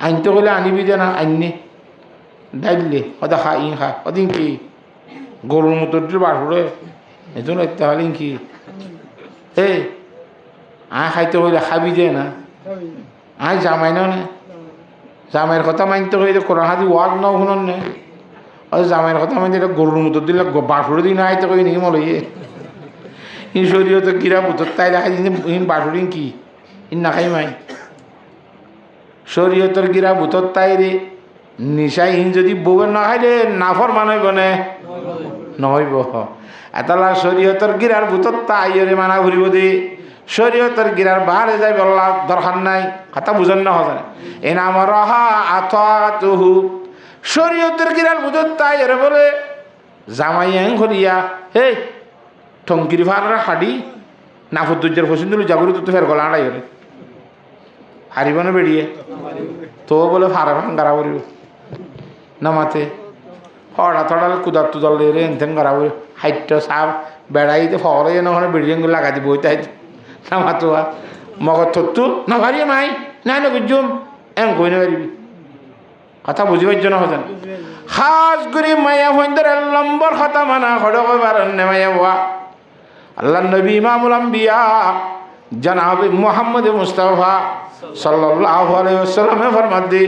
আনতে কইলে আনিবি যে না আননি ডাইলে ওদা খা ই খা ওদিন কি গরুর মতো বাড়ে এজন্য তাহলে কি এই আয় খাইতে কইলে খাবি যে না আয় জামাই না জামাইয়ের কথা মানতে কইলে কোরআন হাদি ওয়াজ ন শুনন নে জামাইয়ের কথা মানতে গরুর মতো দিলে বাসুরে দিন আইতে কই নাকি মল ইয়ে ইন শরীয়তে কিরা বুতর তাই দেখা ইন বাসুরিন কি ইন না খাই মাই শরীয়তের গিরা বুতর তাই রে নিশা ইন যদি বউয়ের না খাইলে নাফর মানইব নে নহইব এতলা শরীয়তের গিরার বুতর তাই রে মানা ঘুরিব দে শরীয়তের গিরার বাহারে যাই বললা দরকার নাই কথা বুঝেন না হজে এন আমার রহা আতাতুহু শরীয়তের গিরার বুতর তাই রে বলে জামাই ঘরিয়া হে ঠঙ্কির ভাড়া হাডি না ফুদ্দুজ্জের ফসিন্দুল জাগরু তো ফের গলা আড়াই হলে হারিব না বেরিয়ে তো বলে ফাড়া ভাঙ্গারা করিব নামাতে হড়া থড়ালে কুদার তুদাল রে এনথেন গারা করি হাইট সাপ বেড়াইতে ফলে নহলে বেরিয়ে লাগা দিব তাই নামাতো মগর থত্তু না ভারিয়ে মাই নাই না বুঝুম এম কই না পারিবি কথা বুঝিবার জন্য হতেন খাস করে মায়া ফন্দর নম্বর কথা মানা হড় কইবার মায়া হওয়া আল্লাহ নবী ইমামুল আম্বিয়া জনাব মুহাম্মদ মুস্তাফা সাল্লাল্লাহু আলাইহি ওয়াসাল্লাম ফরমাতে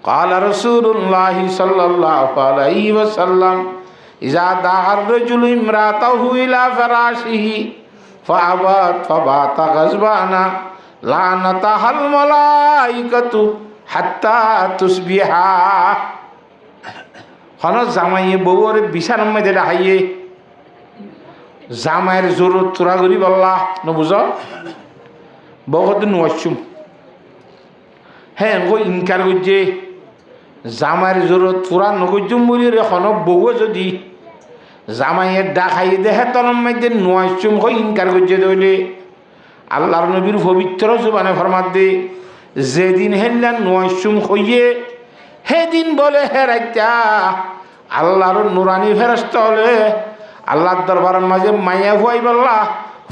قال رسول الله صلى الله عليه وسلم اذا دعا الرجل امراته الى فراشه فابت فبات غضبانا لعنتها الملائكه حتى تصبح হন জামাই বউর বিছানার মধ্যে ডাহাইয়ে জামাইয়ের জরুরত তোরা করি বললা নবুঝ বহুত নচুম হ্যাঁ গো ইনকার করছে জামাইয়ের জরুরত পুরা নগজুম বলি এখন বউ যদি জামাইয়ের ডাকাই দেহে তলম মধ্যে নচুম হয়ে ইনকার করছে দইলে আল্লাহর নবীর পবিত্র জুবানে ফরমাত দে যেদিন হেল্লা নচুম হইয়ে সেদিন বলে হেরাইতা আল্লাহর নুরানি ফেরস্ত হলে আল্লাহর দরবারের মাঝে মাইয়া হুয়াই বললা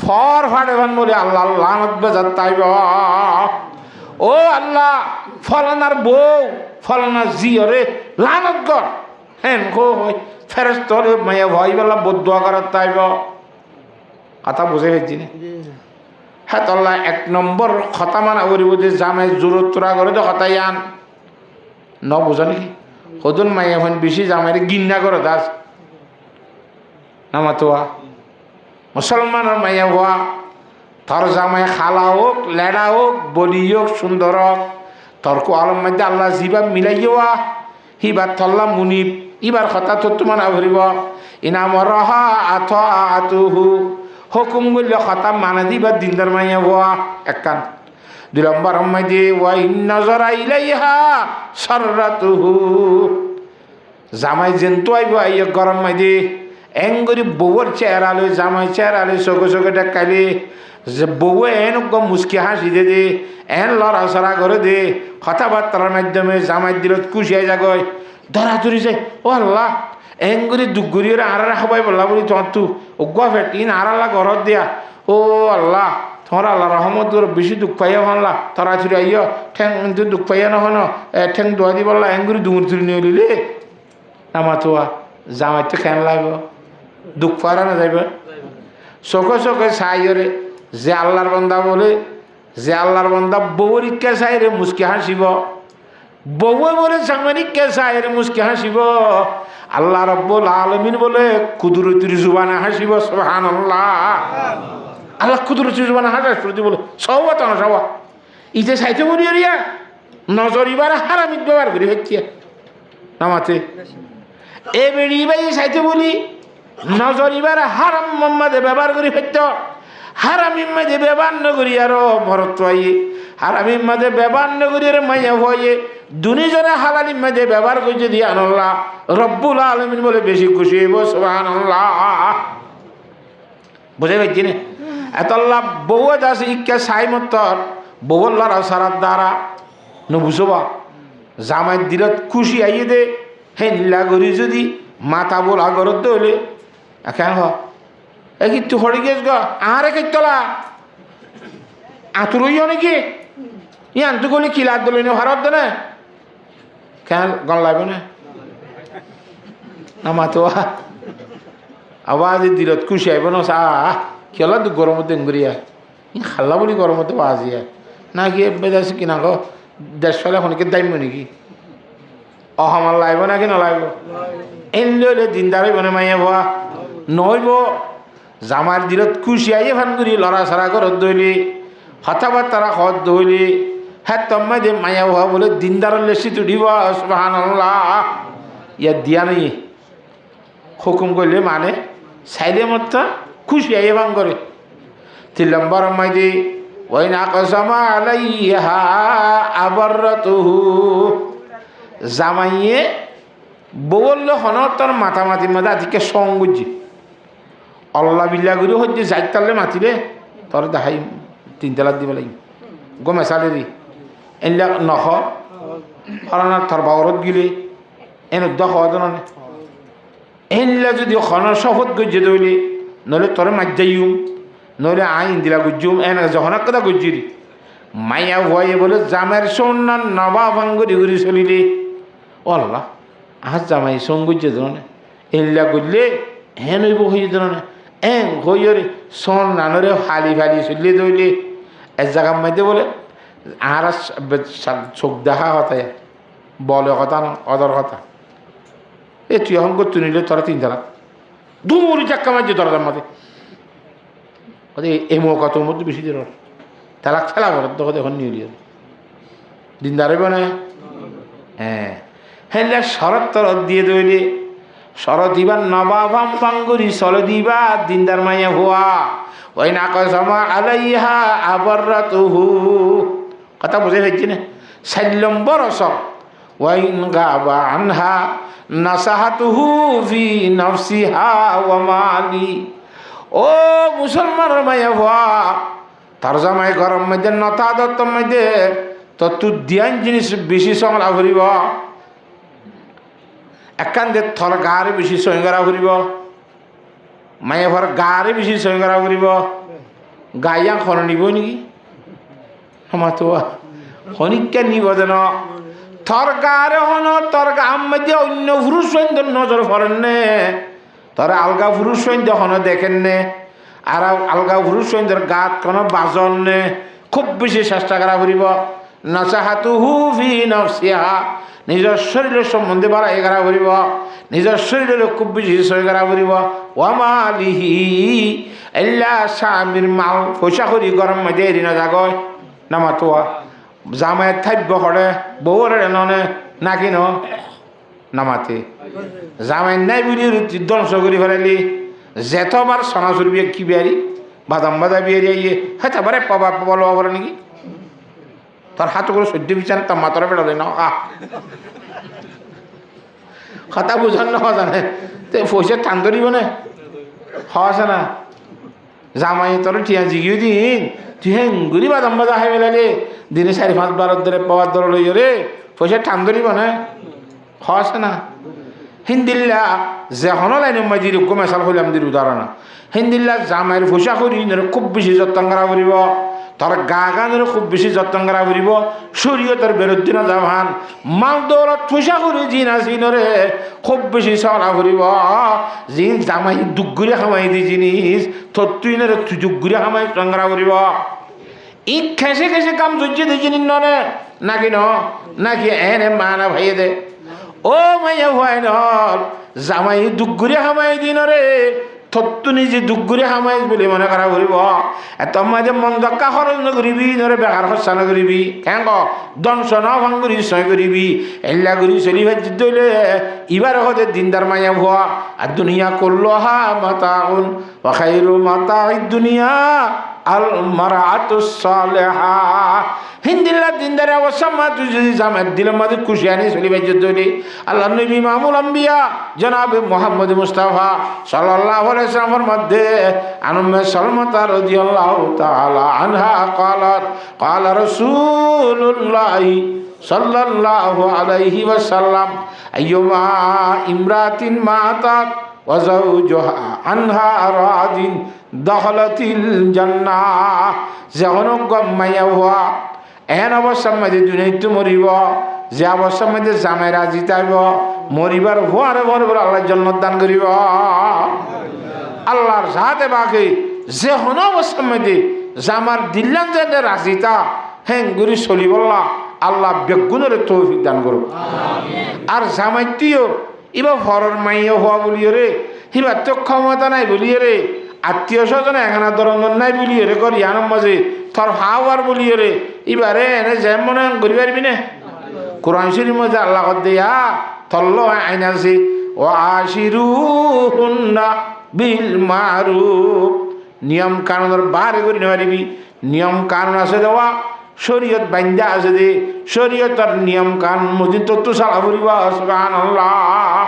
ফর ফাড়ে ভান বলে আল্লাহ লানত বেজার তাইব ও আল্লাহ ফলানার বউ ফলানার জিয়রে লানত কর হ্যাঁ কো ফেরস্ত হলে মাইয়া ভয় বললা বদুয়া করার তাইব কথা বুঝে ফেলছি না হ্যাঁ তল্লা 1 নম্বর কথা মানা করিব যে জামাই জোরত তোরা করে তো কথাই আন ন বুঝো নাকি সদন মাই এখন বেশি জামাইরে গিন্না করে দাস নামাতোয়া মুসলমানের মাইয়া হওয়া তোর জামাই খালা হোক লেডা হোক বলি হোক সুন্দর হোক তর্ক আলম মধ্যে আল্লাহ জিবা মিলাইয়া হিবার থল্লা মুনিব ইবার কথা তো তোমার ভরিব ইনাম রহা আথ আতুহু হুকুম করলে কথা মানে দিবার দিনদার মাইয়া হওয়া একখান 2 নম্বর মধ্যে ওয়া ইন্নাজরা ইলাইহা সাররাতুহু জামাই জেন্তু আইব আইয়া গরম মধ্যে এঙ্গরি বউর চেহারা লই জামাই চেহারা লই চোখে চোখে দেখাইলে যে বউ এন মুসকি হাসি দে দে এন লড়াছড়া করে দে কথাবার্তার মাধ্যমে জামাই দিল খুশি হয়ে যাগয় ধরা ধরি যায় ও আল্লাহ এঙ্গুরি দুগুরি আর খাবাই বললা বলি তোমার তু ওগুয়া ফেটিন আর আল্লাহ ঘরত দিয়া ও আল্লাহ তোমার আল্লাহ রহমত বেশি দুঃখ পাইয়া ভানলা ধরা ধরি আইয় ঠ্যাং দুঃখ পাইয়া নহন ঠ্যাং দোয়া দি বললা এঙ্গুরি দুমুর ধরি নিয়ে লিলে আমার তো জামাই তো কেন লাগবে দুঃখ পারা না যাইবে চোখে চোখে চাইরে যে আল্লাহর বান্দা বলে যে আল্লাহর বান্দা বউর ইচ্ছা চাই রে মুসকি হাসিব বউয়ে বলে জামাই ইচ্ছা চাই রে মুসকি হাসিব আল্লাহ রব্বুল আলামিন বলে কুদরতির জুবানে হাসিব সুবহানাল্লাহ আল্লাহ কুদরতির জুবানে হাসা শুরু বলে সওয়া তো না সওয়া ইতে চাইতে বলি রিয়া নজর ইবার হারামিত ব্যবহার করি হচ্ছে নামাতে এ বেড়ি ভাই চাইতে বলি নজর ইবার হারাম মোহাম্মদে ব্যবহার করি হইত হারামির মাঝে ব্যবহার নগরী আরো ভরত আইয়ে হারামির মাঝে ব্যবহার নগরী আর মাইয়া হয়ে দুনিজনে হালালির মাঝে ব্যবহার করছে দিয়ে আল্লাহ রব্বুল আলামিন বলে বেশি খুশি হইব সুবহানাল্লাহ বুঝে পাইছি না এত আল্লাহ বউ আছে ইকা সাই মতর বউর লড়া সারার দ্বারা নবুঝবা জামাই দিলত খুশি আইয়ে দে হে নীলা করি যদি মাথা বল আগরত হলে কেন হ কি তুই হরি গেছ গা আরে কে তোলা আতুরইও নাকি ই আনতু গলি কিলার দলি নে ভারত দে না কেন গন লাগবে না না মাতো আওয়াজ দিলত খুশি আইব না আহ খেলা তো গরমত দেঙ্গুরিয়া ই খাল্লা বলি গরমতে বাজিয়া না কি বেদাসি কিনা গো 150 সালে খনিকে দাইম নাকি অহমাল লাগবে নাকি না লাগবে এনলে দিনদার হইব না মাইয়া ভা নইব জামার দিলত খুশি আইয়ে ফান করি লড়া সারা ঘরত দইলি কথাবার্তারা ঘর দইলি হ্যাঁ তোমায় যে মায়া ভা বলে দিনদার লেসি তুলিব সুবহানাল্লাহ ইয়া দিয়া নেই হুকুম করলে মানে সাইলে মত খুশি আইয়ে ফান করে 3 নম্বর মাইদি ওই না কসমা আলাইহা আবরতুহু জামাইয়ে বললো হন তোর মাথামাতি মাথা আজকে সঙ্গুজি আল্লাহ বিল্লা করে হচ্ছে যাইতালে মাতিলে তোর দেখাই 3 তালাক দিব লাগি গমে সালে দি এনলা নখ হরানা তোর বাবরত গিলে এনে দখ হদনে এনলা যদি খনর শপথ গজ্জে দইলে নইলে তোর মাজ্জাইম নইলে আইন দিলা গজ্জুম এনে যখন কথা গজ্জিরি মাইয়া ভয়ে বলে জামের সন্না নবা ভাঙ্গুরি ঘুরি চলিলে ও আল্লাহ আজ জামাই সঙ্গুজ্জে ধরনে এনলা করলে হেন হইব হয়ে ধরনে এং হইরে সন নানরে ফালি ফালি চলিয়ে দইলে এক জায়গা মাইতে বলে আর চোখ দেখা কথায় বলে কথা না অদর কথা এ তুই এখন করতে নিলে তোরা 3 তালাক দূর চাক্কা মারছে দরজার মধ্যে এই মো কত মধ্যে বেশি দিন তালাক ফেলা করে তো এখন নিয়ে দিনদার হইব না হ্যাঁ হ্যাঁ শরৎ তরত দিয়ে দইলে শরৎ দিবার নবাবাম বাঙ্গুরি চল দিবা দিনদার মাইয়া হওয়া ওই না কসমা আলাইহা আবরতুহু কথা বুঝে ফেলছি না 4 নম্বর সব ওয়াইন গাবা আনহা নাসাহাতুহু ফি নফসিহা ওয়া মালি ও মুসলমানের মাইয়া হওয়া তার জামাই গরম মধ্যে নতা দত্ত মধ্যে তো তুই দিয়ান জিনিস বেশি সংলা ভরিব একান দে থর গারে বেশি সঙ্গরা ফুরিব মায়ে ভর গারে বেশি সঙ্গরা ফুরিব গাইয়া খন নিব নাকি আমার তো খনিকা নিব যেন থর গারে হন তোর গাম মধ্যে অন্য পুরুষ সৈন্য নজর ফরেন নে তোর আলগা পুরুষ সৈন্য হন দেখেন নে আর আলগা পুরুষ সৈন্যের গাত কোনো বাজন নে খুব বেশি চেষ্টা করা ফুরিব নাসাহাতুহু ফি নাফসিহা নিজের শরীরের সম্বন্ধে বাড়াই করা ফুরিব নিজের শরীরের খুব বেশি সই করা ফুরিব ওয়ামালিহি এল্লা স্বামীর মাল পয়সা করি গরম মধ্যে এরি না জাগয় নামাতোয়া জামায় থাইব্য করে বউরে ননে নাকি ন নামাতে জামাই নাই বুড়ি ধ্বংস করে ফেলালি যেতবার সনাচুর বিয়ে কি বিয়ারি বাদাম বাদা বিয়ারি আইয়ে হ্যাঁ তারপরে পাবা পাবা লওয়া করে নাকি তোর হাত করে সহ্য বিচার তার মাতরে বেড়ালে না কথা বুঝান না জানে তো পয়সা টান ধরিব না হওয়া না জামাই তোর টিয়া জিগিও দিন তুই হেঙ্গুরি বাদাম বাজা খাই বেলালে দিনে 4-5 বার ধরে পাওয়ার ধরে লই রে পয়সা টান ধরিব না হওয়া না হিন্দিল্লা যেখনো লাইনের মাঝে রোগ্য মেশাল হইলাম দির উদাহরণ হিন্দিল্লা জামাইয়ের পয়সা করি খুব বেশি যত্ন করা ফুরিব তোর গা গানের খুব বেশি যত্ন করা ফুরিব শরীয়তের বিরুদ্ধে না যাবান মাল দৌলত পয়সা করি জিন আসিনরে খুব বেশি চলা ফুরিব জিন জামাই দুগুড়ে খামাই দি জিনিস তোর তুই নে তুই দুগুড়ে খামাই চঙ্গরা ফুরিব ই খেসে খেসে কাম সহ্য দি জিনিস নরে নাকি ন নাকি এনে মানা ভাইয়ে দে ও মাইয়া ভাই নল জামাই দুগুড়ে খামাই দিন রে থত্তু নিজে দুগুড়ে খামাই বলে মনে করা ফুরিব এত মাঝে মন দক্কা খরচ নকরিবি নরে বেকার খরচা নকরিবি কেন দংশ ন ভাঙ্গুরি সয় করিবি এল্লা করি চলি ভাজি দইলে এবার হতে দিনদার মাইয়া ভুয়া আর দুনিয়া করলো হা মাতা উন খাইরু মাতা দুনিয়া আল মারাতুস সালেহা হিন্দিল্লা দিনদারে অবশ্য মা তুই যদি জামাত দিলে মাঝে খুশি আনি চলি ভাজি দইলে আল্লাহ নবী ইমামুল আম্বিয়া জনাব মুহাম্মদ মুস্তাফা সাল্লাল্লাহু আলাইহি ওয়াসাল্লামের মধ্যে আনুম্মে সালমাতা রাদিয়াল্লাহু তাআলা আনহা قالت قال رسول الله صلى الله عليه وسلم ايما امراه ماتت وزوجها عنها راض دخلت الجنه যখন গম্মাইয়া হওয়া এন অবস্থার মধ্যে দুনিয়াতে মরিব যে অবস্থার মধ্যে জামাই রাজি থাকব মরিবার হওয়ারে বরবর আল্লাহ জান্নাত দান করিব আল্লাহর সাথে বাকি যে হন অবস্থার মধ্যে জামার দিল্লান যে রাজিতা হ্যাঁ গুরি চলি বললা আল্লাহ বেগুনের তৌফিক দান করুক আর জামাইটিও এবার হরর মাইয়া হওয়া বলিও রে এবার তো ক্ষমতা নাই বলিয়ে রে আত্মীয় স্বজন এখানে ধরনের নাই বলিয়ে রে করি আনম মাঝে তোর হাওয়ার বলিয়ে রে এবারে এনে যেমন মনে করি পারবি না কোরআন শরীফের মধ্যে আল্লাহ দিয়া তল্ল আইন আছে ও আশিরুহুন্না বিল মারুফ নিয়ম কানুনের বারে করে নেওয়া দিবি নিয়ম কানুন আছে দেওয়া শরীয়ত বান্ধা আছে দে শরীয়তের নিয়ম কানুন মজিদ তো সালা ফুরিবা সুবহানাল্লাহ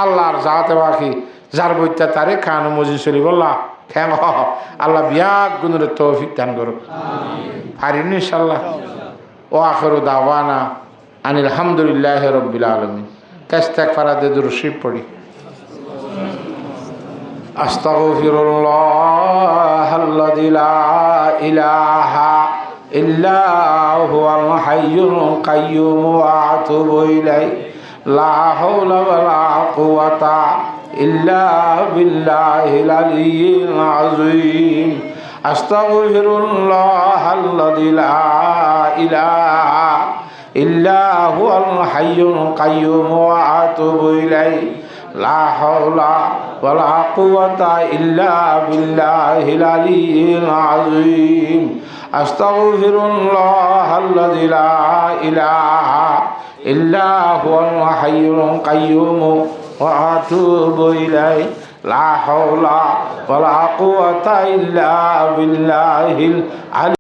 আল্লাহর জাতে বাকি যার বইতা তারে কানু মজিদ চলি বললা খ্যাং আল্লাহ বিয়াক গুণের তৌফিক দান করুক পারিন ইনশাআল্লাহ ও আখিরু দাওয়ানা আনিল হামদুলিল্লাহি রাব্বিল আলামিন ইস্তিগফারাতে দুরূদ শরীফ পড়ি আস্তাগফিরুল্লাহাল্লাযী লা ইলাহা ইল্লা হুয়াল হাইয়ুল কাইয়্যুম ওয়া আতুবু ইলাইহি লা হাওলা ওয়ালা কুওয়াতা ইল্লা বিল্লাহিল আলিয়্যিল আযীম আস্তাগফিরুল্লাহাল্লাযী লা ইলাহা ইল্লা হুয়াল হাইয়ুল কাইয়্যুম ওয়া আতুবু ইলাইহি লা হাওলা ওয়ালা কুওয়াতা ইল্লা বিল্লাহিল আলিয়্যিল আযীম আস্তাগফিরুল্লাহাল্লাযী লা ইলাহা ইল্লা হুয়াল হাইয়ুল কাইয়্যুম ওয়া আতুবু ইলাইহি লা হাওলা ওয়ালা কুওয়াতা ইল্লা বিল্লাহিল